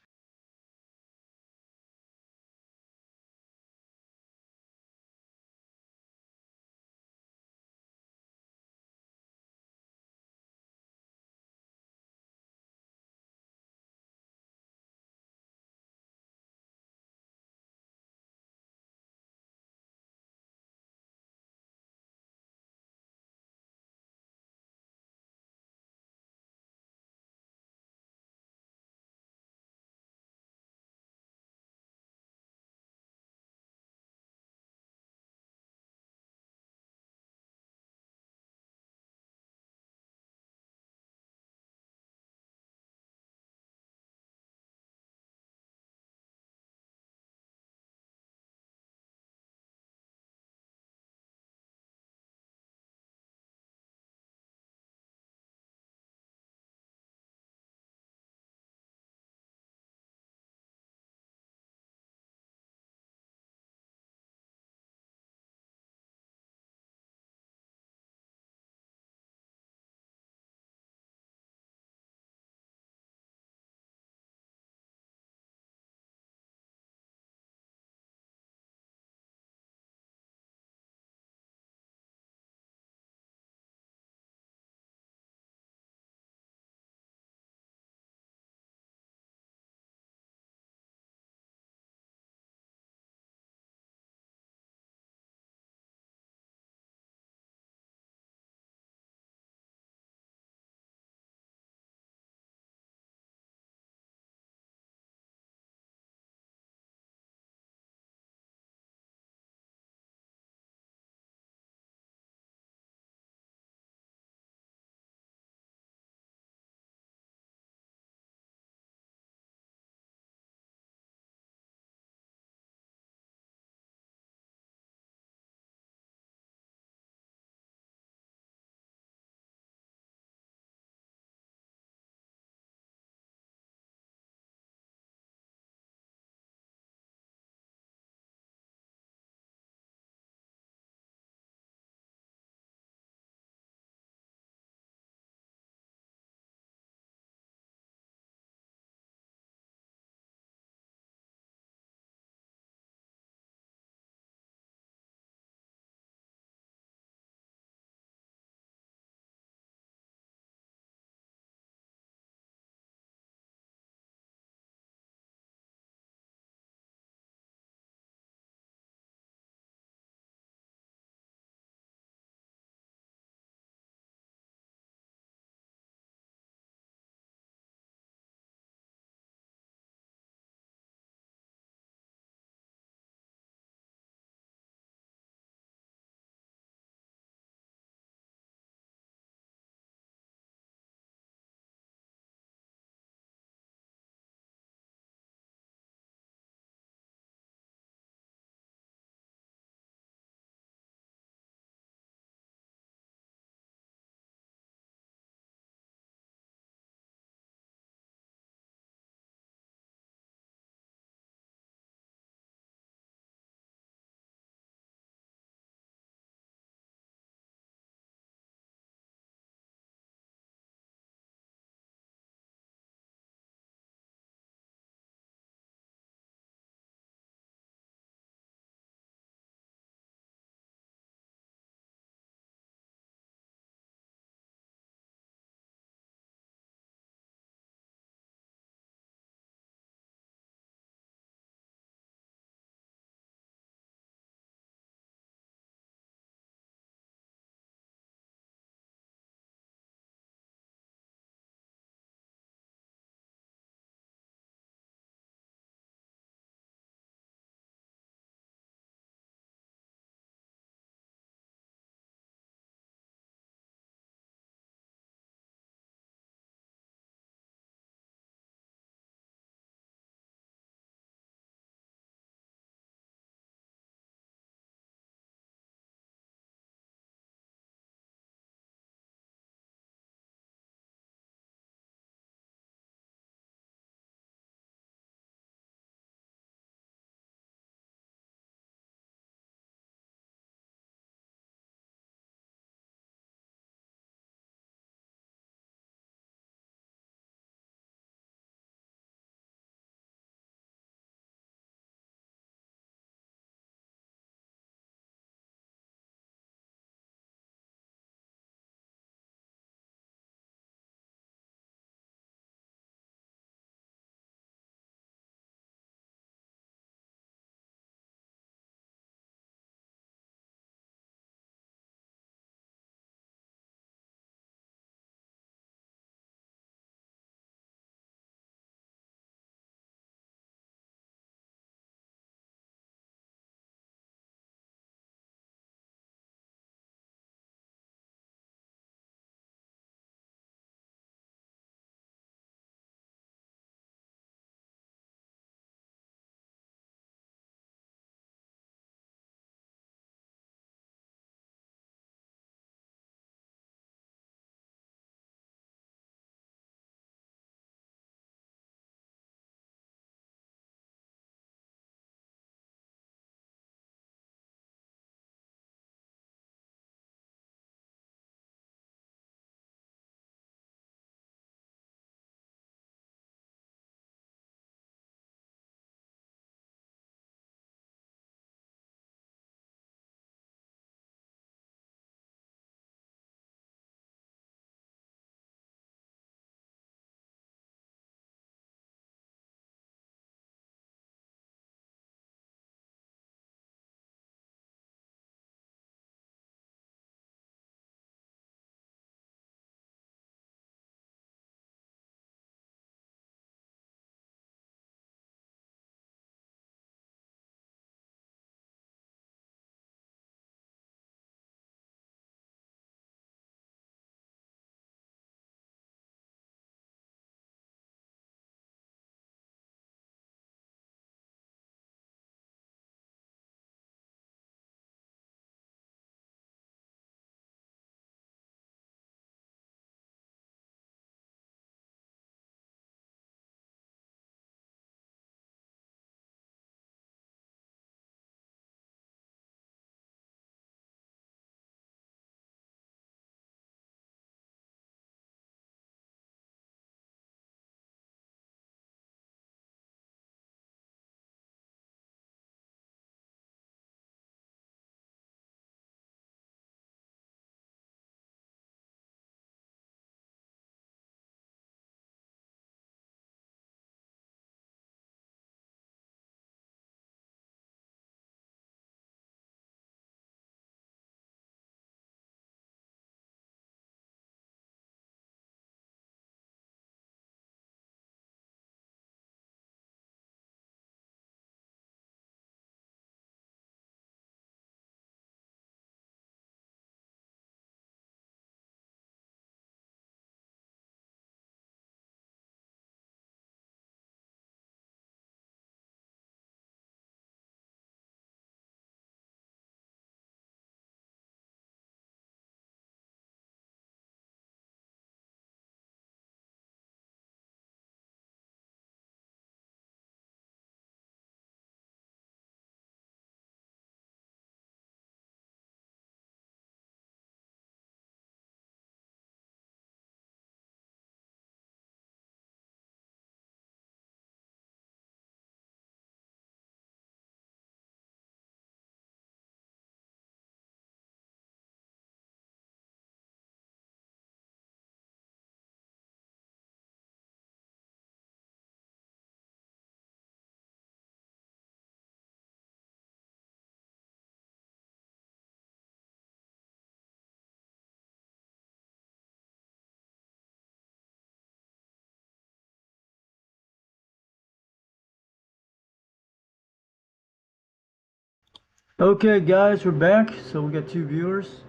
Okay, guys, we're back. So we got 2 viewers.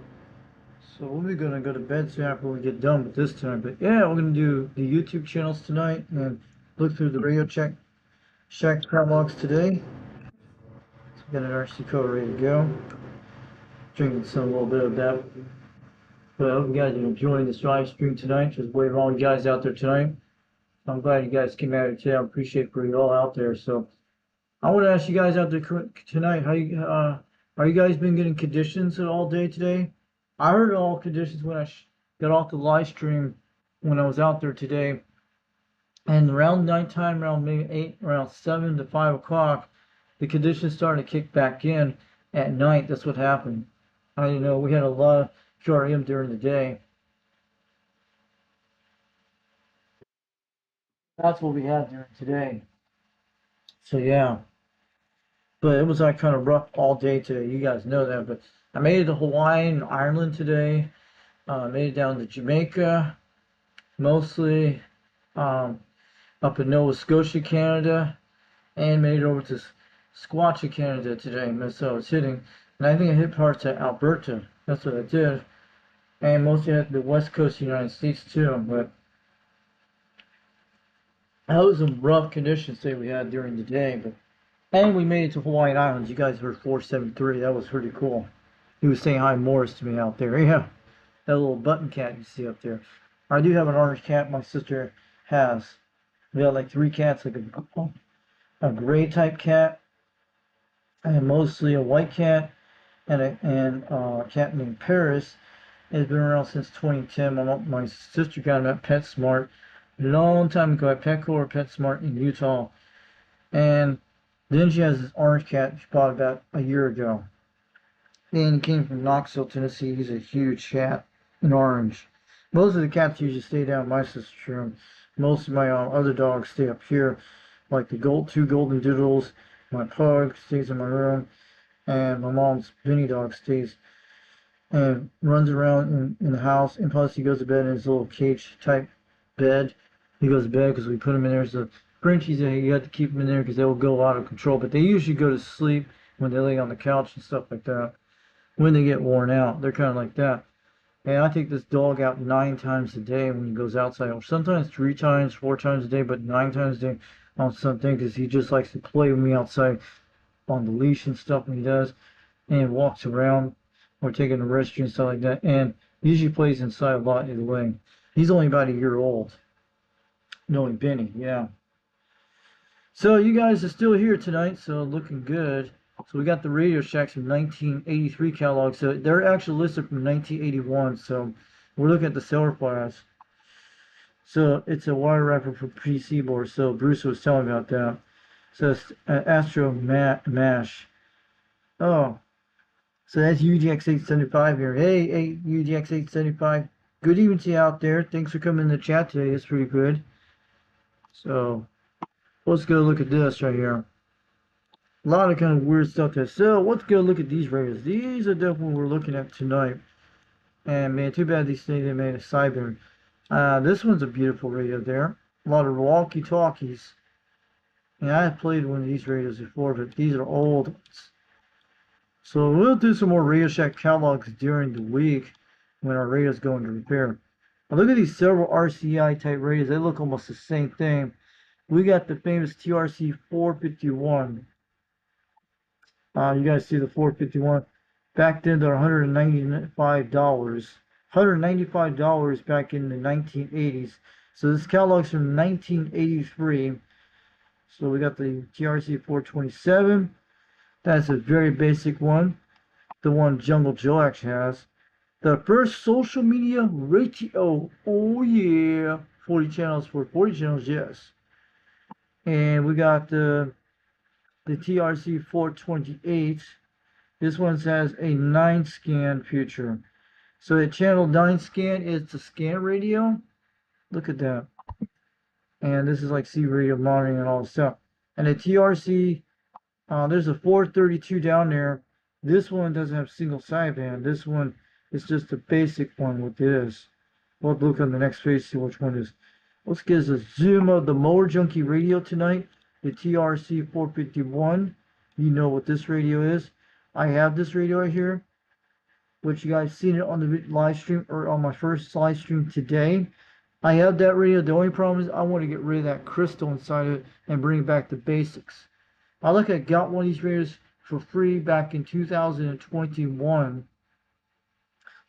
So we're gonna go to bed soon after we get done with this tonight. But yeah, we're gonna do the YouTube channels tonight and look through the Radio Shack catalogs today. So we got an RC code ready to go. Drinking some a little bit of that. But I hope you guys are enjoying this live stream tonight. Just waving all you guys out there tonight. I'm glad you guys came out here today. I appreciate for you all out there. So I want to ask you guys out there tonight, how you are you guys been getting conditions all day today? I heard all conditions when I got off the live stream when I was out there today. And around nighttime, around maybe around 7 to 5 o'clock, the conditions started to kick back in at night. That's what happened. I didn't know we had a lot of QRM during the day. That's what we had during today. So yeah. But it was like kind of rough all day today. You guys know that. But I made it to Hawaii and Ireland today. Made it down to Jamaica, mostly up in Nova Scotia, Canada, and made it over to Squatchy, Canada today. So I was hitting, and I think I hit parts of Alberta. That's what I did. And mostly at the west coast of the United States too. But that was some rough conditions that we had during the day. But and we made it to Hawaiian Islands. You guys heard 473. That was pretty cool. He was saying hi Morris to me out there. Yeah. That little button cat you see up there. I do have an orange cat my sister has. We got like 3 cats, like a gray type cat, and mostly a white cat, and a cat named Paris. It's been around since 2010. My sister got him at PetSmart a long time ago at Petco or PetSmart in Utah. And then she has this orange cat she bought about a year ago. And he came from Knoxville, Tennessee. He's a huge cat, an orange. Most of the cats usually stay down in my sister's room. Most of my other dogs stay up here, like the 2 golden doodles. My pug stays in my room, and my mom's Vinny dog stays and runs around in the house. And plus, he goes to bed in his little cage type bed. He goes to bed because we put him in there. So Frenchies, you have to keep them in there because they will go out of control. But they usually go to sleep when they lay on the couch and stuff like that. When they get worn out, they're kind of like that. And I take this dog out 9 times a day when he goes outside, or sometimes 3 times, 4 times a day, but 9 times a day on something, because he just likes to play with me outside on the leash and stuff when he does, and walks around, or taking the restroom and stuff like that, and usually plays inside a lot either way. He's only about a year old. Knowing Benny, yeah. So you guys are still here tonight, so looking good. So we got the Radio Shacks from 1983 catalog. So they're actually listed from 1981. So we're looking at the seller files. So it's a wire wrapper for PC board. So Bruce was telling me about that. So it's Astro Mash. Oh, so that's UGX 875 here. Hey, UGX 875. Good evening to you out there. Thanks for coming in the chat today. It's pretty good. So let's go look at this right here. A lot of kind of weird stuff there. So let's go look at these radios. These are definitely what we're looking at tonight. And man, too bad these things they made a Cyber. This one's a beautiful radio there. A lot of walkie-talkies. And I have played one of these radios before, but these are old ones. So we'll do some more Radio Shack catalogs during the week when our radios go into repair. Now look at these several RCI type radios. They look almost the same thing. We got the famous TRC 451. You guys see the 451. Back then they're $195. $195 back in the 1980s. So this catalog's from 1983. So we got the TRC 427. That's a very basic one. The one Jungle Joe actually has. The first social media radio. Oh yeah. 40 channels for 40 channels, yes. And we got the TRC 428. This one has a 9 scan feature. So the channel 9 scan is the scan radio. Look at that. And this is like C radio monitoring and all this stuff. And the TRC, there's a 432 down there. This one doesn't have single sideband. This one is just a basic one with this. We'll look on the next page, see which one is. Let's get us a zoom of the Mower Junkie radio tonight. The TRC 451. You know what this radio is. I have this radio right here, which you guys seen it on the live stream or on my first live stream today. I have that radio. The only problem is I want to get rid of that crystal inside of it and bring it back to basics. I got one of these radios for free back in 2021.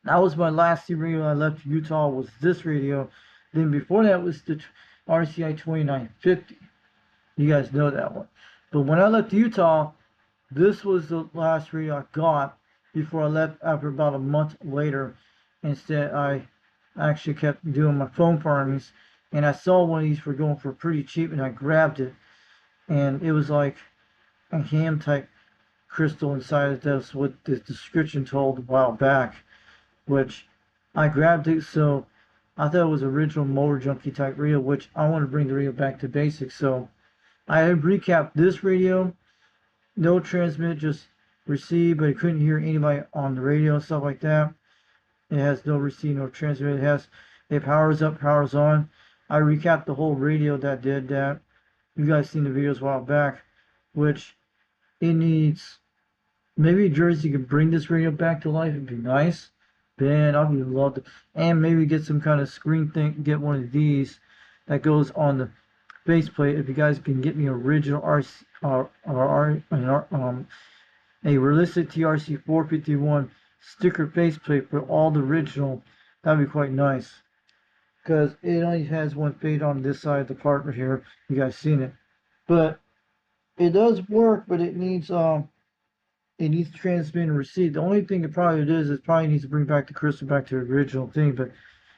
That was my last radio I left Utah, was this radio. Then before that was the RCI 2950. You guys know that one. But when I left Utah, this was the last radio I got before I left after about a month later. Instead, I actually kept doing my phone farmings, and I saw one of these for going for pretty cheap, and I grabbed it. And it was like a ham type crystal inside it. That's what the description told a while back, which I grabbed it. So I thought it was original Motor Junkie type radio, which I want to bring the radio back to basics. So I have recapped this radio. No transmit, just receive, but I couldn't hear anybody on the radio and stuff like that. It has no receive, no transmit. It powers up, powers on. I recapped the whole radio that did that. You guys seen the videos a while back, which it needs. Maybe Jersey could bring this radio back to life. It'd be nice. Man, I'd be love to. And maybe get some kind of screen thing. Get one of these that goes on the faceplate. If you guys can get me original a realistic TRC 451 sticker faceplate for all the original, that'd be quite nice. Because it only has one fade on this side of the part right here. You guys seen it, but it does work. But it needs transmit and receive. The only thing it probably is it probably needs to bring back the crystal back to the original thing. But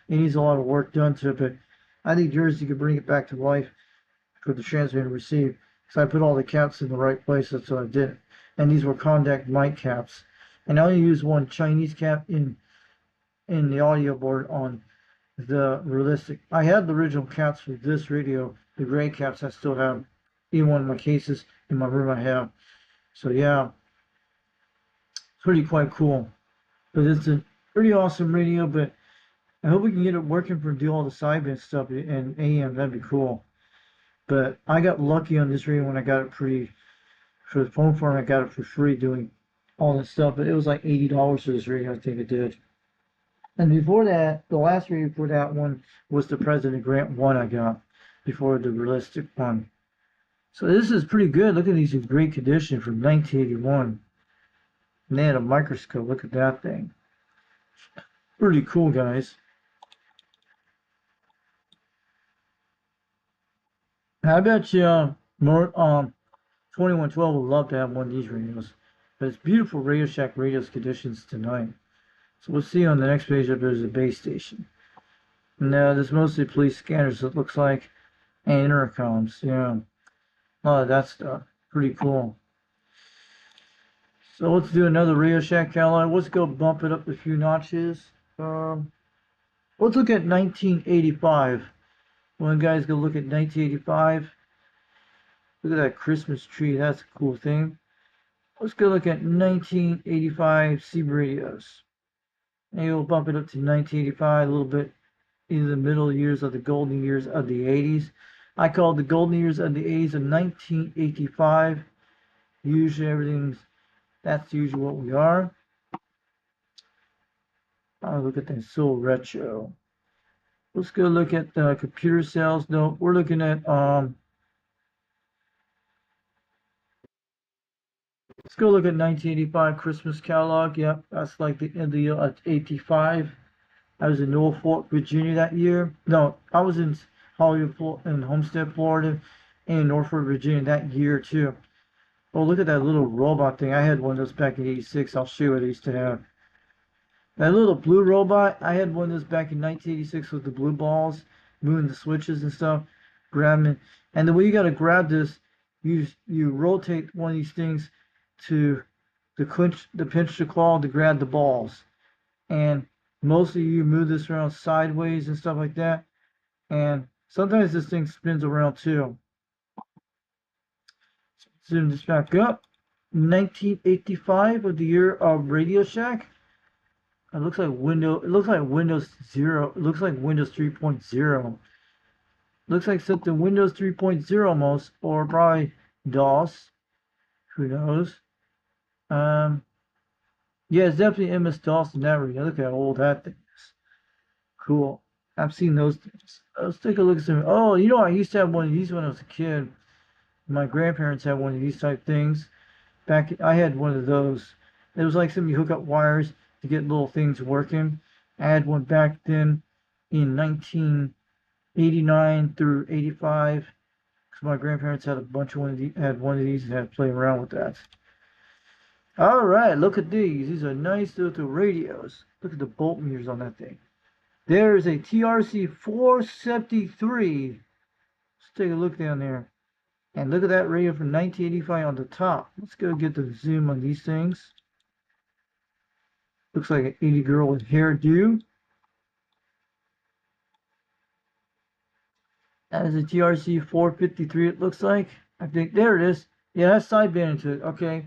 it needs a lot of work done to it. But I think Jersey could bring it back to life for the transmit and receive. So I put all the caps in the right place. That's what I did. And these were contact mic caps. And I only used one Chinese cap in the audio board on the realistic. I had the original caps for this radio, the gray caps I still have in one of my cases in my room I have. So yeah, it's pretty quite cool. But it's a pretty awesome radio, but I hope we can get it working for do all the sideband stuff and AM. That'd be cool. But I got lucky on this radio when I got it for the phone farm. I got it for free doing all that stuff. But it was like $80 for this radio, I think it did. And before that, the last radio for that one was the President Grant one I got before the realistic one. So this is pretty good. Look at these in great condition from 1981. And they had a microscope. Look at that thing. Pretty cool, guys. I bet you more 2112 would love to have one of these radios. But it's beautiful Radio Shack radios conditions tonight. So we'll see on the next page if there's a base station. No, there's mostly police scanners, it looks like, and intercoms. Yeah, a lot of that stuff. Pretty cool. So let's do another Radio Shack catalog. Let's go bump it up a few notches. Let's look at 1985. One guy's gonna look at 1985. Look at that Christmas tree. That's a cool thing. Let's go look at 1985 CB radios. Maybe we'll bump it up to 1985, a little bit in the middle years of the golden years of the 80s. I call the golden years of the 80s of 1985. Usually that's usually what we are. Look at that, so retro. Let's go look at the computer sales. No, we're looking at let's go look at 1985 Christmas catalog. Yep, that's like the end of the year 85. I was in Norfolk, Virginia that year. No, I was in Hollywood, in Homestead, Florida, and Norfolk, Virginia that year too. Oh, look at that little robot thing. I had one of those back in '86. I'll show you what I used to have. That little blue robot, I had one of those back in 1986 with the blue balls, moving the switches and stuff. Grabbing it. And the way you got to grab this, you rotate one of these things to pinch the claw to grab the balls. And mostly you move this around sideways and stuff like that. And sometimes this thing spins around too. Zoom this back up. 1985 of the year of Radio Shack. It looks like Windows 0. It looks like Windows 3.0. Looks like something Windows 3.0 almost, or probably DOS. Who knows? Yeah, it's definitely MS-DOS in that radio. Look how old that thing is. Cool. I've seen those things. Let's take a look at some. Oh, you know, I used to have one of these when I was a kid. My grandparents had one of these type things. I had one of those. It was like something you hook up wires to get little things working. I had one back then in 1989 through 85. Because my grandparents had a bunch of one of these and had to play around with that. All right, look at these. These are nice little radios. Look at the voltmeters on that thing. There's a TRC 473. Let's take a look down there. And look at that radio from 1985 on the top. Let's go get the zoom on these things. Looks like an 80 girl with hairdo. That is a TRC 453 it looks like. I think, there it is. Yeah, that's sideband into it. Okay.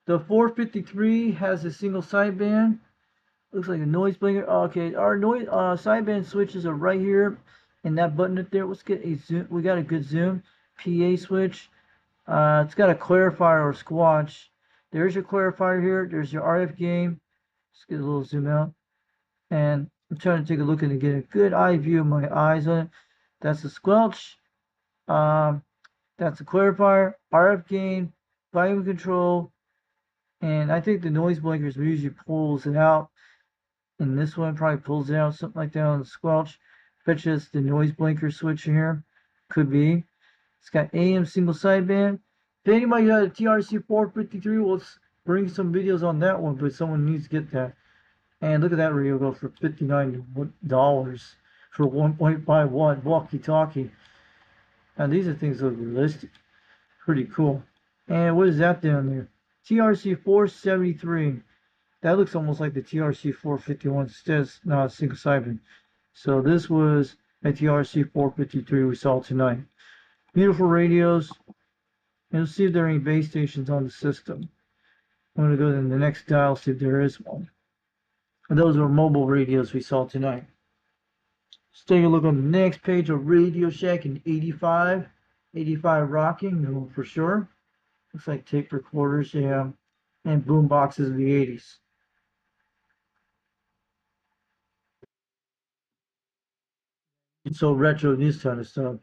The 453 has a single sideband. Looks like a noise blinker. Okay, our noise sideband switches are right here in that button up there. Let's get a zoom. We got a good zoom. PA switch. It's got a clarifier or squatch. There's your clarifier here. There's your RF gain. Let's get a little zoom out. And I'm trying to take a look and get a good eye view of my eyes on it. That's the squelch. That's the clarifier, RF gain, volume control, and I think the noise blinkers usually pulls it out. And this one probably pulls it out, something like that on the squelch. Fetches the noise blinker switch here. Could be. It's got AM single sideband. If anybody got a TRC 453, well, let's bring some videos on that one, but someone needs to get that. And look at that radio go for $59 for 1.5 watt walkie-talkie. Now these are things that look realistic. Pretty cool. And what is that down there? TRC 473. That looks almost like the TRC 451. Instead, it's not a single sideband. So this was a TRC 453 we saw tonight. Beautiful radios. And let's see if there are any base stations on the system. I'm going to go to the next dial, see if there is one. And those are mobile radios we saw tonight. Let's take a look on the next page of Radio Shack in 85. 85 rocking, no, for sure. Looks like tape recorders, yeah. And boom boxes of the 80s. It's so retro, this kind of stuff.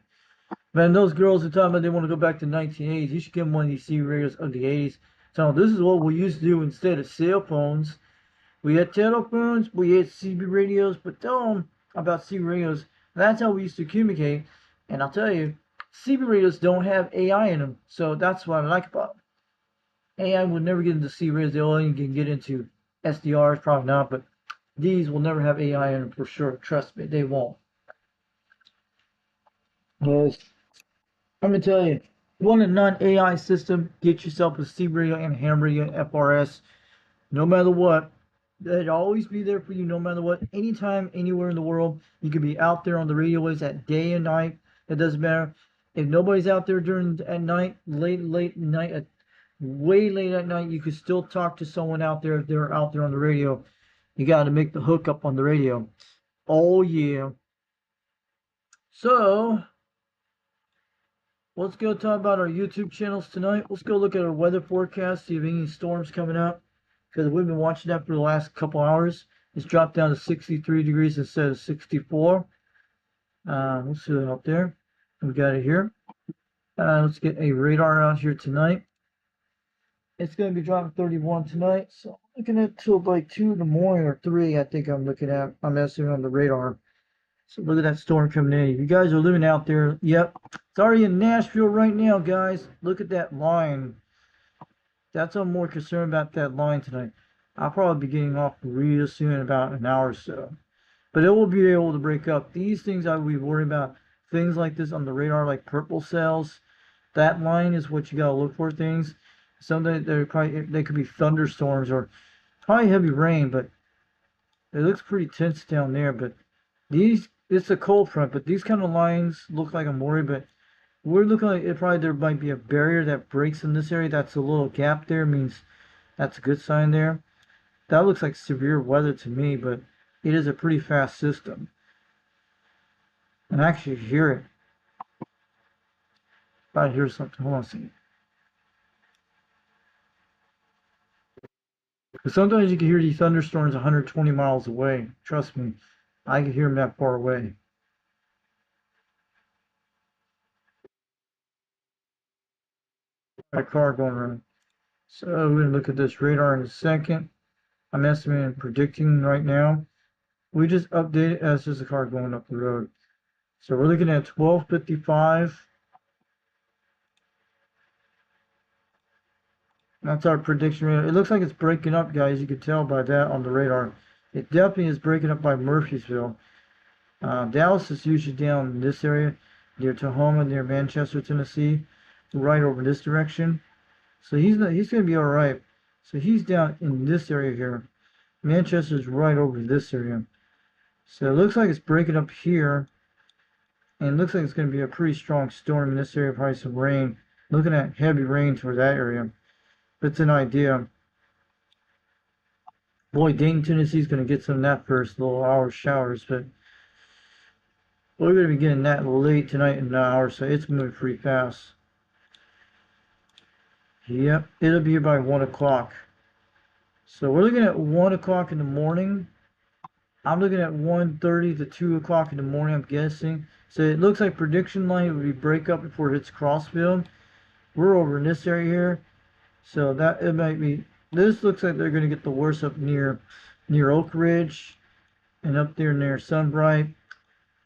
Man, those girls are talking about they want to go back to 1980s. You should give them one of these CB radios of the 80s. So this is what we used to do instead of cell phones. We had telephones, we had CB radios, but tell them about CB radios. That's how we used to communicate. And I'll tell you, CB radios don't have AI in them. So that's what I like about them. AI will never get into CB radios. They only can get into SDRs, probably not, but these will never have AI in them for sure. Trust me, they won't. Yes. I'm gonna tell you, if you want a non-AI system, get yourself a CB radio and ham radio FRS. No matter what, they'll always be there for you no matter what. Anytime, anywhere in the world, you can be out there on the radio waves at day and night. It doesn't matter. If nobody's out there at night, late night, way late at night, you can still talk to someone out there if they're out there on the radio. You got to make the hookup on the radio. Oh yeah. So let's go talk about our YouTube channels tonight. Let's go look at our weather forecast, see if any storms coming up. Because we've been watching that for the last couple hours. It's dropped down to 63 degrees instead of 64. Let's see that up there. We got it here. Let's get a radar out here tonight. It's going to be dropping 31 tonight. So I'm looking at till like 2 in the morning or 3, I think I'm looking at. I'm messing on the radar. So look at that storm coming in. If you guys are living out there, yep. It's already in Nashville right now, guys. Look at that line. That's what I'm more concerned about, that line tonight. I'll probably be getting off real soon, in about an hour or so. But it will be able to break up. These things I will be worried about. Things like this on the radar, like purple cells. That line is what you gotta look for things. Sometimes they could be thunderstorms or probably heavy rain, but it looks pretty tense down there. But it's a cold front, but these kind of lines look like I'm worried, but we're looking like there might be a barrier that breaks in this area. That's a little gap there, means that's a good sign there. That looks like severe weather to me, but it is a pretty fast system. And I actually hear it. If I hear something, hold on a second. Because sometimes you can hear these thunderstorms 120 miles away. Trust me, I can hear them that far away. Got a car going around. So we're going to look at this radar in a second. I'm estimating and predicting right now. We just update it as there's a car going up the road. So we're looking at 1255. That's our prediction radar. It looks like it's breaking up, guys. You can tell by that on the radar. It definitely is breaking up by Murfreesboro. Dallas is usually down in this area, near Tahoma, near Manchester, Tennessee, right over this direction. So he's going to be all right. So he's down in this area here. Manchester's right over this area. So it looks like it's breaking up here. And it looks like it's going to be a pretty strong storm in this area, probably some rain. Looking at heavy rain for that area. But it's an idea. Boy, Dayton, Tennessee's going to get some of that first little hour showers, but we're going to be getting that late tonight in an hour, so it's moving pretty fast. Yep, it'll be by 1 o'clock. So we're looking at 1 o'clock in the morning. I'm looking at 1:30 to 2 o'clock in the morning, I'm guessing. So it looks like prediction line would be break up before it hits Crossfield. We're over in this area here. So that it might be, this looks like they're going to get the worst up near Oak Ridge and up there near Sunbright.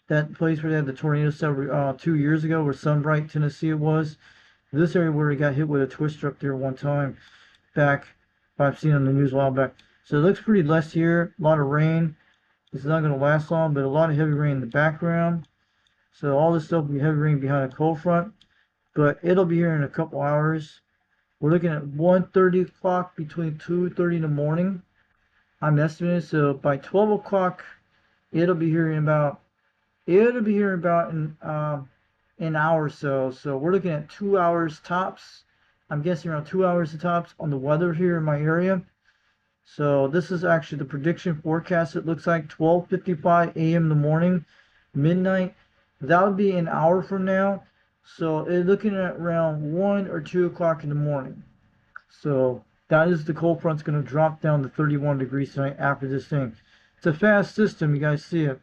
That place where they had the tornado 2 years ago, where Sunbright, Tennessee it was. This area where he got hit with a twister up there one time back, I've seen on the news a while back. So it looks pretty less here. A lot of rain. It's not going to last long, but a lot of heavy rain in the background. So all this stuff will be heavy rain behind a cold front. But it'll be here in a couple hours. We're looking at 1:30 o'clock between 2:30 in the morning. I'm estimating. So by 12 o'clock, it'll be here in about an hour or so. So we're looking at 2 hours tops. I'm guessing around 2 hours tops on the weather here in my area. So this is actually the prediction forecast. It looks like 12:55 a.m. in the morning, midnight. That would be an hour from now. So it's looking at around 1 or 2 o'clock in the morning. So that is the cold front's going to drop down to 31 degrees tonight after this thing. It's a fast system. You guys see it.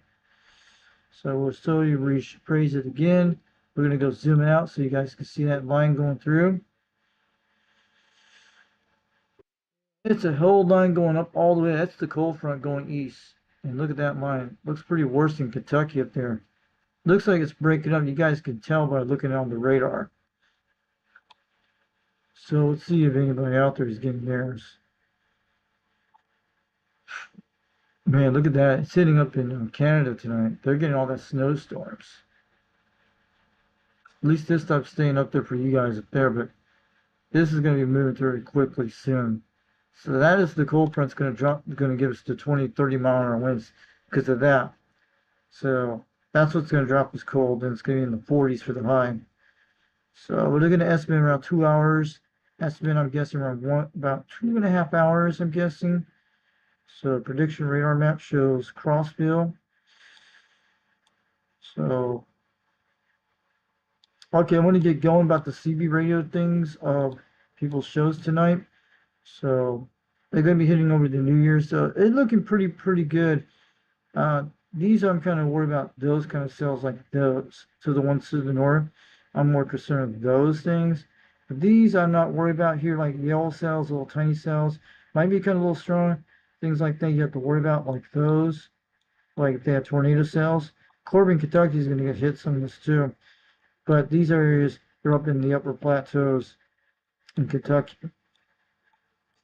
So we'll slowly rephrase it again. We're going to go zoom it out so you guys can see that line going through. It's a whole line going up all the way. That's the cold front going east. And look at that line. Looks pretty worse than Kentucky up there. Looks like it's breaking up. You guys can tell by looking on the radar. So let's see if anybody out there is getting theirs. Man, look at that. It's hitting up in Canada tonight. They're getting all that snowstorms. At least this stuff's staying up there for you guys up there, but this is going to be moving very quickly soon. So that is the cold front's going to drop, going to give us the 20, 30 mile an hour winds because of that. So that's what's going to drop us cold, and it's going to be in the 40s for the high. So we're looking to estimate around 2 hours. Estimate, I'm guessing around about 2.5 hours, I'm guessing. So prediction radar map shows Crossville. So, okay, I want to get going about the CB radio things of people's shows tonight. So they're going to be hitting over the New Year's. So it's looking pretty good. These I'm kind of worried about those kind of cells like those. So the ones to the north, I'm more concerned with those things. But these I'm not worried about here, like yellow cells, little tiny cells. Might be kind of a little strong. Things like that you have to worry about, like those. Like if they have tornado cells. Corbin, Kentucky is going to get hit some of this too. But these areas, they're up in the upper plateaus in Kentucky.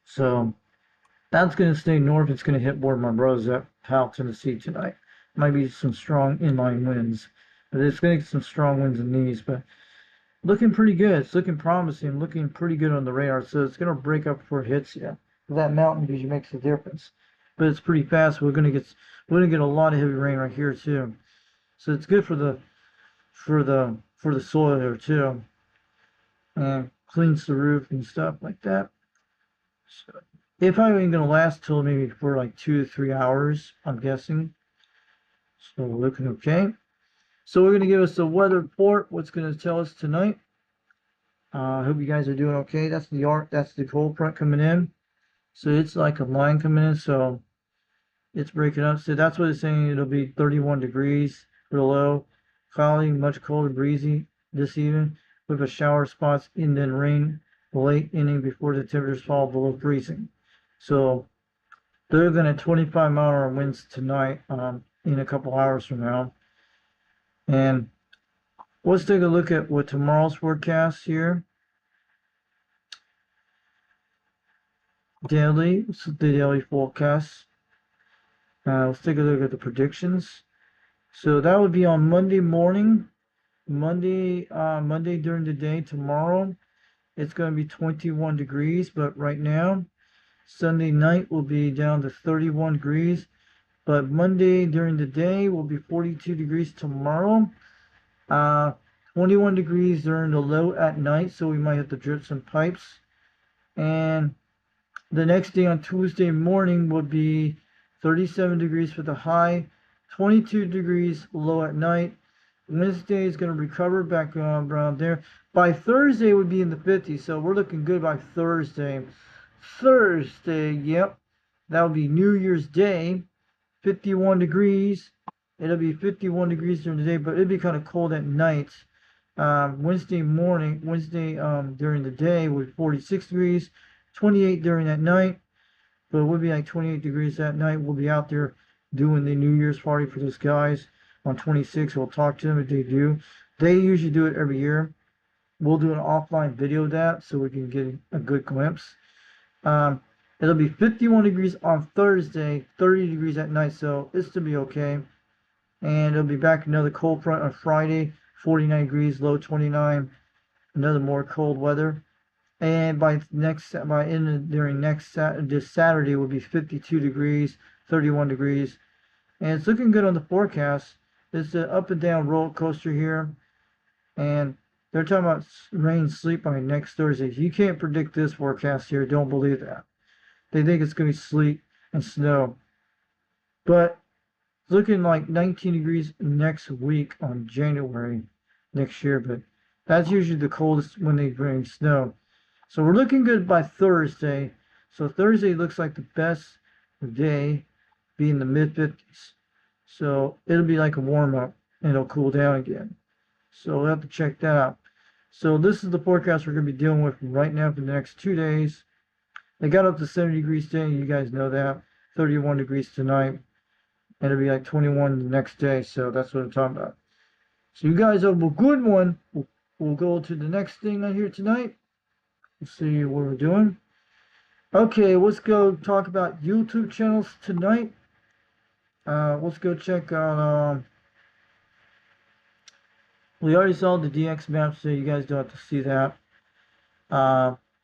So that's going to stay north. It's going to hit more of my brothers at Powell, Tennessee tonight. Might be some strong inline winds. But it's going to get some strong winds in these. But looking pretty good. It's looking promising. Looking pretty good on the radar. So it's going to break up before it hits you. That mountain vision makes a difference. But it's pretty fast. We're going to get a lot of heavy rain right here too. So it's good for the soil here too. And cleans the roof and stuff like that. So if I'm even going to last till maybe for like 2 to 3 hours, I'm guessing. So we're looking okay. So we're going to give us the weather report. What's going to tell us tonight. I hope you guys are doing okay. That's the cold front coming in. So it's like a line coming in, so it's breaking up. So that's what it's saying. It'll be 31 degrees for the low. Cloudy, much colder, breezy this evening with a shower spots and then rain late inning before the temperatures fall below freezing. So they're going to 25-mile-an-hour winds tonight in a couple hours from now. And let's take a look at what tomorrow's forecast here. Daily, the daily forecast. Let's take a look at the predictions. So that would be on Monday morning. Monday during the day. Tomorrow, it's going to be 21 degrees, but right now, Sunday night will be down to 31 degrees. But Monday during the day will be 42 degrees tomorrow. 21 degrees during the low at night, so we might have to drip some pipes. And the next day on Tuesday morning will be 37 degrees for the high, 22 degrees low at night. Wednesday is going to recover back around there. By Thursday would be in the 50s, so we're looking good by Thursday. Thursday, yep, that will be New Year's Day, 51 degrees. It'll be 51 degrees during the day, but it'll be kind of cold at night. Wednesday during the day will be 46 degrees, 28 during that night, but it will be like 28 degrees that night. We'll be out there doing the New Year's party for those guys on 26. We'll talk to them if they do. They usually do it every year. We'll do an offline video of that so we can get a good glimpse. It'll be 51 degrees on Thursday, 30 degrees at night, so it's to be okay. And it'll be back another cold front on Friday, 49 degrees, low 29. Another more cold weather. And during this Saturday will be 52 degrees, 31 degrees. And it's looking good on the forecast. It's an up and down roller coaster here. And they're talking about rain, sleet by next Thursday. You can't predict this forecast here. Don't believe that. They think it's going to be sleet and snow. But it's looking like 19 degrees next week on January next year. But that's usually the coldest when they bring snow. So we're looking good by Thursday. So Thursday looks like the best day, be in the mid-50s. So it'll be like a warm-up and it'll cool down again. So we'll have to check that out. So this is the forecast we're going to be dealing with right now for the next 2 days. They got up to 70 degrees today. You guys know that. 31 degrees tonight. And it'll be like 21 the next day. So that's what I'm talking about. So you guys have a good one. We'll go to the next thing on here tonight. Let's see what we're doing. Okay, let's go talk about YouTube channels tonight. Let's go check out, we already saw the DX map, so you guys don't have to see that.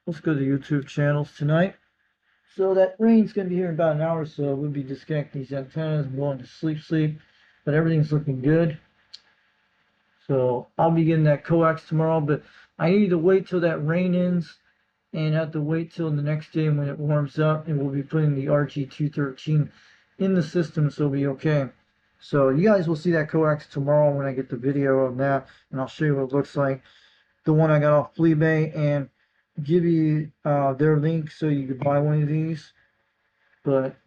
Let's go to YouTube channels tonight. So that rain's going to be here in about an hour or so. We'll be disconnecting these antennas and going to sleep. But everything's looking good. So I'll be getting that coax tomorrow, but I need to wait till that rain ends and have to wait till the next day when it warms up, and we'll be putting the RG213 in the system, so it'll be okay. So you guys will see that coax tomorrow when I get the video of that, and I'll show you what it looks like. The one I got off Fleabay, and give you their link so you can buy one of these. But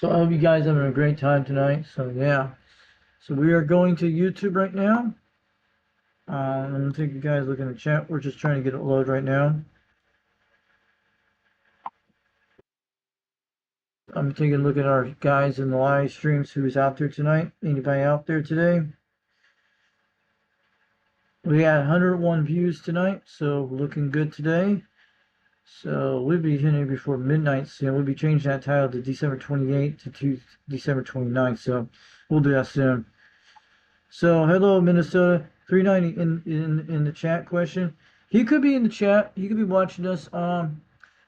so I hope you guys are having a great time tonight. So yeah, so we are going to YouTube right now. I don't think you guys look in the chat. We're just trying to get it loaded right now. I'm taking a look at our guys in the live streams who's out there tonight. Anybody out there today? We had 101 views tonight, so looking good today. So we'll be hitting before midnight soon. We'll be changing that title to December 28th to December 29th. So we'll do that soon. So hello Minnesota 390 in the chat question. He could be in the chat. He could be watching us.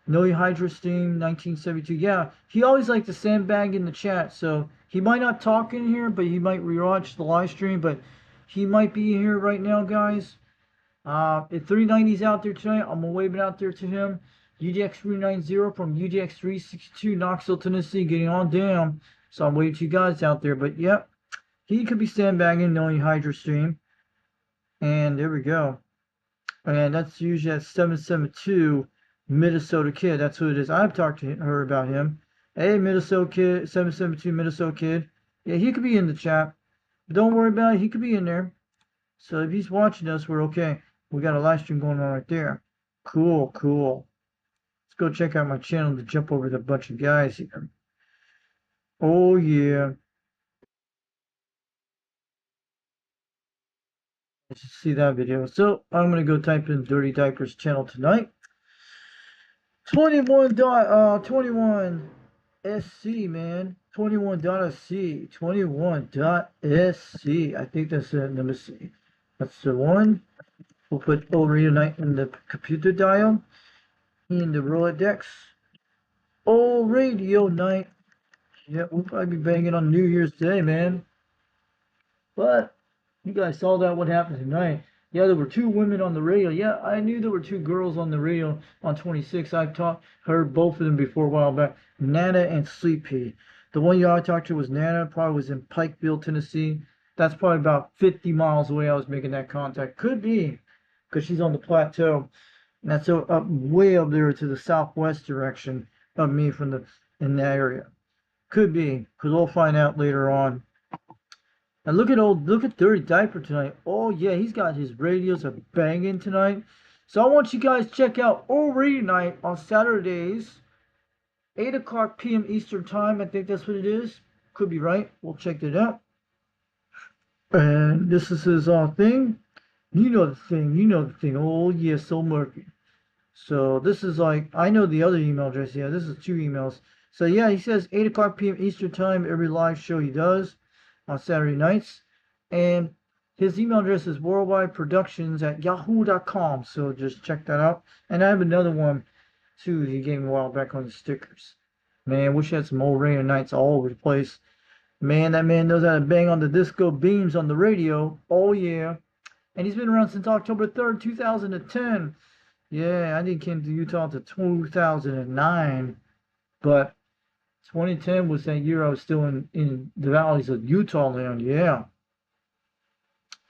Noe Hydra Steam 1972. Yeah, he always likes to sandbag in the chat. So he might not talk in here, but he might rewatch the live stream. But he might be here right now, guys. If 390's out there tonight, I'm gonna wave it out there to him. UDX 390 from UDX 362, Knoxville, Tennessee, getting on down. So I'm waiting to you guys out there. But yep, he could be sandbagging knowing Hydra Stream. And there we go. And that's usually at 772 Minnesota Kid. That's who it is. I've talked to her about him. Hey, Minnesota Kid, 772 Minnesota Kid. Yeah, he could be in the chat. But don't worry about it. He could be in there. So if he's watching us, we're okay. We got a live stream going on right there. Cool, cool. Let's go check out my channel to jump over the bunch of guys here. Oh, yeah. Let's just see that video. So I'm going to go type in Dirty Diapers channel tonight. 21 SC, man. 21.SC. 21.SC. I think that's it. Let me see. That's the one. We'll put O Radio Night in the computer dial. In the Rolodex. O Radio Night. Yeah, we'll probably be banging on New Year's Day, man. But you guys saw that what happened tonight. Yeah, there were 2 women on the radio. Yeah, I knew there were 2 girls on the radio on 26. I've heard both of them before a while back. Nana and Sleepy. The one y'all talked to was Nana. Probably was in Pikeville, Tennessee. That's probably about 50 miles away I was making that contact. Could be, because she's on the plateau. And that's up way up there to the southwest direction of me in that area. Could be, because we'll find out later on. And look at Dirty Diaper tonight. Oh yeah, he's got his radios a banging tonight. So I want you guys to check out O Radio Night on Saturdays, 8 o'clock p.m. Eastern Time. I think that's what it is. Could be right. We'll check it out. And this is his thing. You know the thing. You know the thing. Oh yeah, so murky. So this is like, I know the other email address. Yeah, this is 2 emails. So yeah, he says 8 o'clock p.m. Eastern Time, every live show he does on Saturday nights. And his email address is worldwideproductions@yahoo.com. So just check that out. And I have another one too he gave me a while back on the stickers. Man, wish I had some old radio nights all over the place. Man, that man knows how to bang on the disco beams on the radio. Oh yeah. And he's been around since October 3rd, 2010. Yeah, I didn't came to Utah to 2009. But 2010 was that year I was still in the valleys of Utah land. Yeah.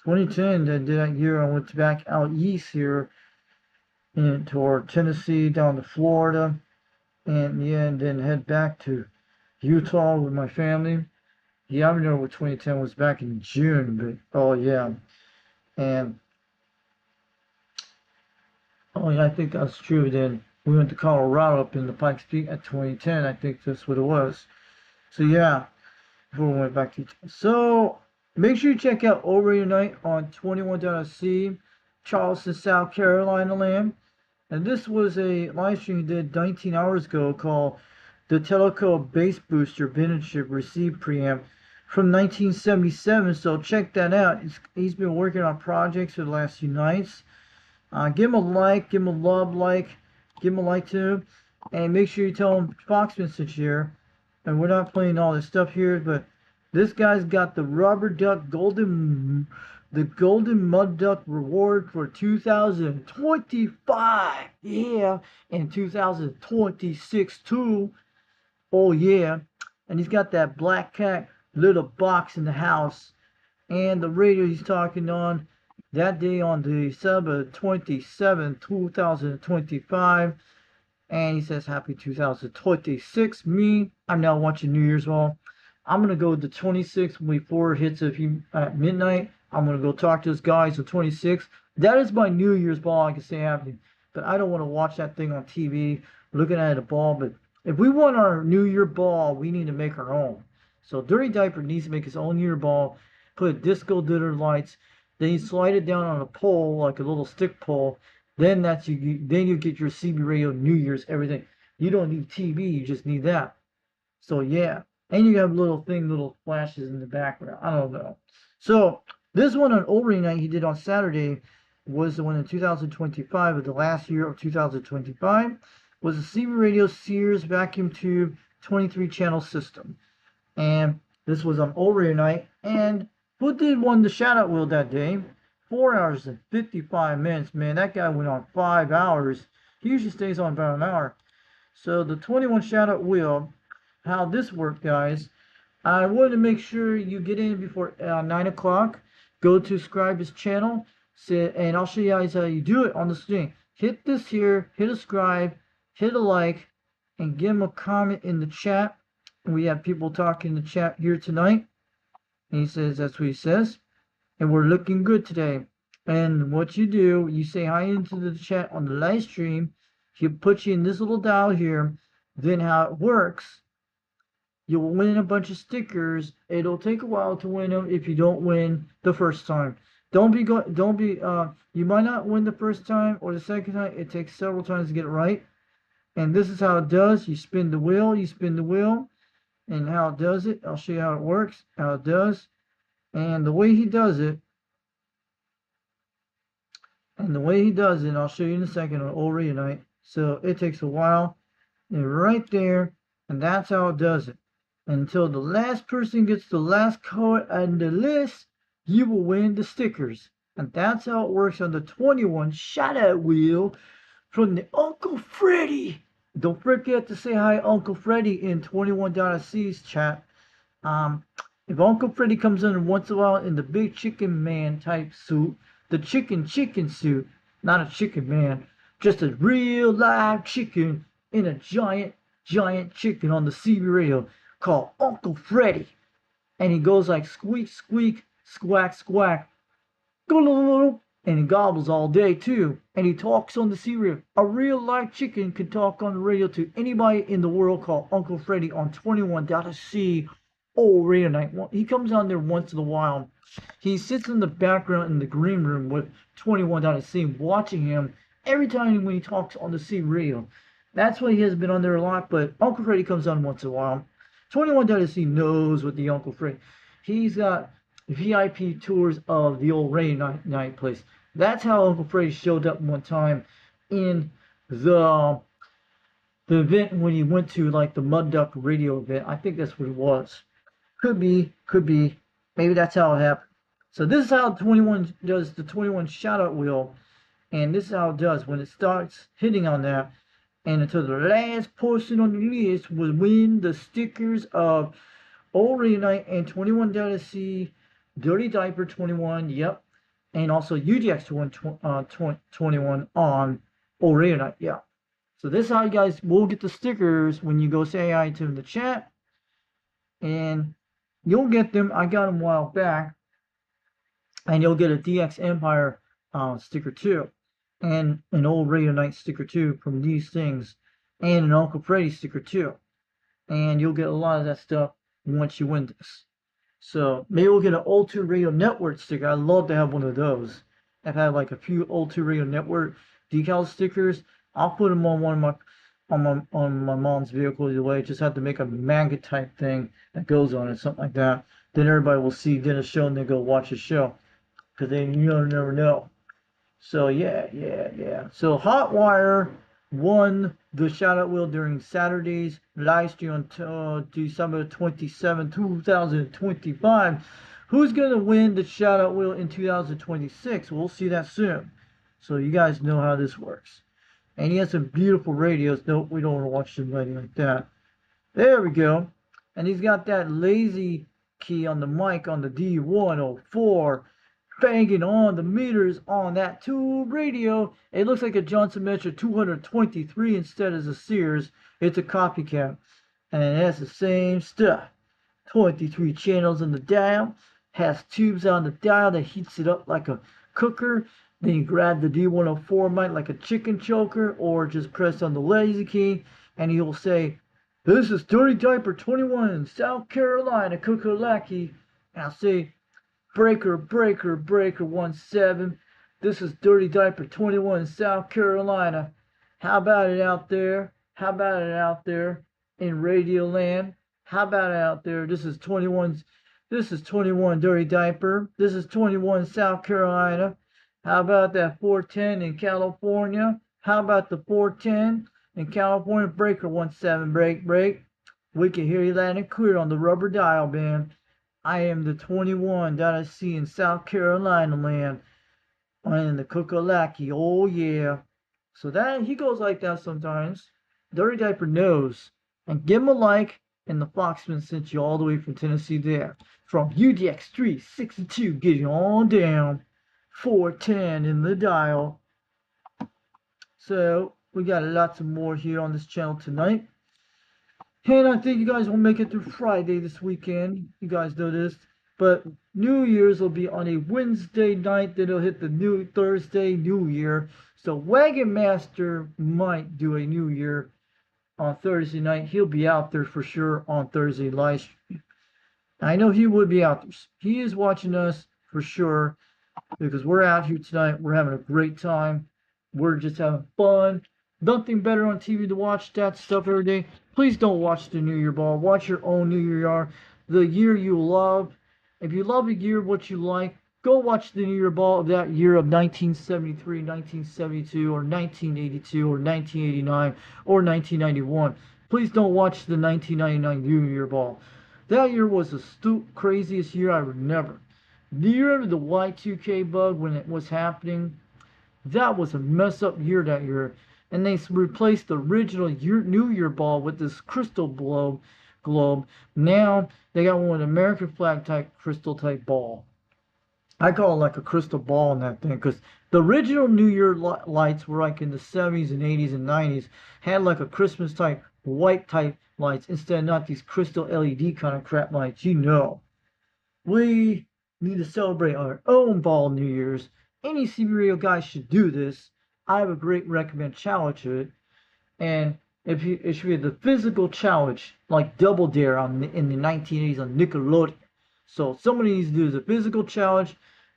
2010, that year I went back out east here toward Tennessee, down to Florida. And yeah, and then head back to Utah with my family. Yeah, I remember what 2010 was back in June, but oh yeah. And oh yeah, I think that's true. Then we went to Colorado up in the Pikes Peak at 2010. I think that's what it was. So yeah, before we went back to Utah. So make sure you check out O Radio Night on 21.SC, Charleston, South Carolina land. And this was a live stream he did 19 hours ago called The Teleco Bass Booster Vintage Receive Preamp from 1977. So check that out. He's been working on projects for the last few nights. Give him a like, give him a love like, give him a like too. And make sure you tell him Foxman sent you here. And we're not playing all this stuff here, but this guy's got the Rubber Duck Golden Mud Duck Reward for 2025. Yeah. And 2026 too. Oh yeah. And he's got that Black Cat little box in the house. And the radio he's talking on that day on December 27, 2025. And he says happy 2026. Me, I'm now watching New Year's Ball. I'm going to go to 26 before it hits at midnight. I'm going to go talk to those guys on 26. That is my New Year's Ball, I can say happening. But I don't want to watch that thing on TV, looking at a ball. But if we want our New Year ball, we need to make our own. So Dirty Diaper needs to make his own New Year ball, put disco dinner lights, then you slide it down on a pole, like a little stick pole. Then you get your CB radio New Year's, everything. You don't need TV, you just need that. So yeah. And you have little flashes in the background. I don't know. So this one on O Radio Night he did on Saturday was the one in 2025 of the last year of 2025. Was a CB radio Sears vacuum tube 23 channel system. And this was on O Radio Night. And who did won the shout out wheel that day? 4 hours and 55 minutes, man. That guy went on 5 hours. He usually stays on about an hour. So the 21 shout out wheel, how this worked, guys. I wanted to make sure you get in before 9 o'clock. Go to subscribe his channel, and I'll show you guys how you do it on the screen. Hit this here, hit a subscribe, hit a like, and give him a comment in the chat. We have people talking in the chat here tonight. And he says, that's what he says. And we're looking good today. And what you do, you say hi into the chat on the live stream. He'll put you in this little dial here. Then how it works, you'll win a bunch of stickers. It'll take a while to win them if you don't win the first time. You might not win the first time or the second time. It takes several times to get it right. And this is how it does. You spin the wheel, and how it does it. I'll show you how it works, how it does. And the way he does it, I'll show you in a second on Old Radio Night. So it takes a while. And right there, and that's how it does it. Until the last person gets the last card on the list, you will win the stickers. And that's how it works on the 21 shout-out wheel from the Uncle Freddy. Don't forget to say hi, Uncle Freddy, in 21.c's chat. If Uncle Freddy comes in once in a while in the big chicken man type suit, the chicken suit, not a chicken man, just a real live chicken in a giant chicken on the CB radio called Uncle Freddy. And he goes like squeak, squeak, squack, squack, and he gobbles all day too. And he talks on the CB radio. A real live chicken can talk on the radio to anybody in the world called Uncle Freddy on 21.c Old Radio Night. He comes on there once in a while. He sits in the background in the green room with 21.c watching him every time when he talks on the CB radio. That's why he has been on there a lot, but Uncle Freddy comes on once in a while. 21.c knows what the Uncle Freddy. He's got VIP tours of the Old Radio Night place. That's how Uncle Freddy showed up one time in the event when he went to like the Mud Duck radio event. I think that's what it was. Could be. Maybe that's how it happened. So this is how 21 does the 21 shout-out wheel. And this is how it does when it starts hitting on that. And until the last person on the list will win the stickers of Old Radio Night and 21.c, Dirty Diaper 21, yep. And also UGX 21 on Old Radio Night, yeah. So this is how you guys will get the stickers when you go say hi to the chat. And you'll get them. I got them a while back. And you'll get a DX Empire sticker too. And an Old Radio Night sticker too from these things. And an Uncle Freddy sticker too. And you'll get a lot of that stuff once you win this. So maybe we'll get an Old 2 Radio Network sticker. I'd love to have one of those. I've had like a few Old 2 Radio Network decal stickers. I'll put them on one of my mom's vehicle either way. Just have to make a manga type thing that goes on it, something like that. Then everybody will see get a show and they go watch the show. Because they never know. So yeah. So Hotwire won the shout-out wheel during Saturday's live stream until December 27, 2025. Who's going to win the shout-out wheel in 2026? We'll see that soon. So you guys know how this works. And he has some beautiful radios. Nope, we don't want to watch somebody like that. There we go. And he's got that lazy key on the mic on the D104. Banging on the meters on that tube radio. It looks like a Johnson Metro 223 instead of a Sears. It's a copycat. And it has the same stuff. 23 channels in the dial. Has tubes on the dial that heats it up like a cooker. Then you grab the D104 mic like a chicken choker. Or just press on the lazy key. And he'll say, "This is Dirty Diaper 21, South Carolina, Kakalaki." And I'll say, Breaker 17. This is Dirty Diaper 21 in South Carolina. How about it out there? How about it out there in Radio Land? How about it out there? This is 21 Dirty Diaper. This is 21 South Carolina. How about that 410 in California? How about the 410 in California? Breaker 17, break. We can hear you loud and clear on the rubber dial band. I am the 21.c in South Carolina land. I'm in the Kakalaki. Oh yeah. So that he goes like that sometimes. Dirty Diaper knows. And give him a like, And the Foxman sent you all the way from Tennessee there. From UDX 362, getting on down. 410 in the dial. So, we got lots of more here on this channel tonight. And I think you guys will make it through Friday this weekend. You guys know this. But New Year's will be on a Wednesday night. Then it'll hit the new Thursday, New Year. So Wagon Master might do a New Year on Thursday night. He'll be out there for sure on Thursday live stream. I know he would be out there. He is watching us for sure because we're out here tonight. We're having a great time. We're just having fun. Nothing better on TV to watch that stuff every day. Please don't watch the New Year Ball. Watch your own New Year, the year you love. If you love a year, what you like, go watch the New Year Ball of that year of 1973, 1972, or 1982, or 1989, or 1991. Please don't watch the 1999 New Year Ball. That year was the craziest year I remember. Do you remember the Y2K bug when it was happening? That was a mess up year that year. And they replaced the original New Year Ball with this crystal globe. Now they got one with an American flag type crystal type ball. I call it like a crystal ball in that thing because the original New Year lights were like in the 70s and 80s and 90s had like a Christmas type white type lights instead of not these crystal LED kind of crap lights. You know, we need to celebrate our own ball New Year's. Any CB radio guy should do this. I have a great recommend challenge to it, and it should be the physical challenge like Double Dare in the 1980s on Nickelodeon. So somebody needs to do the physical challenge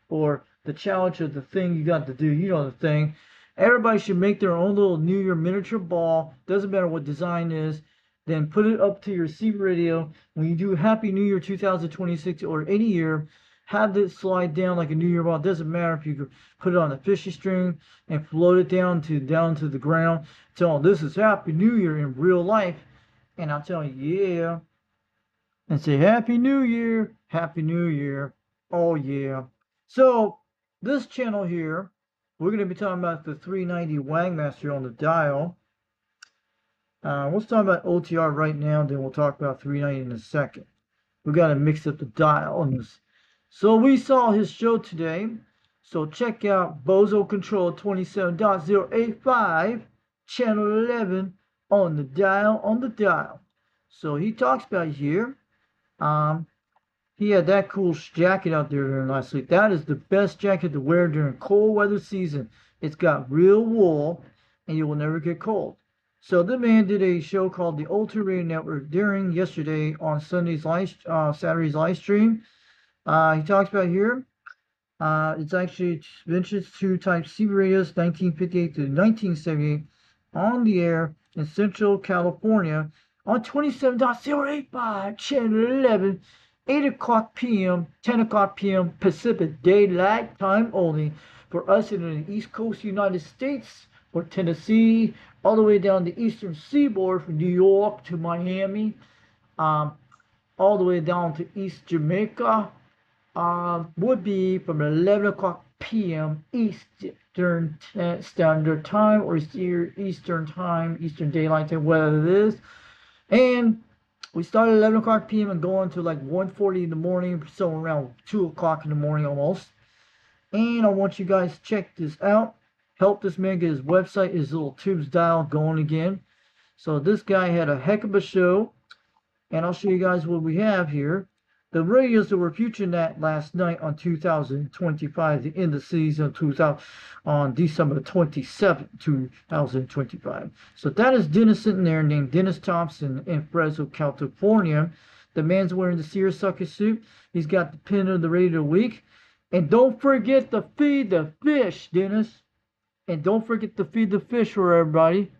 or the challenge of the thing you got to do. You know the thing. Everybody should make their own little New Year miniature ball. Doesn't matter what design is. Then put it up to your CB radio. When you do Happy New Year 2026 or any year, have this slide down like a New Year ball. It doesn't matter if you could put it on a fishing string and float it down to the ground. Tell them this is Happy New Year in real life. And I'll tell you, yeah. And say Happy New Year. Happy New Year. Oh yeah. So this channel here, we're going to be talking about the 390 Wangmaster on the dial. Let's talk about OTR right now, then we'll talk about 390 in a second. We got to mix up the dial on this. So we saw his show today. So check out Bozo Control 27.085, channel 11 on the dial. So he talks about here. He had that cool jacket out there during last week. That is the best jacket to wear during cold weather season. It's got real wool and you will never get cold. So the man did a show called the Ultra Radio Network during yesterday on Saturday's live stream. He talks about here. It's actually vintage 2 type CB radios, 1958 to 1978, on the air in Central California on 27.085, channel 11, 8 o'clock p.m., 10 o'clock p.m. Pacific Daylight Time only for us in the East Coast United States, or Tennessee, all the way down the eastern seaboard from New York to Miami, all the way down to East Jamaica. Would be from 11 o'clock p.m. Eastern Standard Time or Eastern Time, Eastern Daylight Time, whatever it is. And we started at 11 o'clock p.m. and go on to like 1:40 in the morning, so around 2 o'clock in the morning almost. And I want you guys to check this out. Help this man get his website, his little tubes dial going again. So this guy had a heck of a show. And I'll show you guys what we have here. The radios that were featured that last night on 2025, the end of season 2000 on December 27, 2025. So that is Dennis sitting there named Dennis Thompson in Fresno, California. The man's wearing the seersucker suit. He's got the pin of the radio of the week. And don't forget to feed the fish, Dennis. And don't forget to feed the fish for everybody.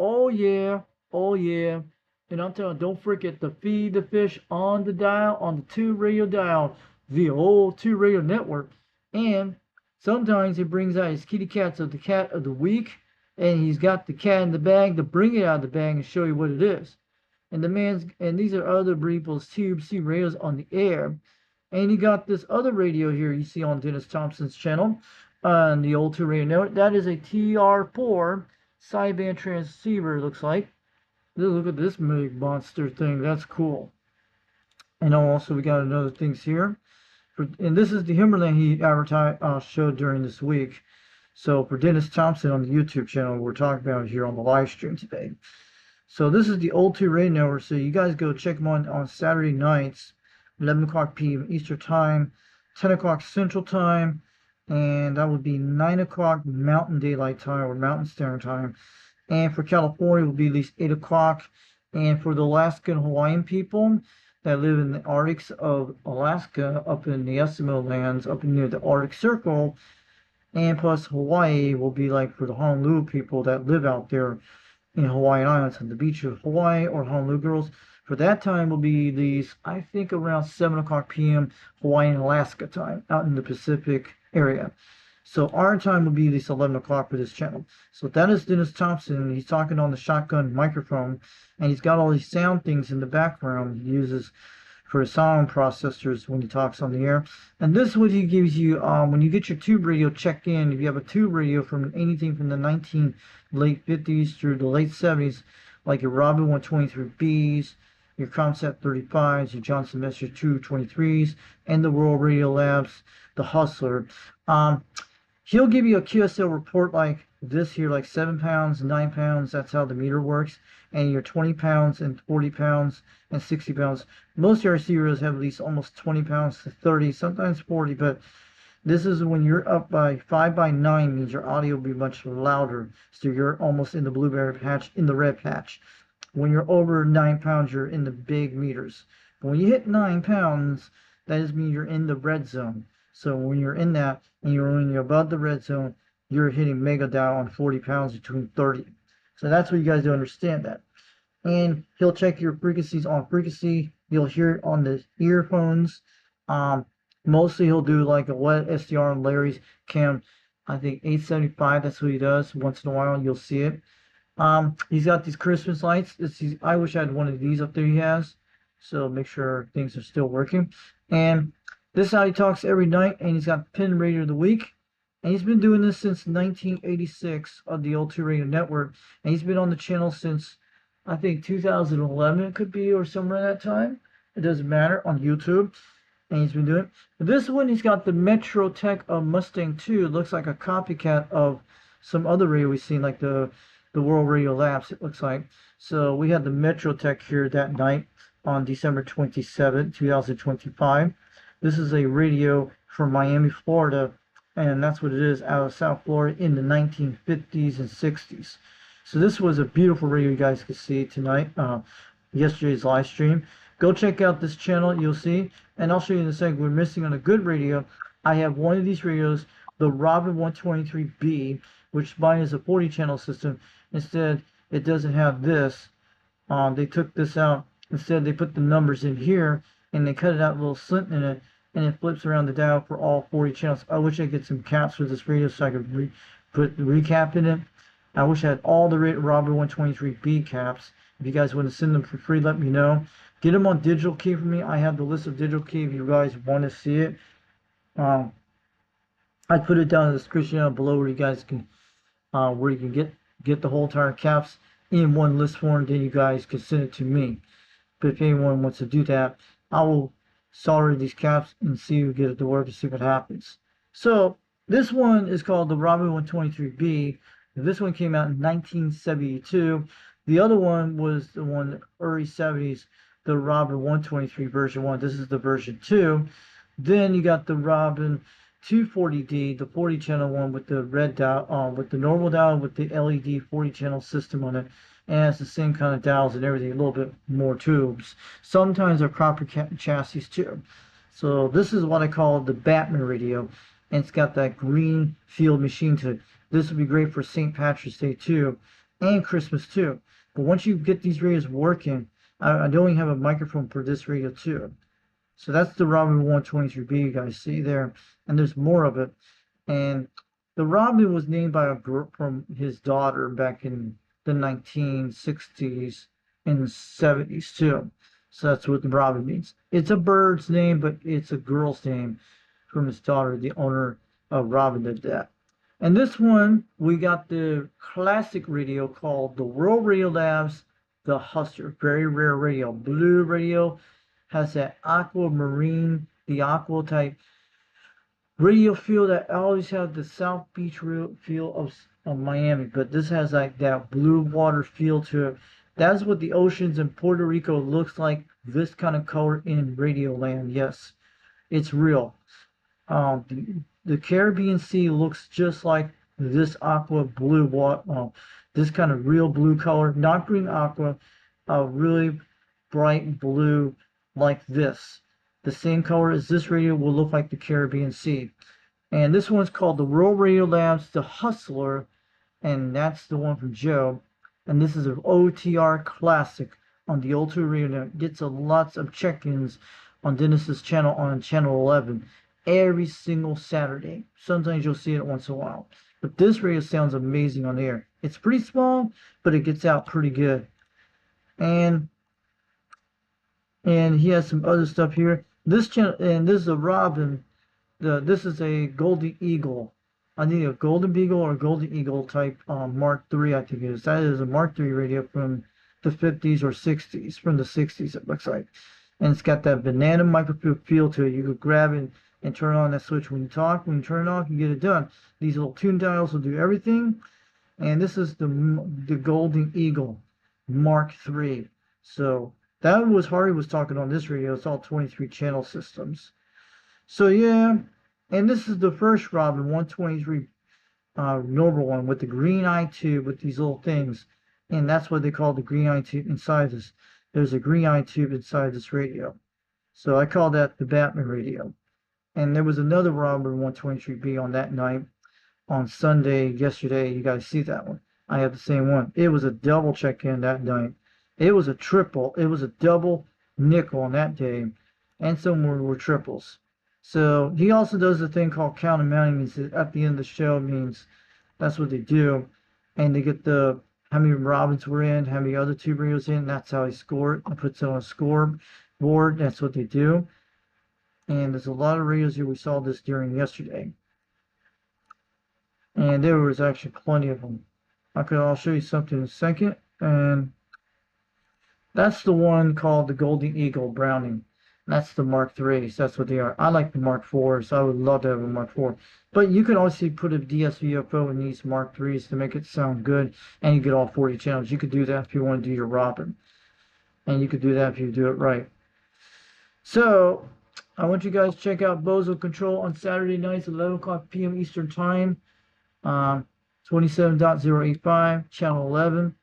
Oh yeah, oh yeah. And I'm telling you, don't forget to feed the fish on the dial, on the 2 radio dial, the old 2 radio network. And sometimes he brings out his kitty cats of the cat of the week, and he's got the cat in the bag to bring it out of the bag and show you what it is. And these are other people's TUBC radios on the air. And he got this other radio here you see on Dennis Thompson's channel on the old 2 radio network. That is a TR4 sideband transceiver, it looks like. Look at this big monster thing. That's cool. And also we got another things here. And this is the Himmerland he advertised showed during this week. So for Dennis Thompson on the YouTube channel, we're talking about here on the live stream today. So this is the Old 2 Radio Network. So you guys go check them on Saturday nights, 11 o'clock p.m. Eastern Time, 10 o'clock Central Time, and that would be 9 o'clock Mountain Daylight Time or Mountain Standard Time. And for California, it will be at least 8 o'clock. And for the Alaskan Hawaiian people that live in the Arctics of Alaska, up in the Eskimo lands, up near the Arctic Circle, and plus Hawaii will be like for the Honolulu people that live out there in Hawaiian Islands on the beach of Hawaii, or Honolulu girls. For that time will be these, I think, around 7 o'clock p.m. Hawaiian Alaska time out in the Pacific area. So our time will be this 11 o'clock for this channel. So that is Dennis Thompson. He's talking on the shotgun microphone, and he's got all these sound things in the background he uses for sound processors when he talks on the air. And this is what he gives you when you get your tube radio checked in. If you have a tube radio from anything from the late 50s through the late 70s, like your Robin 123Bs, your Concept 35s, your Johnson Messenger 223s, and the World Radio Labs, the Hustler. He'll give you a QSL report like this here, like 7 pounds, 9 pounds. That's how the meter works. And your 20 pounds and 40 pounds and 60 pounds. Most of our receivers have at least almost 20 pounds to 30, sometimes 40. But this is when you're up by 5 by 9 means your audio will be much louder. So you're almost in the blueberry patch, in the red patch. When you're over 9 pounds, you're in the big meters. But when you hit 9 pounds, that just means you're in the red zone. So when you're in that and when you're above the red zone, you're hitting mega dial on 40 pounds between 30. So that's what you guys do understand that. And he'll check your frequencies on frequency. You'll hear it on the earphones. Mostly he'll do like a wet SDR on Larry's cam. I think 875. That's what he does. Once in a while you'll see it. He's got these Christmas lights. I wish I had one of these up there he has. So make sure things are still working. And this is how he talks every night. And he's got Pin Radio of the Week. And he's been doing this since 1986 on the Old 2 Radio Network. And he's been on the channel since, I think, 2011 it could be, or somewhere at that time. It doesn't matter, on YouTube. And he's been doing it. This one, he's got the Metro Tech Mustang 2. It looks like a copycat of some other radio we've seen, like the World Radio Labs, it looks like. So we had the Metro Tech here that night on December 27, 2025. This is a radio from Miami, Florida. And that's what it is, out of South Florida in the 1950s and 60s. So this was a beautiful radio you guys could see tonight, yesterday's live stream. Go check out this channel, you'll see. And I'll show you in a second, we're missing on a good radio. I have one of these radios, the Robin 123B, which mine is a 40 channel system. Instead, it doesn't have this. They took this out. Instead, they put the numbers in here, and they cut it out a little slit in it, and it flips around the dial for all 40 channels. I wish I could get some caps for this radio so I could put the recap in it. I wish I had all the Robin 123B caps. If you guys want to send them for free, let me know. Get them on Digital Key for me. I have the list of Digital Key if you guys want to see it. I put it down in the description down below where you guys can get the whole entire caps in one list form. Then you guys can send it to me. But if anyone wants to do that, I will solder these caps and see if we get it to work and see what happens. So this one is called the Robin 123B. This one came out in 1972. The other one was the one early 70s, the Robin 123 version 1. This is the version 2. Then you got the Robin 240D, the 40 channel one with the red dial, with the normal dial with the LED 40 channel system on it. And it's the same kind of dials and everything, a little bit more tubes. Sometimes they're copper chassis too. So this is what I call the Batman radio. And it's got that green field machine to it. This would be great for St. Patrick's Day too, and Christmas too. But once you get these radios working, I don't have a microphone for this radio too. So that's the Robin 123B you guys see there. And there's more of it. And the Robin was named by a girl from his daughter back in the 1960s and 70s too. So that's what the Robin means. It's a bird's name, but it's a girl's name from his daughter. The owner of Robin did that. And this one, we got the classic radio called the World Radio Labs the Hustler. Very rare radio. Blue radio has that aquamarine, the aqua type radio feel that always have the South Beach feel of Miami, but this has like that blue water feel to it. That's what the oceans in Puerto Rico looks like. This kind of color in Radio Land. Yes, it's real. The Caribbean Sea looks just like this aqua blue water. This kind of real blue color, not green aqua, really bright blue like this. The same color as this radio will look like the Caribbean Sea. And this one's called the World Radio Labs, the Hustler, and that's the one from Joe. And this is an OTR classic on the O2 radio network. Gets lots of check-ins on Dennis's channel on channel 11 every single Saturday. Sometimes you'll see it once in a while. But this radio sounds amazing on the air. It's pretty small, but it gets out pretty good. And he has some other stuff here. This channel, and this is a Robin. This is a Golden Eagle. I think a Golden Beagle or Golden Eagle type Mark III, I think it is. That is a Mark III radio from the 50s or 60s. From the 60s, it looks like. And it's got that banana microphone feel to it. You could grab it and turn on that switch when you talk. When you turn it off, you get it done. These little tune dials will do everything. And this is the Golden Eagle Mark III. So that was Hardy was talking on this radio. It's all 23 channel systems. So yeah, and this is the first Robin 123 normal one with the green eye tube with these little things, and that's what they call the green eye tube inside this. There's a green eye tube inside this radio, so I call that the Batman radio. And there was another Robin 123B on that night on Sunday yesterday. You guys see that one? I have the same one. It was a double check-in that night. It was a triple. It was a double nickel on that day, and some were triples. So he also does a thing called count and mounting. Means at the end of the show means that's what they do, and they get the how many Robins were in, how many other tube radios in. That's how he scored. He puts it on a score board. That's what they do. And there's a lot of radios here. We saw this during yesterday, and there was actually plenty of them. I'll show you something in a second, and that's the one called the Golden Eagle Browning. That's the Mark IIIs. That's what they are. I like the Mark IVs. I would love to have a Mark IV. But you can also put a DSVFO in these Mark IIIs to make it sound good, and you get all 40 channels. You could do that if you want to do your Robin. And you could do that if you do it right. So, I want you guys to check out Bozo Control on Saturday nights, 11 o'clock p.m. Eastern Time. 27.085, channel 11.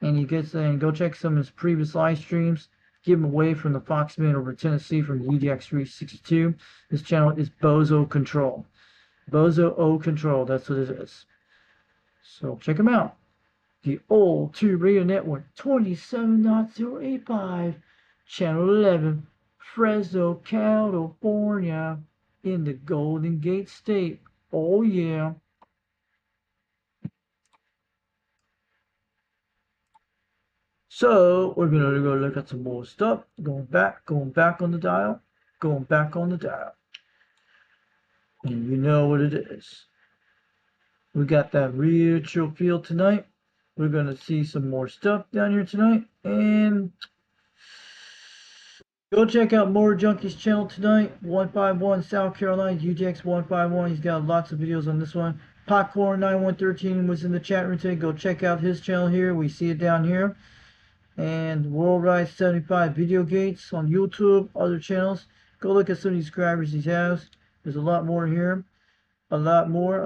And you get and go check some of his previous live streams. Give him away from the Foxman over Tennessee from the UDX 362. This channel is Bozo Control. Bozo O Control, that's what it is. So check him out. The old Tube Radio Network, 27.085, channel 11, Fresno, California, in the Golden Gate State. Oh yeah. So we're gonna go look at some more stuff. Going back on the dial, and you know what it is. We got that real chill feel tonight. We're gonna see some more stuff down here tonight, and go check out More Junkies channel tonight. 151 South Carolina, UGX 151. He's got lots of videos on this one. Popcorn 9113 was in the chat room today. Go check out his channel here. We see it down here. And Worldwide 75 Video Gates on YouTube, other channels. Go look at some of these subscribers he has. There's a lot more here. A lot more.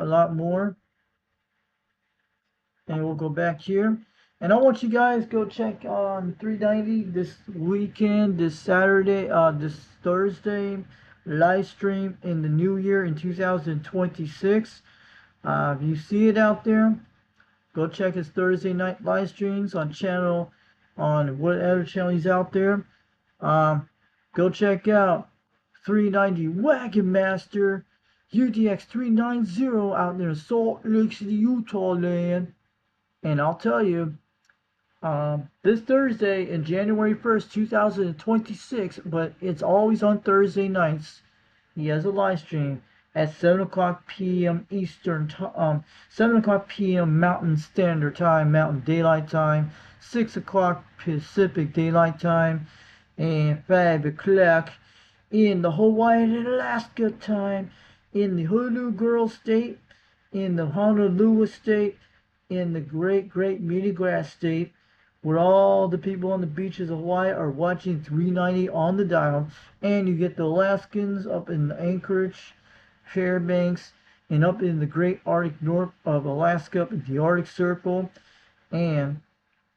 And we'll go back here. And I want you guys go check on 390 this weekend, this Saturday, this Thursday live stream in the new year in 2026. If you see it out there, go check his Thursday night live streams on whatever channel he's out there. Go check out 390 Wagon Master UDX 390 out there in Salt Lake City, Utah land. And I'll tell you, this Thursday in January 1st, 2026, but it's always on Thursday nights. He has a live stream. at 7 o'clock p.m. 7 o'clock p.m. Mountain Standard Time, Mountain Daylight Time, 6 o'clock Pacific Daylight Time, and 5 o'clock in the Hawaii and Alaska time, in the Hulu State, in the Honolulu State, in the Great Meaty Grass State, where all the people on the beaches of Hawaii are watching 390 on the dial, and you get the Alaskans up in Anchorage, Fairbanks, and up in the Great Arctic North of Alaska, up in the Arctic Circle, and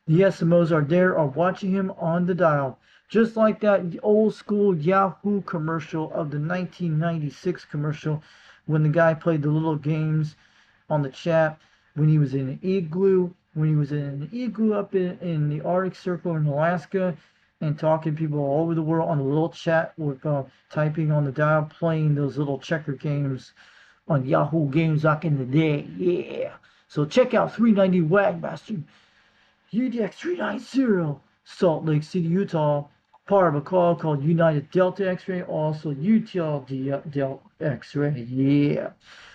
the Eskimos are watching him on the dial. Just like that old school Yahoo commercial of the 1996 commercial when the guy played the little games on the chat when he was in an igloo, up in the Arctic Circle in Alaska and talking to people all over the world on the little chat with typing on the dial, playing those little checker games on Yahoo games back in the day. Yeah. So check out 390 Wagmaster. UDX 390, Salt Lake City, Utah, part of a call called United Delta X-Ray, also UTL Delta X-Ray, yeah.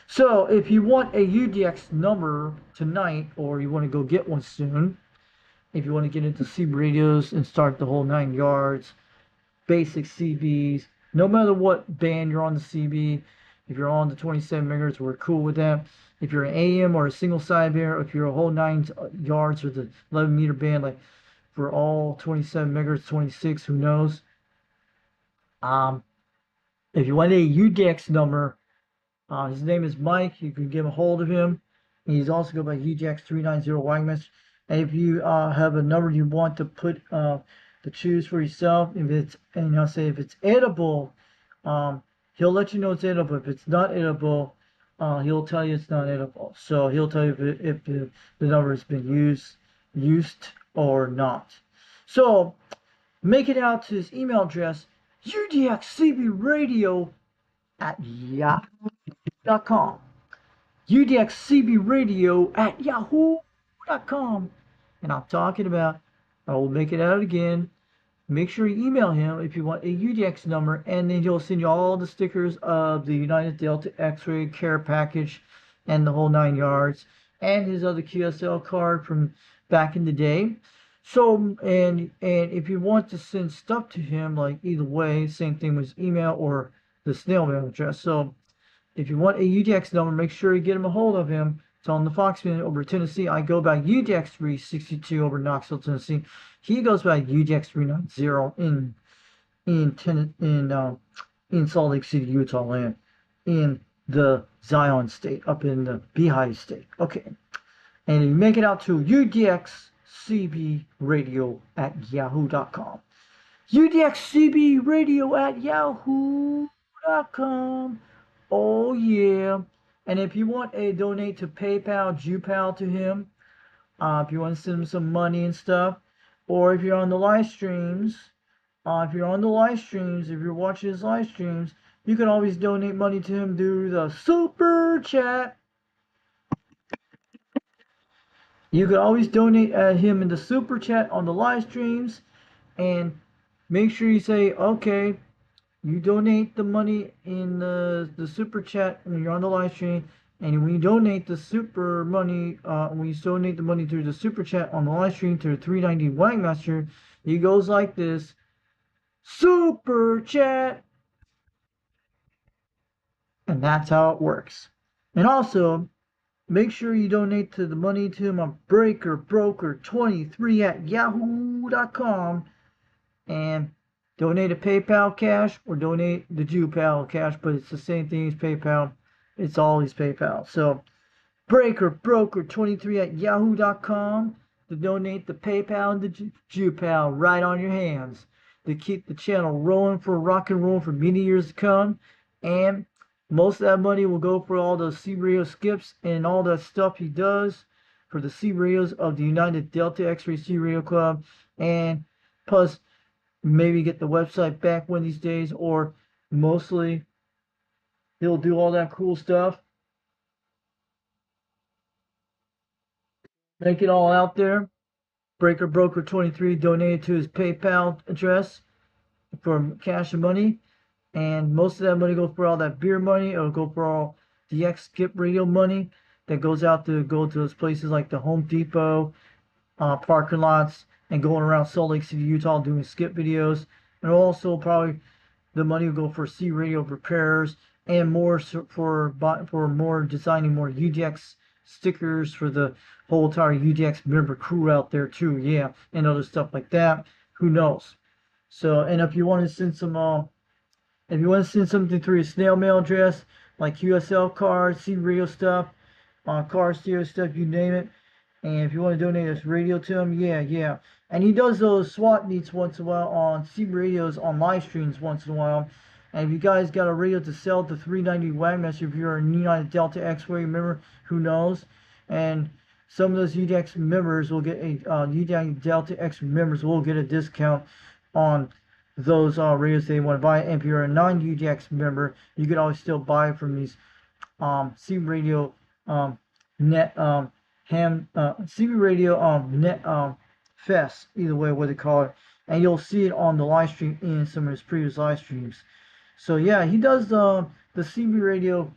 So if you want a UDX number tonight, or you want to go get one soon, if you want to get into CB radios and start the whole 9 yards, basic CBs, no matter what band you're on the CB, if you're on the 27 megahertz, we're cool with that. If you're an AM or a single sideband, or if you're a whole 9 yards or the 11 meter band, like for all 27 megahertz, 26, who knows? If you want a UDX number, his name is Mike. You can get a hold of him. He's also go by UDX 390 Wagmaster. And if you have a number you want to put to choose for yourself, if it's if it's edible, he'll let you know it's edible. If it's not edible, he'll tell you it's not edible. So he'll tell you if the number has been used or not. So make it out to his email address, udxcbradio@yahoo.com. udxcbradio@yahoo.com. And I'm talking about, I will make it out again. Make sure you email him if you want a UDX number, and then he'll send you all the stickers of the United Delta X-Ray care package and the whole 9 yards, and his other QSL card from back in the day. So, and if you want to send stuff to him, like either way, same thing with email or the snail mail address. So, if you want a UDX number, make sure you get him a hold of him. It's on the Foxman over Tennessee. I go by UDX 362 over Knoxville, Tennessee. He goes by UDX 390 in Salt Lake City, Utah land, in the Zion State, up in the Beehive State. Okay, and you make it out to udxcbradio@yahoo.com. udxcbradio@yahoo.com. Oh yeah. And if you want a donate to PayPal, Jupal to him, if you want to send him some money and stuff, or if you're on the live streams, if you're watching his live streams, you can always donate money to him through the Super Chat. You can always donate him in the Super Chat on the live streams, and make sure you say, okay, you donate the money in the Super Chat when you're on the live stream, and when you donate the super money, when you donate the money through the Super Chat on the live stream to the 390 Wagmaster, it goes like this: Super Chat, and that's how it works. And also, make sure you donate the money to him on BreakerBroker23@yahoo.com, and donate a PayPal cash or donate the Jupal cash, but it's the same thing as PayPal. It's always PayPal. So BreakerBroker23@yahoo.com to donate the PayPal and the Jupal right on your hands to keep the channel rolling for rock and roll for many years to come. And most of that money will go for all the CB radio skips and all that stuff he does for the CB radios of the United Delta X-Ray CB Radio Club, and plus maybe get the website back one of these days, or mostly he'll do all that cool stuff. Make it all out there. Breaker Broker 23 donated to his PayPal address for cash and money. and most of that money goes for all that beer money. It'll go for all DX Skip Radio money that goes out to go to those places like the Home Depot, parking lots, and going around Salt Lake City, Utah, doing skip videos. And also probably the money will go for C Radio repairs and more for more designing more UDX stickers for the whole entire UDX member crew out there too. Yeah, and other stuff like that. Who knows? So, and if you want to send some if you want to send something through your snail mail address, like QSL cards, C Radio stuff, car stereo stuff, you name it. And if you want to donate this radio to him, yeah. And he does those SWAT meets once in a while on C Radios on live streams once in a while. And if you guys got a radio to sell to 390 Wagmaster, if you're a United Delta X-Ray member, who knows? And some of those UDX members will get a United Delta X members will get a discount on those radios they want to buy. And if you're a non-UDX member, you can always still buy from these C Radio net CB Radio net fest, either way what they call it, and you'll see it on the live stream in some of his previous live streams. So yeah, he does the CB Radio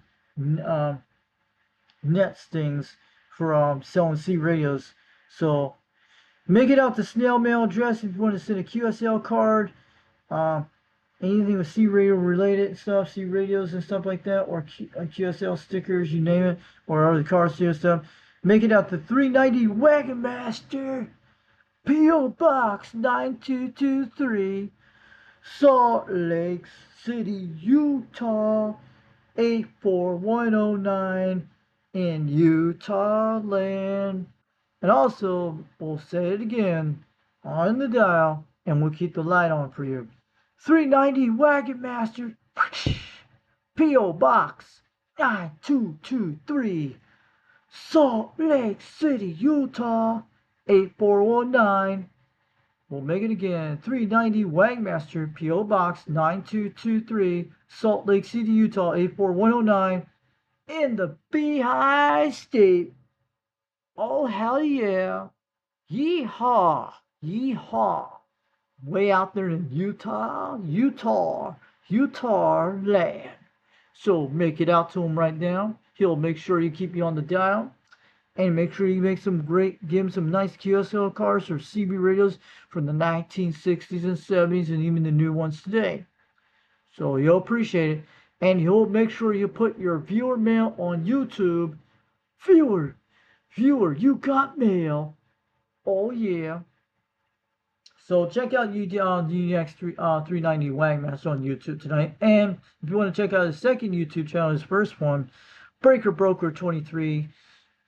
net things for selling C radios. So make it out to snail mail address if you want to send a QSL card, anything with C radio related stuff, C radios and stuff like that, or QSL stickers, you name it, or other car stereo stuff. Make it out to 390 Wagon Master, P.O. Box 9223, Salt Lake City, Utah 84109 in Utah land. And also, we'll say it again on the dial, and we'll keep the light on for you. 390 Wagon Master, P.O. Box 9223. Salt Lake City, Utah, 8419. We'll make it again. 390 Wagmaster, P.O. Box 9223, Salt Lake City, Utah, 84109. In the Beehive State. Oh, hell yeah. Yeehaw. Yeehaw. Way out there in Utah land. So make it out to him right now. He'll make sure you keep you on the dial, and make sure you make give him some nice QSL cars or CB radios from the 1960s and 70s and even the new ones today. So you'll appreciate it, and he'll make sure you put your viewer mail on YouTube. Viewer, you got mail. Oh yeah. So check out UDX 390 Wagmaster on YouTube tonight, and if you want to check out his second YouTube channel, his first one, Breaker Broker 23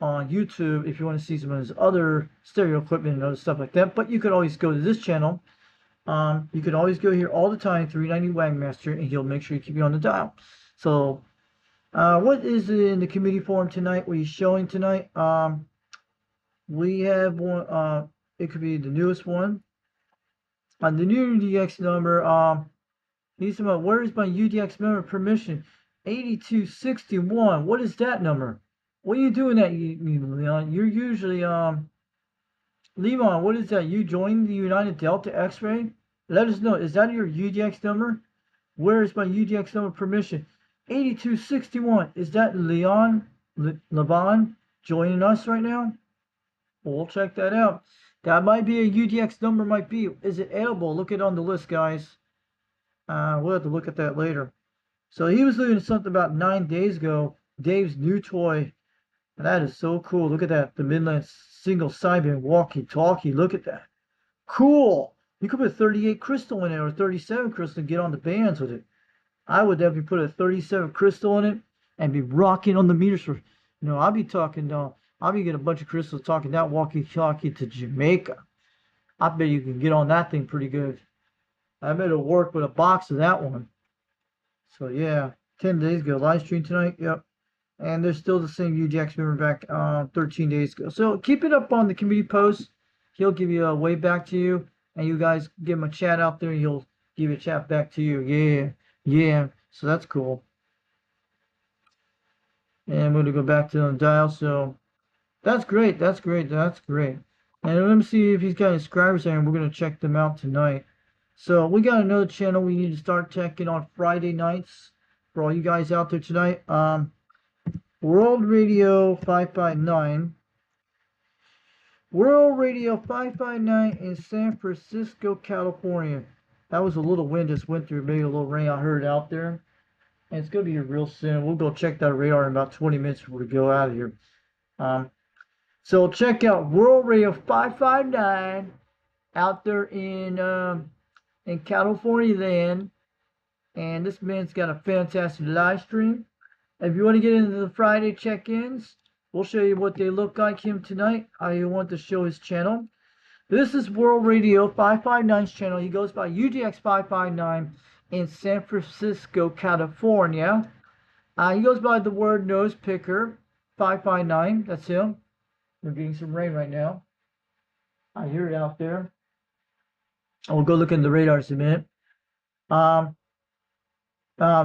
on YouTube, if you want to see some of his other stereo equipment and other stuff like that. But you could always go to this channel. You can always go here all the time, 390 Wagmaster, and he'll make sure you keep you on the dial. So what is in the committee forum tonight? What he's showing tonight? We have one. It could be the newest one. On the new UDX number, he's about, where is my UDX member permission? 8261. What is that number? What are you doing that, Leon? You're usually, Leon, what is that? You joined the United Delta X-Ray? Let us know. Is that your UDX number? Where is my UDX number permission? 8261. Is that Leon Levon joining us right now? We'll check that out. That might be a UDX number, might be. Is it edible? Look it on the list, guys. We'll have to look at that later. So he was doing something about 9 days ago. Dave's new toy. That is so cool. Look at that. The Midland single sideband walkie-talkie. Look at that. Cool. You could put 38 crystal in it or 37 crystal and get on the bands with it. I would definitely put a 37 crystal in it and be rocking on the meters for, I'll be talking, I'll be getting a bunch of crystals talking that walkie-talkie to Jamaica. I bet you can get on that thing pretty good. I bet it'll work with a box of that one. So yeah, 10 days ago, live stream tonight, yep. And there's still the same UDX member back 13 days ago. So keep it up on the committee post. He'll give you a way back to you. And you guys give him a chat out there. He'll give you a chat back to you. Yeah. So that's cool. And I'm going to go back to the dial. So that's great. And let me see if he's got any subscribers there. And we're going to check them out tonight. So we got another channel we need to start checking on Friday nights for all you guys out there tonight. World Radio 559. World Radio 559 in San Francisco, California. That was a little wind just went through, maybe a little rain I heard out there. And it's going to be here real soon. We'll go check that radar in about 20 minutes before we go out of here. So check out World Radio 559 out there in California then. And this man's got a fantastic live stream. If you want to get into the Friday check-ins, we'll show you what they look like him tonight. I want to show his channel. This is World Radio 559's channel. He goes by UGX 559 in San Francisco, California. He goes by the word Nose Picker 559. That's him. We're getting some rain right now. I hear it out there. I'll go look in the radars in a minute.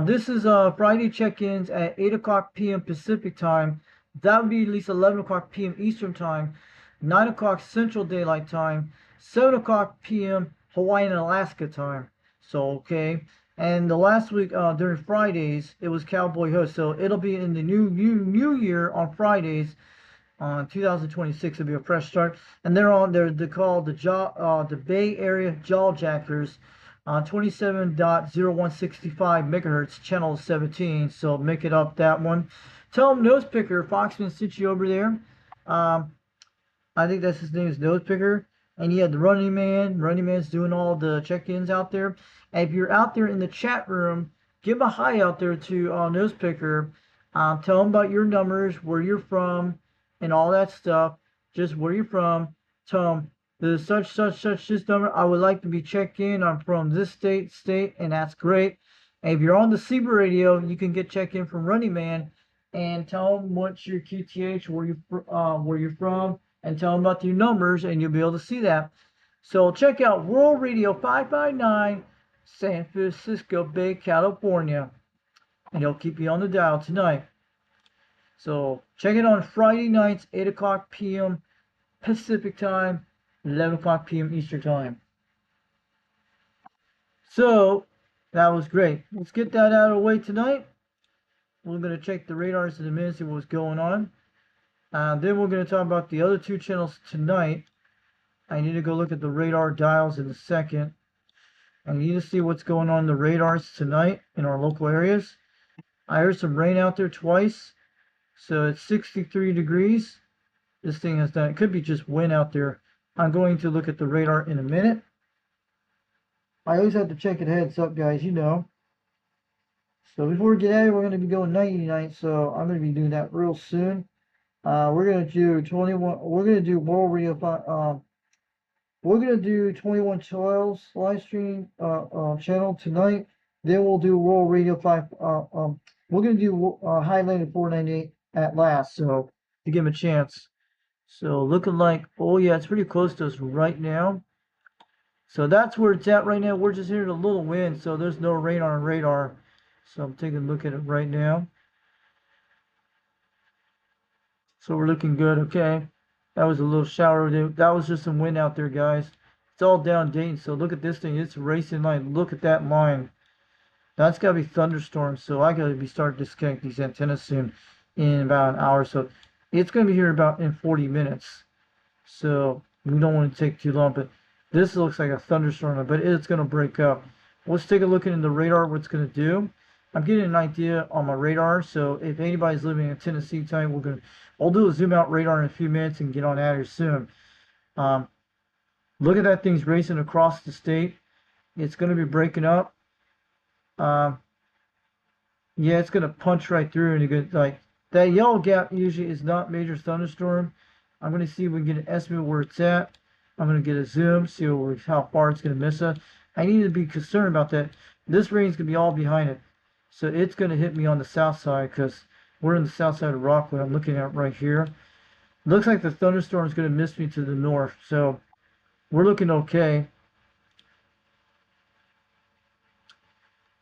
This is Friday check-ins at 8 o'clock p.m. Pacific time. That would be at least 11 o'clock p.m. Eastern time, 9 o'clock Central Daylight Time, 7 o'clock p.m. Hawaiian and Alaska time. So, okay. And the last week, during Fridays, it was Cowboy Host. So it'll be in the new year on Fridays. 2026 will be a fresh start, and they're called the Bay Area Jawjackers on 27.0165 megahertz, channel 17. So make it up that one. Tell them Nose Picker Foxman sent you over there. I think that's his name is Nose Picker, and you had the Running Man. Running Man's doing all the check-ins out there. And if you're out there in the chat room, give a hi out there to Nose Picker. Tell him about your numbers, where you're from, and all that stuff. Just where you're from. Tell them the such this number. I would like to be checked in. I'm from this state, and that's great. And if you're on the CB radio, you can get checked in from Running Man, and tell them what's your QTH, where you're from, and tell them about your numbers, and you'll be able to see that. So check out World Radio 559, San Francisco Bay, California, and he'll keep you on the dial tonight. So check it on Friday nights, 8 o'clock p.m. Pacific time, 11 o'clock p.m. Eastern time. So that was great. Let's get that out of the way tonight. We're going to check the radars in a minute, see what's going on. Then we're going to talk about the other two channels tonight. I need to go look at the radar dials in a second. I need to see what's going on in the radars tonight in our local areas. I heard some rain out there twice. So it's 63 degrees. This thing has done. It could be just wind out there. I'm going to look at the radar in a minute. I always have to check it heads up, guys, you know. So before we get out of here, we're going to be going nighty night. So I'm going to be doing that real soon. We're going to do 21. We're going to do World Radio 5. We're going to do 2112's live stream channel tonight. Then we'll do World Radio 5. We're going to do Highland 498 at last. So to give him a chance. So looking like, oh yeah, it's pretty close to us right now. So that's where it's at right now. We're just hearing a little wind, so there's no rain on our radar. So I'm taking a look at it right now. So we're looking good. Okay, that was a little shower. That was just some wind out there, guys. It's all down Dayton. So look at this thing. It's racing line. Look at that line. That's got to be thunderstorms. So I got to be starting to disconnect these antennas soon in about an hour. So it's going to be here about in 40 minutes. So we don't want to take too long. But this looks like a thunderstorm. But it's going to break up. Let's take a look at the radar, what it's going to do. I'm getting an idea on my radar. So if anybody's living in Tennessee time, I'll do a zoom out radar in a few minutes and get on out here soon. Look at that thing's racing across the state. It's going to be breaking up. Yeah, it's going to punch right through, and you get like that yellow gap usually is not major thunderstorm. I'm going to see if we can get an estimate where it's at. I'm going to get a zoom, see how far it's going to miss us. I need to be concerned about that. This rain's going to be all behind it. So it's going to hit me on the south side because we're in the south side of Rockwood. I'm looking at right here. Looks like the thunderstorm is going to miss me to the north. So we're looking okay.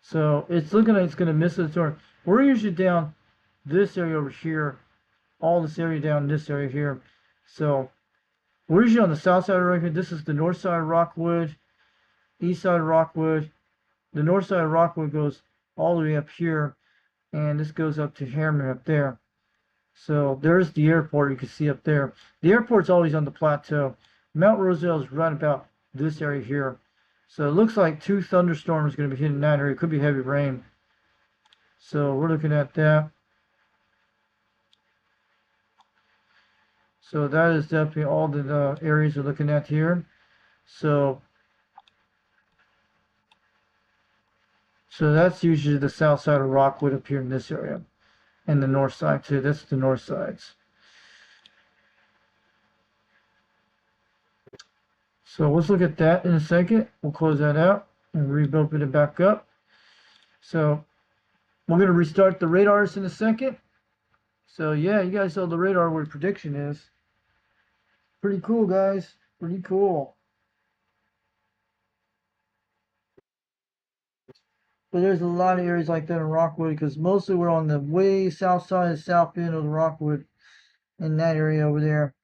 So it's looking like it's going to miss the storm. We're usually down this area over here. All this area down this area here. So we're usually on the south side of Rockwood. This is the north side of Rockwood. east side of Rockwood. The north side of Rockwood goes all the way up here, and this goes up to Harriman up there. So there's the airport you can see up there. The airport's always on the plateau. Mount Roselle is right about this area here. So it looks like 2 thunderstorms are going to be hitting that area. It could be heavy rain. So we're looking at that. So that is definitely all the areas we're looking at here. So that's usually the south side of Rockwood up here in this area. And the north side too. That's the north sides. So let's look at that in a second. We'll close that out and reopen it back up. So we're going to restart the radars in a second. So yeah, you guys saw the radar where prediction is. Pretty cool, guys. Pretty cool. But there's a lot of areas like that in Rockwood because mostly we're on the way south side, south end of the Rockwood in that area over there.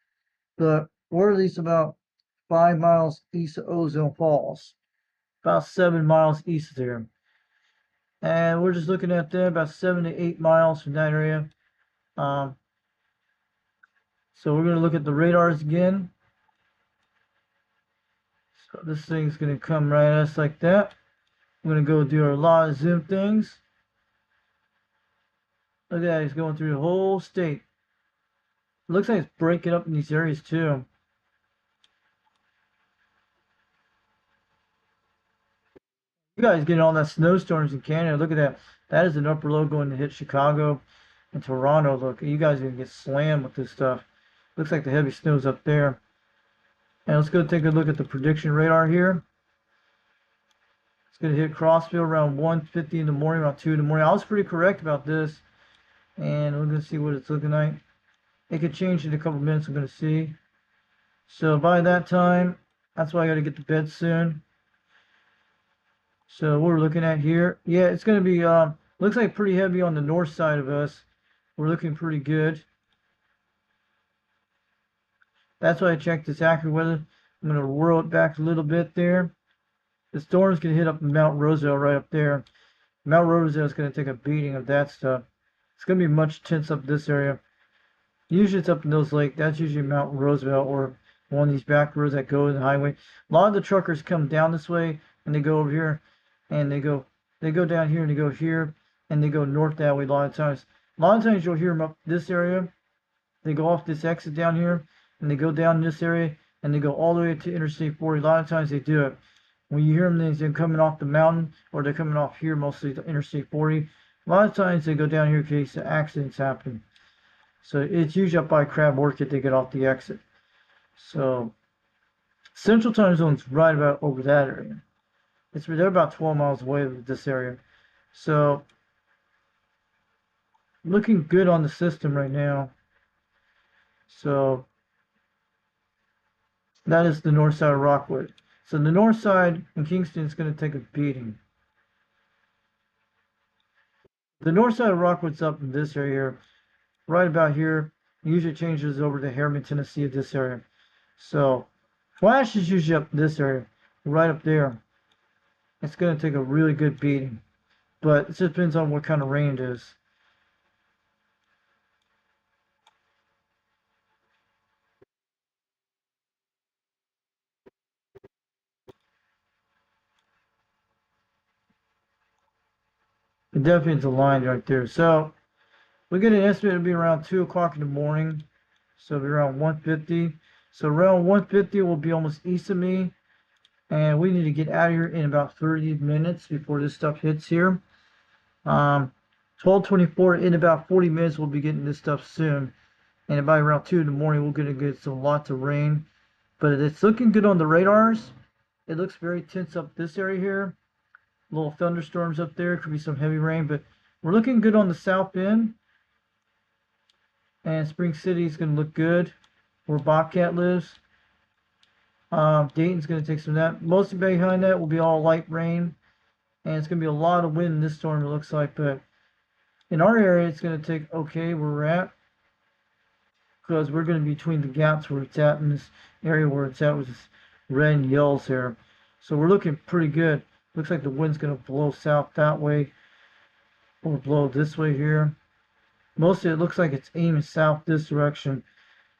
But we're at least about 5 miles east of Ozone Falls, about 7 miles east of there. And we're just looking at there about 7 to 8 miles from that area. So we're going to look at the radars again. So this thing's going to come right at us like that. I'm going to go do a lot of zoom things. Look at that, he's going through the whole state. It looks like it's breaking up in these areas too. You guys getting all that snowstorms in Canada. Look at that. That is an upper low going to hit Chicago and Toronto. Look, you guys are going to get slammed with this stuff. Looks like the heavy snow's up there. And let's go take a look at the prediction radar here. It's going to hit Crossville around 1:50 in the morning, around 2 in the morning. I was pretty correct about this. And we're going to see what it's looking like. It could change in a couple minutes, we're going to see. So by that time, that's why I got to get to bed soon. So what we're looking at here, yeah, it's going to be, looks like pretty heavy on the north side of us. We're looking pretty good. That's why I checked this AccuWeather. I'm going to whirl it back a little bit there. The storm's going to hit up Mount Roselle right up there. Mount Roselle is going to take a beating of that stuff. It's going to be much tense up this area. Usually it's up in those lakes. That's usually Mount Roosevelt or one of these back roads that go to the highway. A lot of the truckers come down this way and they go over here and they go down here and they go here and they go north that way a lot of times. A lot of times you'll hear them up this area. They go off this exit down here and they go down this area and they go all the way to Interstate 40. A lot of times they do it. When you hear them, they're coming off the mountain or they're coming off here, mostly to Interstate 40. A lot of times they go down here in case accidents happen. So it's usually up by Crab Orchard they get off the exit. So Central Time Zone's right about over that area. They're about 12 miles away from this area. So looking good on the system right now. So that is the north side of Rockwood. So the north side in Kingston is going to take a beating. The north side of Rockwood's up in this area here, right about here. It usually changes over to Harriman, Tennessee, this area. So Flash is usually up this area, right up there. It's going to take a really good beating, but it just depends on what kind of rain it is. It definitely is a line right there. So we get an estimate to be around 2 o'clock in the morning. So it'll be around 1:50. So around 1:50 will be almost east of me. And we need to get out of here in about 30 minutes before this stuff hits here. 12:24, in about 40 minutes we'll be getting this stuff soon. And by around 2 in the morning we're going to get some lots of rain. But it's looking good on the radars. It looks very tense up this area here. Little thunderstorms up there. Could be some heavy rain. But we're looking good on the south end. And Spring City is going to look good where Bobcat lives. Dayton's going to take some of that. Mostly behind that will be all light rain. And it's going to be a lot of wind in this storm, it looks like. But in our area, it's going to take okay where we're at. Because we're going to be between the gaps where it's at in this area where it's at with this red and yellows here. So we're looking pretty good. Looks like the wind's gonna blow south that way or blow this way here. Mostly it looks like it's aiming south this direction.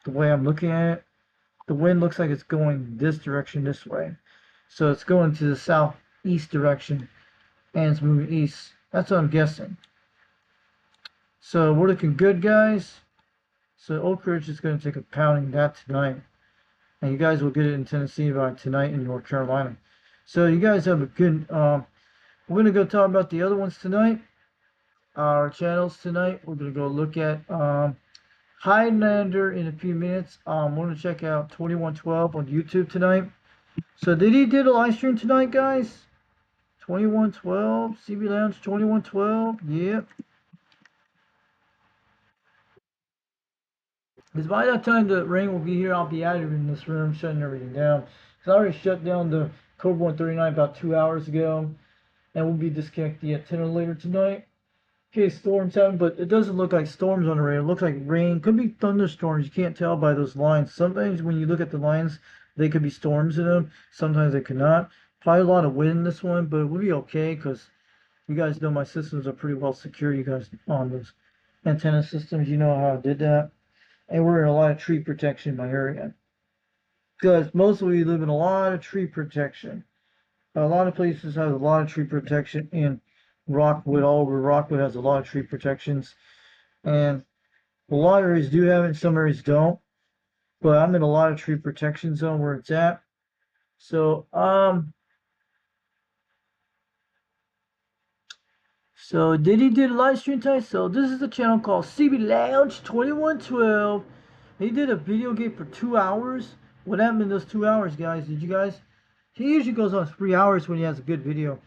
The way I'm looking at it, the wind looks like it's going this direction this way. So it's going to the southeast direction and it's moving east. That's what I'm guessing. So we're looking good, guys. So Oak Ridge is going to take a pounding that tonight. And you guys will get it in Tennessee by tonight in North Carolina. So you guys have a good, we're going to go talk about the other ones tonight. Our channels tonight. We're going to go look at Highlander in a few minutes. We're going to check out 2112 on YouTube tonight. So did he do a live stream tonight, guys? 2112, CB Lounge 2112, yep. Because by that time the rain will be here, I'll be out of in this room shutting everything down. Because I already shut down the Code 139 about 2 hours ago. And we'll be disconnecting the antenna later tonight. Okay, storms happen, but it doesn't look like storms on the radar. It looks like rain. Could be thunderstorms. You can't tell by those lines. Sometimes when you look at the lines, they could be storms in them. Sometimes they could not. Probably a lot of wind in this one, but we'll be okay because you guys know my systems are pretty well secure. You guys on those antenna systems, you know how I did that. And we're in a lot of tree protection in my area. Because mostly we live in a lot of tree protection. A lot of places have a lot of tree protection in Rockwood. All over Rockwood has a lot of tree protections. And a lot of areas do have it, some areas don't. But I'm in a lot of tree protection zone where it's at. So, So did he do the live stream tonight? So this is a channel called CB Lounge 2112. He did a video game for 2 hours. What happened in those 2 hours, guys? Did you guys? He usually goes on 3 hours when he has a good video.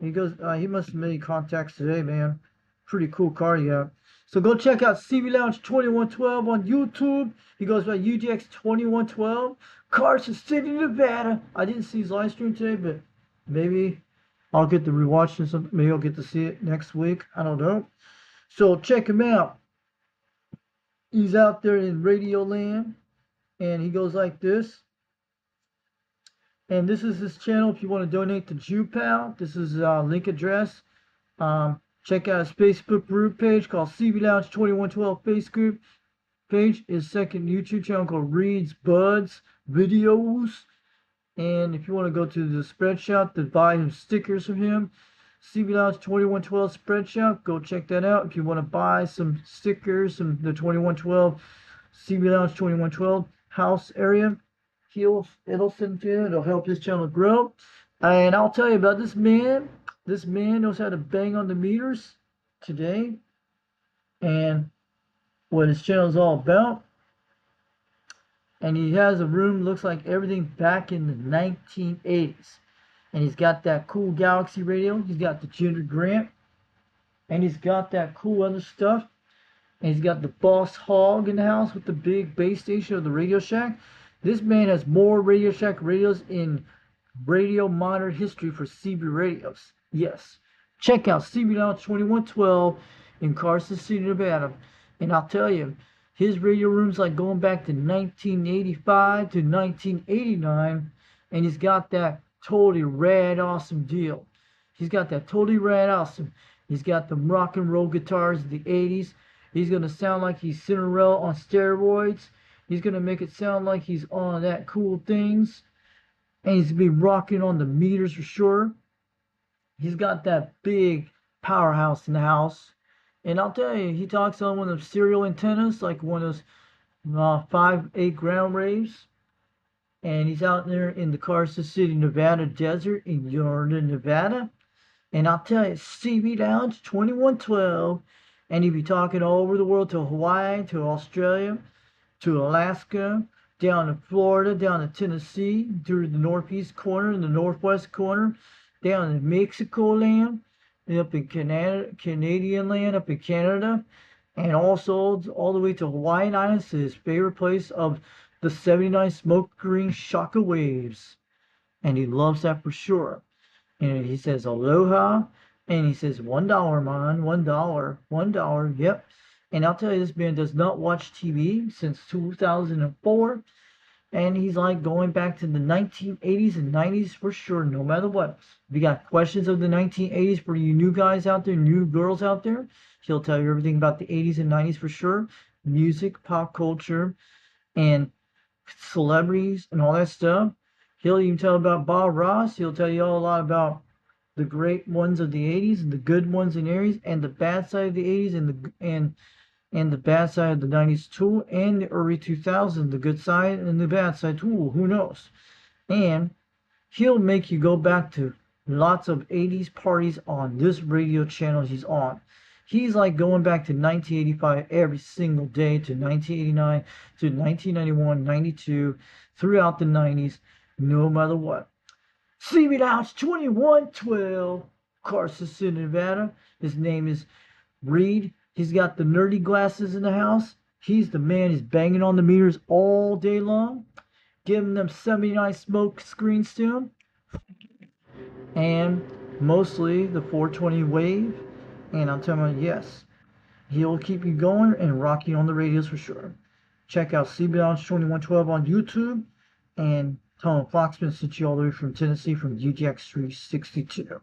He goes. He must have made contacts today, man. Pretty cool car he have. So go check out CB Lounge 2112 on YouTube. He goes by UGX 2112. Carson City, Nevada. I didn't see his live stream today, but maybe I'll get to rewatch this. Maybe I'll get to see it next week. I don't know. So check him out. He's out there in Radio Land. And he goes like this. And this is his channel if you want to donate to JewPal. This is link address. Check out his Facebook group page called CB Lounge 2112 Facebook page. His second YouTube channel called Reads Buds Videos. And if you want to go to the spread shop to buy him stickers from him, CB Lounge 2112 spread shop, go check that out. If you want to buy some stickers from the 2112 CB Lounge 2112 house area, it'll send to you. It'll help his channel grow. And I'll tell you about this man. This man knows how to bang on the meters today, and what his channel is all about. And he has a room, looks like everything back in the 1980s. And he's got that cool Galaxy radio. He's got the Junior Grant. And he's got that cool other stuff. And he's got the Boss Hog in the house with the big base station of the Radio Shack. This man has more Radio Shack radios in radio modern history for CB radios. Yes. Check out CB Lounge 2112 in Carson City, Nevada. And I'll tell you, his radio room's like going back to 1985 to 1989. And he's got that totally rad awesome deal. He's got that totally rad awesome. He's got the rock and roll guitars of the 80s. He's going to sound like he's Cinderella on steroids. He's going to make it sound like he's on that cool things. And he's going to be rocking on the meters for sure. He's got that big powerhouse in the house. And I'll tell you, he talks on one of those serial antennas, like one of those 5/8 ground waves. And he's out there in the Carson City, Nevada desert in Jordan, Nevada. And I'll tell you, CB Lounge 2112. And he'll be talking all over the world, to Hawaii, to Australia, to Alaska, down to Florida, down to Tennessee, through the northeast corner and the northwest corner, down in Mexico land, and up in Canadian land, up in Canada, and also all the way to Hawaiian Islands, to his favorite place of the 79 smoke green Shaka waves. And he loves that for sure. And he says aloha, and he says $1, man, $1, yep. And I'll tell you, this man does not watch TV since 2004. And he's like going back to the 1980s and 90s for sure, no matter what. If you got questions of the 1980s for you new guys out there, new girls out there, he'll tell you everything about the 80s and 90s for sure. Music, pop culture, and celebrities and all that stuff. He'll even tell about Bob Ross. He'll tell you all a lot about the great ones of the 80s and the good ones in the 80s and the bad side of the 80s and the bad side of the 90s too, and the early 2000s, the good side and the bad side too. Who knows? And he'll make you go back to lots of 80s parties on this radio channel he's on. He's like going back to 1985 every single day, to 1989, to 1991, 92, throughout the 90s, no matter what. CB Lounge 2112, Carson City, Nevada. His name is Reed. He's got the nerdy glasses in the house. He's the man. He's banging on the meters all day long, giving them 79 smoke screens to him, and mostly the 420 wave. And I'm telling you, yes, he'll keep you going and rock you on the radios for sure. Check out CB Lounge 2112 on YouTube, and Tom Foxman sent you all the way from Tennessee from UGX 362.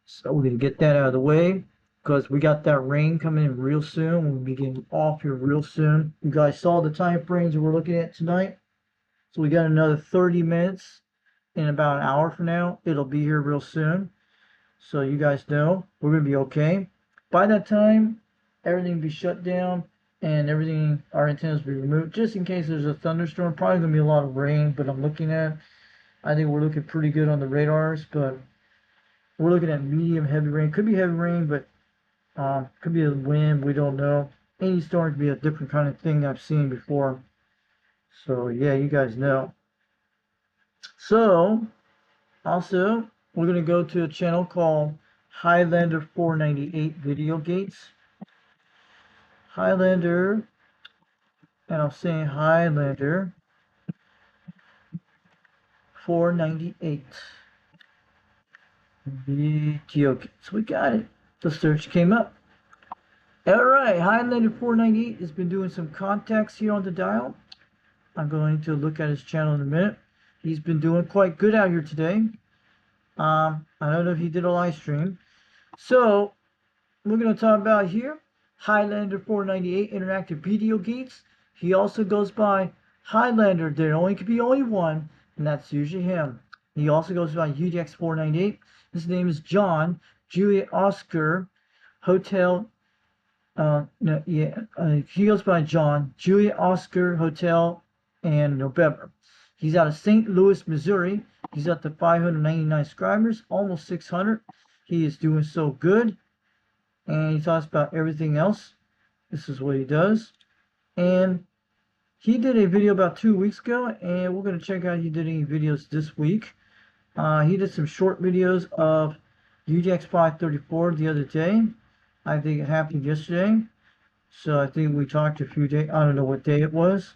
So we're going to get that out of the way, because we got that rain coming in real soon. We'll be getting off here real soon. You guys saw the time frames that we're looking at tonight. So we got another 30 minutes in about an hour from now. It'll be here real soon. So you guys know we're going to be okay. By that time, everything will be shut down and everything, our antennas will be removed. Just in case there's a thunderstorm. Probably going to be a lot of rain, but I'm looking at, I think we're looking pretty good on the radars, but we're looking at medium heavy rain. Could be heavy rain, but could be a wind, we don't know. Any storm could be a different kind of thing I've seen before. So yeah, you guys know. So also, we're going to go to a channel called Highlander 498 Video Gates. Highlander, and I'm saying Highlander 498 Video Gates. We got it. The search came up. Alright, Highlander 498 has been doing some contacts here on the dial. I'm going to look at his channel in a minute. He's been doing quite good out here today. I don't know if he did a live stream. So, we're going to talk about here Highlander 498 Interactive Video Gates. He also goes by Highlander. There only could be only one, and that's usually him. He also goes by UGX 498. His name is John Juliet Oscar Hotel. He goes by John Juliet Oscar Hotel and November. He's out of St. Louis, Missouri. He's up to 599 subscribers, almost 600. He is doing so good. And he talks about everything else. This is what he does. And he did a video about 2 weeks ago, and we're going to check out if he did any videos this week. He did some short videos of UGX 534 the other day. I think it happened yesterday. So I think we talked a few days. I don't know what day it was.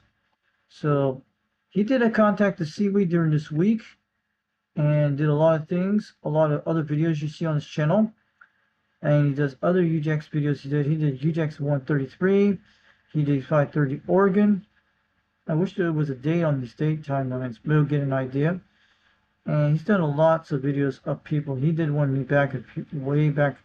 So he did a contact the Seaweed during this week and did a lot of things, a lot of other videos you see on his channel. And he does other UGX videos he did. He did UGX 133. He did 530 Oregon. I wish there was a date on these date timelines, but we'll get an idea. And he's done lots of videos of people. He did one back way back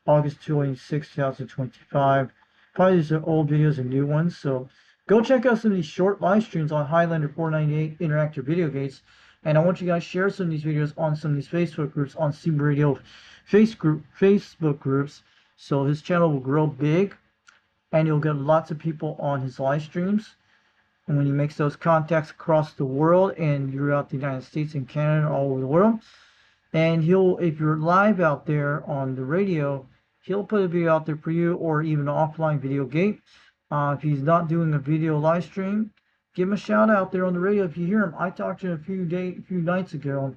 August 26, 2025. Probably these are old videos and new ones. So go check out some of these short live streams on Highlander 498 Interactive Video Gates. And I want you guys to share some of these videos on some of these Facebook groups, on CB Radio Facebook groups. So his channel will grow big. And you'll get lots of people on his live streams. And when he makes those contacts across the world and throughout the United States and Canada and all over the world. And he'll, if you're live out there on the radio, he'll put a video out there for you, or even an offline video gate. If he's not doing a video live stream, give him a shout out there on the radio if you hear him. I talked to him a few nights ago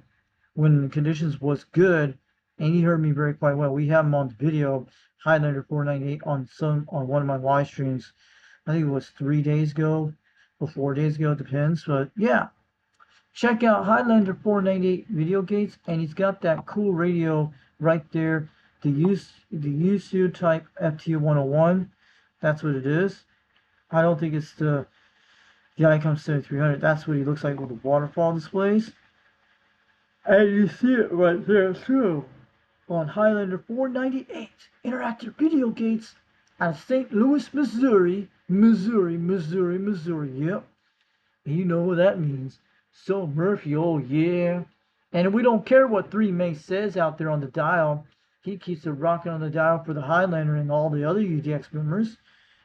when the conditions was good, and he heard me very quite well. We have him on the video, Highlander 498, on one of my live streams. I think it was 3 days ago or 4 days ago, it depends. But yeah, check out Highlander 498 Video Gates, and he's got that cool radio right there, the USU type FT101. That's what it is. I don't think it's the The Icon 7300, that's what he looks like with the waterfall displays. And you see it right there too on Highlander 498 interactive video gates out of St. Louis, Missouri. Missouri. Yep. And you know what that means. So Murphy, oh yeah. And we don't care what 3 May says out there on the dial. He keeps it rocking on the dial for the Highlander and all the other UDX members.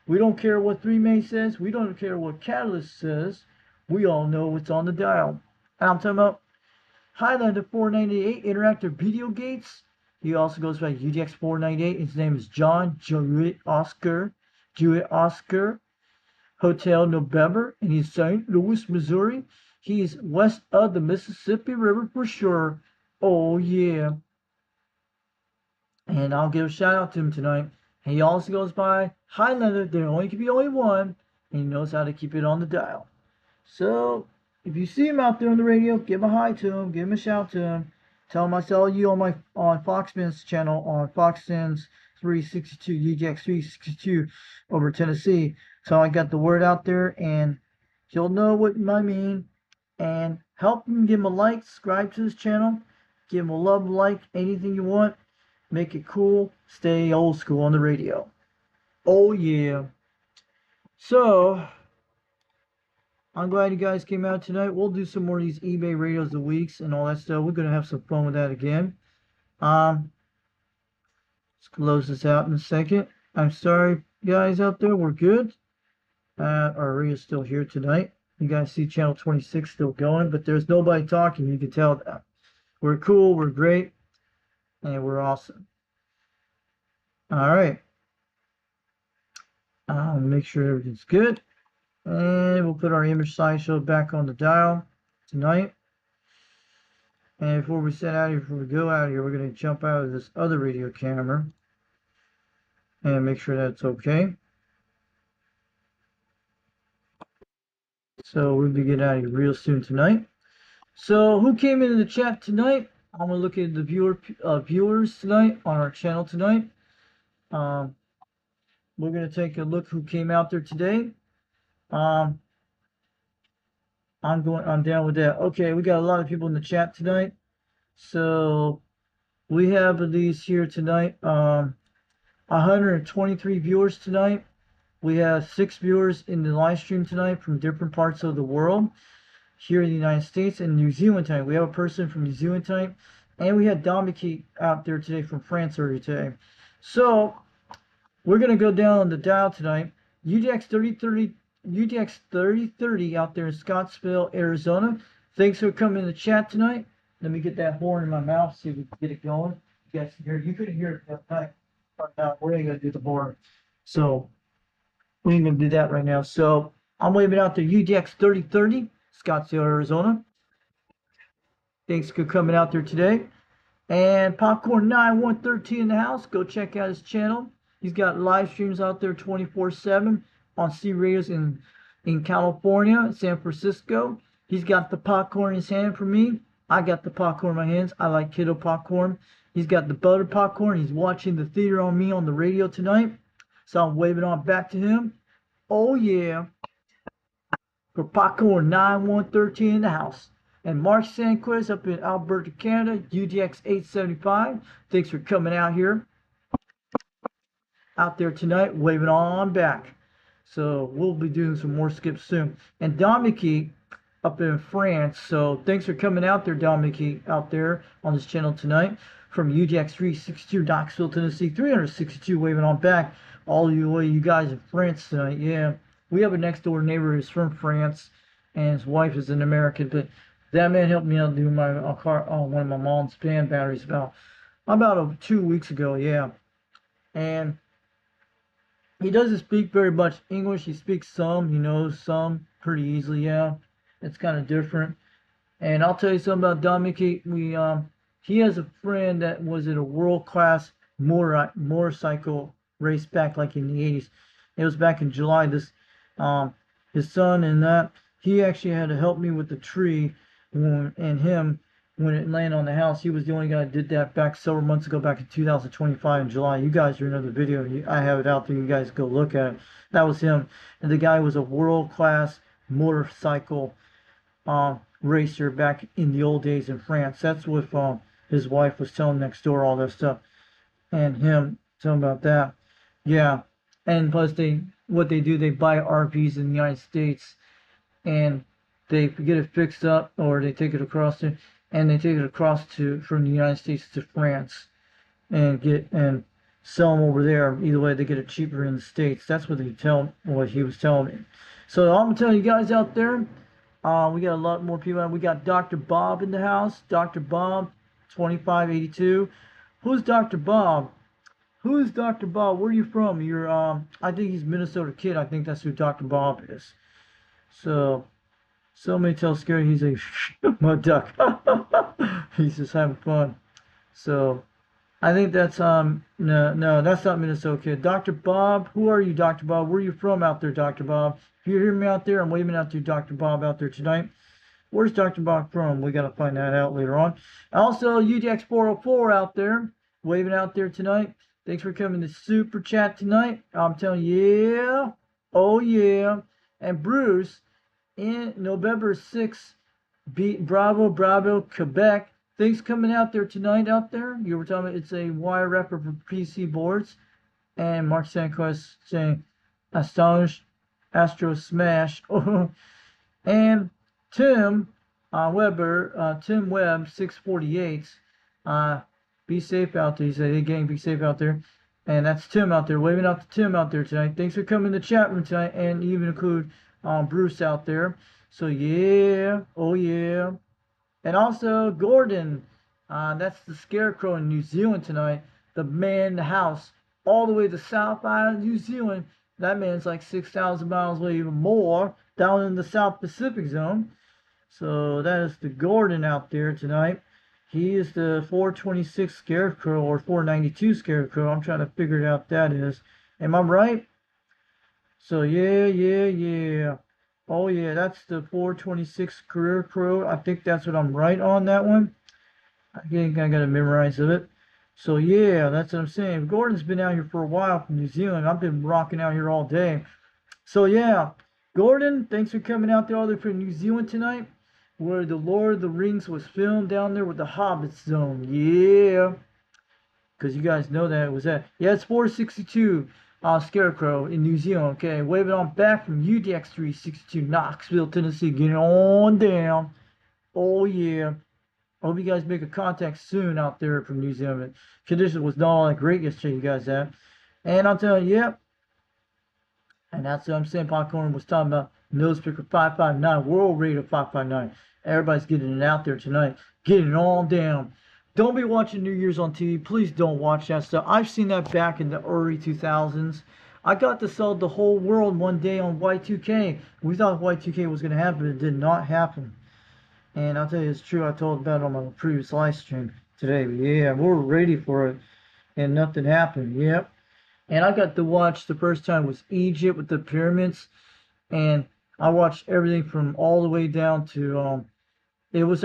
We don't care what 3 May says. We don't care what Catalyst says. We all know what's on the dial. And I'm talking about Highlander 498 interactive video gates. He also goes by UDX 498. His name is John Jewett Oscar. Hotel November. And he's St. Louis, Missouri. He's west of the Mississippi River for sure. Oh, yeah. And I'll give a shout out to him tonight. And he also goes by Highlander. There only can be only one. And he knows how to keep it on the dial. So, if you see him out there on the radio, give a hi to him. Give him a shout to him. Tell him I saw you on Foxman's channel on Foxman's 362, UDX 362 over Tennessee. So I got the word out there, and he'll know what I mean. And help him, give him a like, subscribe to his channel, give him a love, like, anything you want. Make it cool. Stay old school on the radio. Oh yeah. So I'm glad you guys came out tonight. We'll do some more of these eBay radios of the weeks and all that stuff. We're gonna have some fun with that again. Let's close this out in a second. I'm sorry, guys out there. We're good. Our radio's still here tonight. You guys see channel 26 still going, but there's nobody talking. You can tell that. We're cool. We're great. And we're awesome. All right. Make sure everything's good. And we'll put our image slideshow back on the dial tonight. And before we set out here, before we go out of here, we're going to jump out of this other radio camera and make sure that's okay. So we'll be getting out of here real soon tonight. So who came into the chat tonight? I'm going to look at the viewers tonight on our channel tonight. We're going to take a look who came out there today. I'm down with that. Okay, we got a lot of people in the chat tonight. So we have these here tonight. 123 viewers tonight. We have 6 viewers in the live stream tonight from different parts of the world. Here in the United States and New Zealand tonight. We have a person from New Zealand tonight. And we had Dominique out there today from France earlier today. So we're going to go down on the dial tonight. UDX 3030 out there in Scottsville, Arizona. Thanks for coming in the chat tonight. Let me get that horn in my mouth, see if we can get it going. You guys can hear it. You couldn't hear it that night. But now we're going to do the horn. So we ain't going to do that right now. So I'm waving out the UDX 3030, Scottsdale, Arizona. Thanks for coming out there today. And Popcorn 9113 in the house. Go check out his channel. He's got live streams out there 24/7 on C radios in California, San Francisco. He's got the popcorn in his hand for me. I got the popcorn in my hands. I like Kiddo popcorn. He's got the butter popcorn. He's watching the theater on me on the radio tonight. So I'm waving on back to him. Oh yeah. For Popcorn 9113 in the house. And Mark Sanquez up in Alberta, Canada, UDX 875. Thanks for coming out here. Out there tonight, waving on back. So we'll be doing some more skips soon. And Dominique up in France. So thanks for coming out there, Dominique, out there on this channel tonight. From UDX 362, Knoxville, Tennessee, 362, waving on back. All you guys in France tonight. Yeah, we have a next door neighbor who's from France, and his wife is an American. But that man helped me out do my car on one of my mom's fan batteries about 2 weeks ago. Yeah, and he doesn't speak very much English. He speaks some. He knows some pretty easily. Yeah, it's kind of different. And I'll tell you something about Dominic. He has a friend that was in a world-class motorcycle race back like in the 80s. It was back in July. His son and that, he actually had to help me with the tree when it landed on the house. He was the only guy that did that back several months ago, back in 2025 in July. You guys are another video. I have it out there. You guys go look at it. That was him. And the guy was a world-class motorcycle racer back in the old days in France. That's what his wife was telling next door, all that stuff, and him telling about that. Yeah, and plus what they do, they buy RVs in the United States, and they get it fixed up, or they take it across to, and they take it across to from the United States to France, and sell them over there. Either way, they get it cheaper in the States. That's what he was telling me. So I'm gonna tell you guys out there, we got a lot more people. We got Dr. Bob in the house. Dr. Bob, 2582. Who's Dr. Bob? Who's Dr. Bob? Where are you from? You're I think he's Minnesota Kid. I think that's who Dr. Bob is. So somebody tell Scary he's a mud duck. He's just having fun. So I think that's no, that's not Minnesota Kid. Dr. Bob, who are you, Dr. Bob? Where are you from out there, Dr. Bob? If you hear me out there, I'm waving out to Dr. Bob out there tonight. Where's Dr. Bob from? We gotta find that out later on. Also, UDX404 out there, waving out there tonight. Thanks for coming to Super Chat tonight. I'm telling you, yeah, oh yeah. And Bruce, in November 6th, beat Bravo, Quebec. Thanks coming out there tonight out there. You were talking about it's a wire wrapper for PC boards. And Mark Sanquest saying Astonish, Astro Smash. And Tim Weber, Tim Webb 648. Be safe out there. He said, hey gang, be safe out there. And that's Tim out there, waving out to Tim out there tonight. Thanks for coming to the chat room tonight, and even include Bruce out there. So yeah, oh yeah. And also Gordon, that's the Scarecrow in New Zealand tonight. The man in the house, all the way to South Island, New Zealand. That man's like 6,000 miles away, even more, down in the South Pacific zone. So that is the Gordon out there tonight. He is the 426 Scarecrow, or 492 Scarecrow. I'm trying to figure out what that is. Am I right? So yeah. Oh yeah, that's the 426 Career Crow. I think that's what I'm right on that one. I think I gotta memorize it. So yeah, that's what I'm saying. Gordon's been out here for a while from New Zealand. I've been rocking out here all day. So yeah, Gordon, thanks for coming out there all the way from New Zealand tonight, where the Lord of the Rings was filmed down there with the Hobbit Zone. Yeah. Because you guys know that it was that. Yeah, it's 462 Scarecrow in New Zealand. Okay, waving on back from UDX 362 Knoxville, Tennessee. Getting on down. Oh, yeah. I hope you guys make a contact soon out there from New Zealand. Condition was not all that great yesterday, you guys have. And I'll tell you, yep. And that's what I'm saying. Popcorn was talking about Nose Picker 559, World Radio 559. Everybody's getting it out there tonight. Getting it all down. Don't be watching New Year's on TV. Please don't watch that stuff. I've seen that back in the early 2000s. I got to sell the whole world one day on Y2K. We thought Y2K was going to happen. It did not happen. And I'll tell you it's true. I told about it on my previous live stream today. But yeah, we're ready for it. And nothing happened. Yep. And I got to watch the first time was Egypt with the pyramids. And I watched everything from all the way down to it was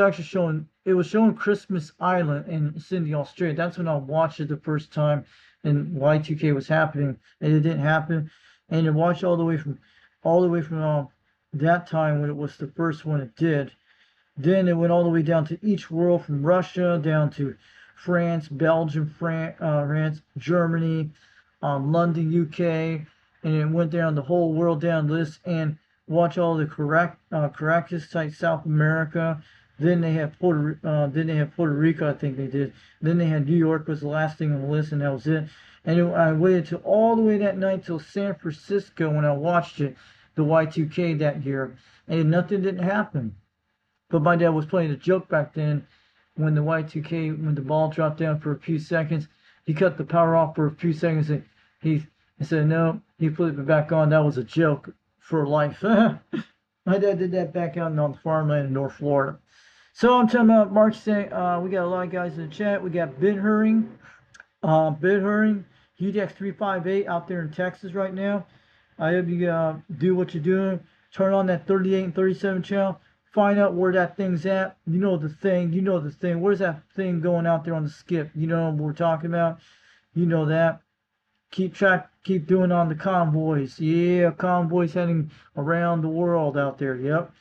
showing Christmas Island in Sydney, Australia. That's when I watched it the first time, and Y2K was happening, and it didn't happen. And I watched all the way from that time when it was the first one it did. Then it went all the way down to each world, from Russia down to France, Belgium, France, Germany, London, UK, and it went down the whole world down the list, and watch all the Caracas type South America. Then they had Puerto Rico, I think they did. Then they had New York was the last thing on the list, and that was it. And I waited till all the way that night till San Francisco when I watched it, the Y2K that year, and nothing didn't happen. But my dad was playing a joke back then when the Y2K, when the ball dropped down for a few seconds, he cut the power off for a few seconds, and he said no, he flipped it back on. That was a joke for life. My dad did that back out on the farmland in North Florida. So I'm talking about March 2nd. We got a lot of guys in the chat. We got Bid Herring, UDX 358 out there in Texas right now. I hope you do what you're doing. Turn on that 38 and 37 channel. Find out where that thing's at. You know the thing. Where's that thing going out there on the skip? You know what we're talking about. You know that. keep doing on the convoys. Yeah, convoys heading around the world out there. Yep.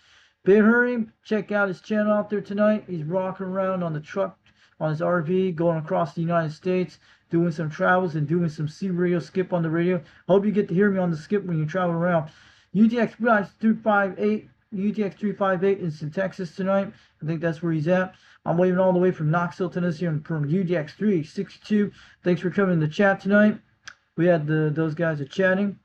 Big Hurry, check out his channel out there tonight. He's rocking around on the truck, on his RV, going across the United States, doing some travels and doing some C radio skip on the radio. Hope you get to hear me on the skip when you travel around. UTX 358 is in Texas tonight. I think that's where he's at. I'm waving all the way from Knoxville, Tennessee. I'm from UTX 362. Thanks for coming in the chat tonight. We had those guys are chatting.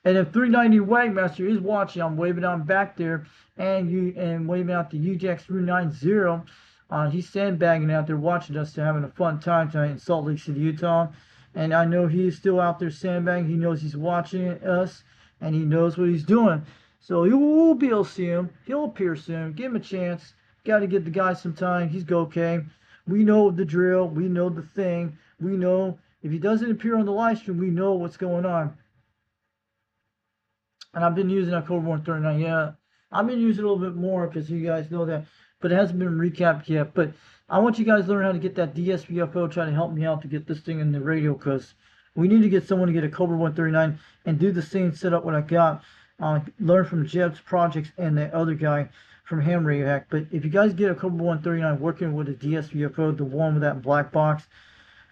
And if 390 Wagmaster is watching, I'm waving on back there and waving out the UTX 390. He's sandbagging out there watching us. They're having a fun time tonight in Salt Lake City, Utah. And I know he's still out there sandbagging. He knows he's watching us and he knows what he's doing. So you will be able to see him. He'll appear soon. Give him a chance. Got to give the guy some time. He's okay. We know the drill. We know the thing. We know if he doesn't appear on the live stream, we know what's going on. And I've been using October 139. Yeah, I've been using it a little bit more because you guys know that. But it hasn't been recapped yet. But I want you guys to learn how to get that DSPFO. Try to help me out to get this thing in the radio because we need to get someone to get a Cobra 139 and do the same setup what I got. Learn from Jeb's projects and the other guy from Ham Radio Hack. But if you guys get a Cobra 139 working with a DSPFO, the one with that black box,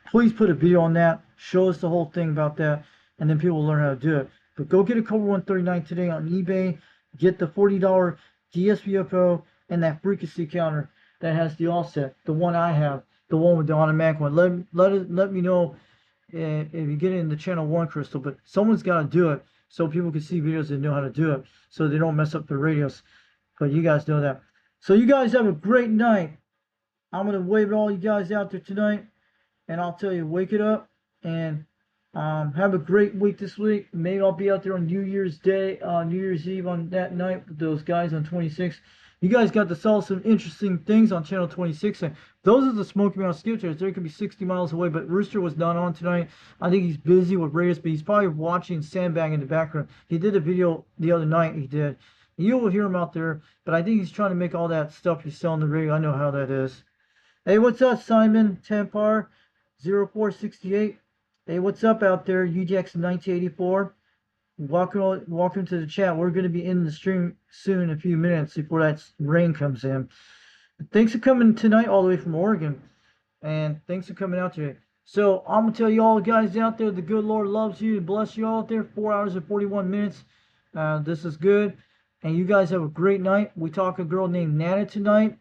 please put a video on that. Show us the whole thing about that. And then people will learn how to do it. But go get a Cobra 139 today on eBay. Get the $40 DSPFO and that frequency counter that has the offset. The one I have. The one with the automatic one. Let me know if you get it in the channel 1 crystal. But someone's got to do it so people can see videos and know how to do it. So they don't mess up their radios. But you guys know that. So you guys have a great night. I'm going to wave at all you guys out there tonight. And I'll tell you, wake it up. And have a great week this week. Maybe I'll be out there on New Year's Day, New Year's Eve on that night with those guys on 26. You guys got to sell some interesting things on channel 26. And those are the Smoky Mountain Skip Chairs. They could be 60 miles away, but Rooster was not on tonight. I think he's busy with radios, but he's probably watching Sandbag in the background. He did a video the other night. He did. You will hear him out there, but I think he's trying to make all that stuff he's selling the radio. I know how that is. Hey, what's up, Simon Tampar 0468? Hey, what's up out there, UGX 1984? Welcome to the chat. We're going to be in the stream soon, in a few minutes, before that rain comes in. Thanks for coming tonight all the way from Oregon. And thanks for coming out today. So, I'm going to tell you all guys out there, the good Lord loves you and bless you all out there. 4 hours and 41 minutes. This is good. And you guys have a great night. We talked to a girl named Nana tonight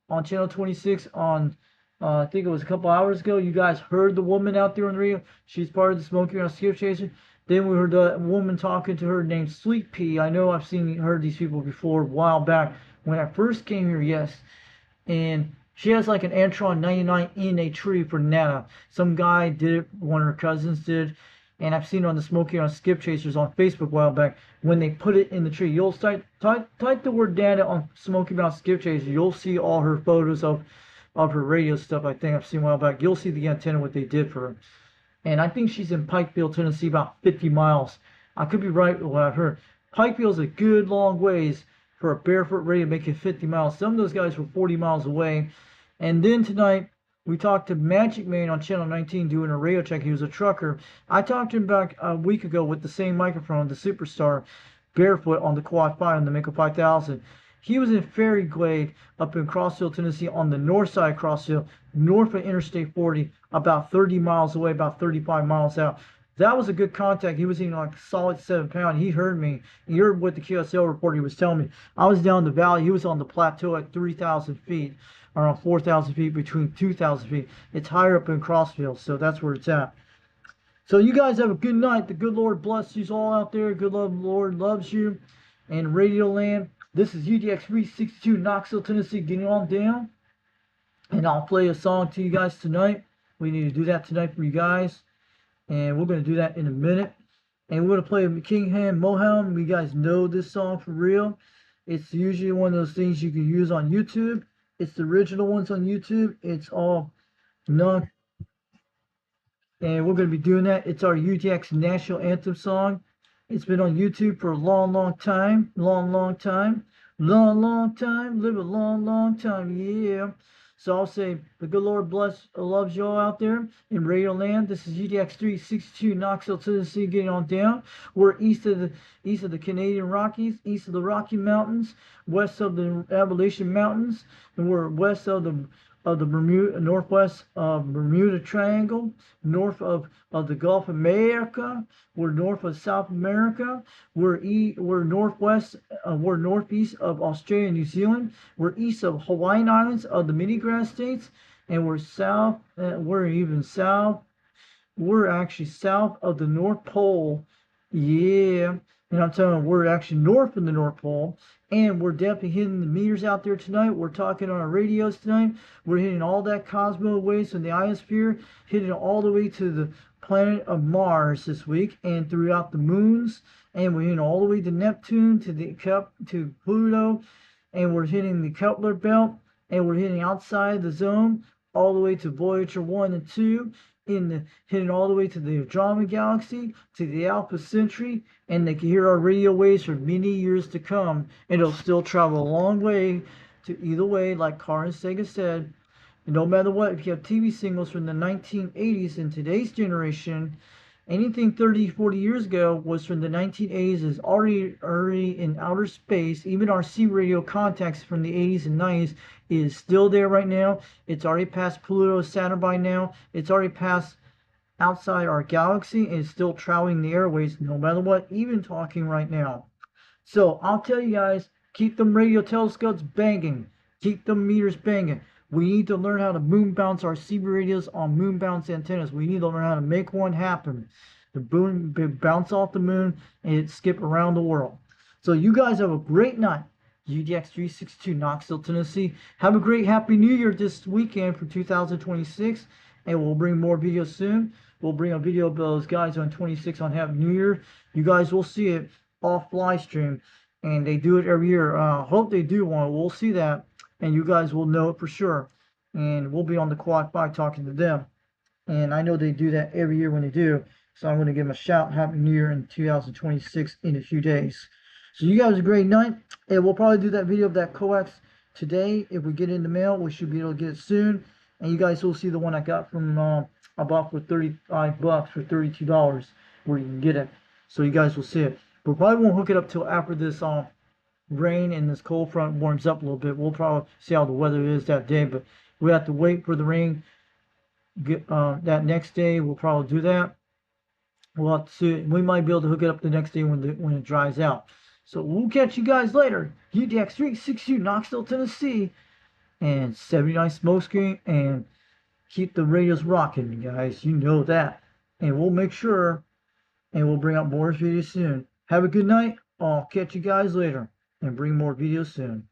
on channel 26 on... I think it was a couple hours ago. You guys heard the woman out there on the radio. She's part of the Smoky Mountain Skip Chaser. Then we heard the woman talking to her named Sweet Pea. I know I've heard these people before a while back when I first came here, yes. And she has like an Antron 99 in a tree for Nana. Some guy did it, one of her cousins did. And I've seen it on the Smoky Mountain Skip Chasers on Facebook a while back when they put it in the tree. You'll type the word Nana on Smoky Mountain Skip Chaser. You'll see all her photos of her radio stuff. I think I've seen a while back. You'll see the antenna, what they did for her. And I think she's in Pikeville, Tennessee, about 50 miles. I could be right with what I've heard. Pikeville's a good long ways for a barefoot radio making 50 miles. Some of those guys were 40 miles away. And then tonight, we talked to Magic Man on Channel 19 doing a radio check. He was a trucker. I talked to him back a week ago with the same microphone, the Superstar, barefoot on the Quad 5 on the Mako 5000. He was in Fairy Glade up in Crossville, Tennessee, on the north side of Crossville, north of Interstate 40, about 30 miles away, about 35 miles out. That was a good contact. He was eating like a solid 7 pound. He heard me. He heard what the QSL reporter was telling me. I was down the valley. He was on the plateau at 3,000 feet, around 4,000 feet, between 2,000 feet. It's higher up in Crossville, so that's where it's at. So you guys have a good night. The good Lord bless you all out there. Good Lord loves you. And Radio Land. This is UGX 362, Knoxville, Tennessee, getting on down. And I'll play a song to you guys tonight. We need to do that tonight for you guys. And we're going to do that in a minute. And we're going to play Kingham Mohound. You guys know this song for real. It's usually one of those things you can use on YouTube. It's the original ones on YouTube. It's all non. And we're going to be doing that. It's our UGX National Anthem song. It's been on YouTube for a long time. Long time. Live a long time, yeah. So I'll say the good Lord loves you all out there in Radio Land. This is UDX 362 Knoxville, Tennessee, getting on down. We're east of the Canadian Rockies, east of the Rocky Mountains, west of the Appalachian Mountains, and we're west of the Bermuda, northwest of Bermuda Triangle, north of the Gulf of America. We're north of South America. We're northwest. We're northeast of Australia and New Zealand. We're east of Hawaiian Islands of the mini-grass states, and we're south. We're actually south of the North Pole. Yeah. And I'm telling you, we're actually north of the North Pole. And we're definitely hitting the meters out there tonight. We're talking on our radios tonight. We're hitting all that cosmo waves from the iosphere, hitting all the way to the planet of Mars this week and throughout the moons. And we're hitting all the way to Neptune, to Pluto. And we're hitting the Kepler belt. And we're hitting outside the zone all the way to Voyager 1 and 2. Hitting all the way to the Andromeda Galaxy, to the Alpha Centauri, and they can hear our radio waves for many years to come, and it'll still travel a long way to either way, like Carl Sagan said. And no matter what, if you have TV signals from the 1980s in today's generation, anything 30, 40 years ago was from the 1980s is already in outer space. Even our C radio contacts from the 80s and 90s is still there right now. It's already past Pluto, Saturn by now. It's already past outside our galaxy and it's still traveling the airways no matter what, even talking right now. So I'll tell you guys, keep them radio telescopes banging. Keep them meters banging. We need to learn how to moon bounce our CB radios on moon bounce antennas. We need to learn how to make one happen. The bounce off the moon and it skip around the world. So you guys have a great night. UDX 362 Knoxville, Tennessee. Have a great Happy New Year this weekend for 2026. And we'll bring more videos soon. We'll bring a video of those guys on 26 on Happy New Year. You guys will see it off live stream. And they do it every year. Hope they do one. We'll see that. And you guys will know it for sure. And we'll be on the quad 5 talking to them. And I know they do that every year when they do. So I'm going to give them a shout. Happy New Year in 2026 in a few days. So you guys have a great night. And we'll probably do that video of that coax today. If we get it in the mail, we should be able to get it soon. And you guys will see the one I got from, I bought for $35 for $32 where you can get it. So you guys will see it. But probably won't hook it up till after this rain and this cold front warms up a little bit. We'll probably see how the weather is that day. But we have to wait for the rain. That next day, we'll probably do that. We'll have to see. We might be able to hook it up the next day when it dries out. So we'll catch you guys later. UDX 362 Knoxville, Tennessee. And 79 Smokescreen. And keep the radios rocking, you guys. You know that. And we'll make sure. And we'll bring out more videos soon. Have a good night. I'll catch you guys later. And bring more videos soon.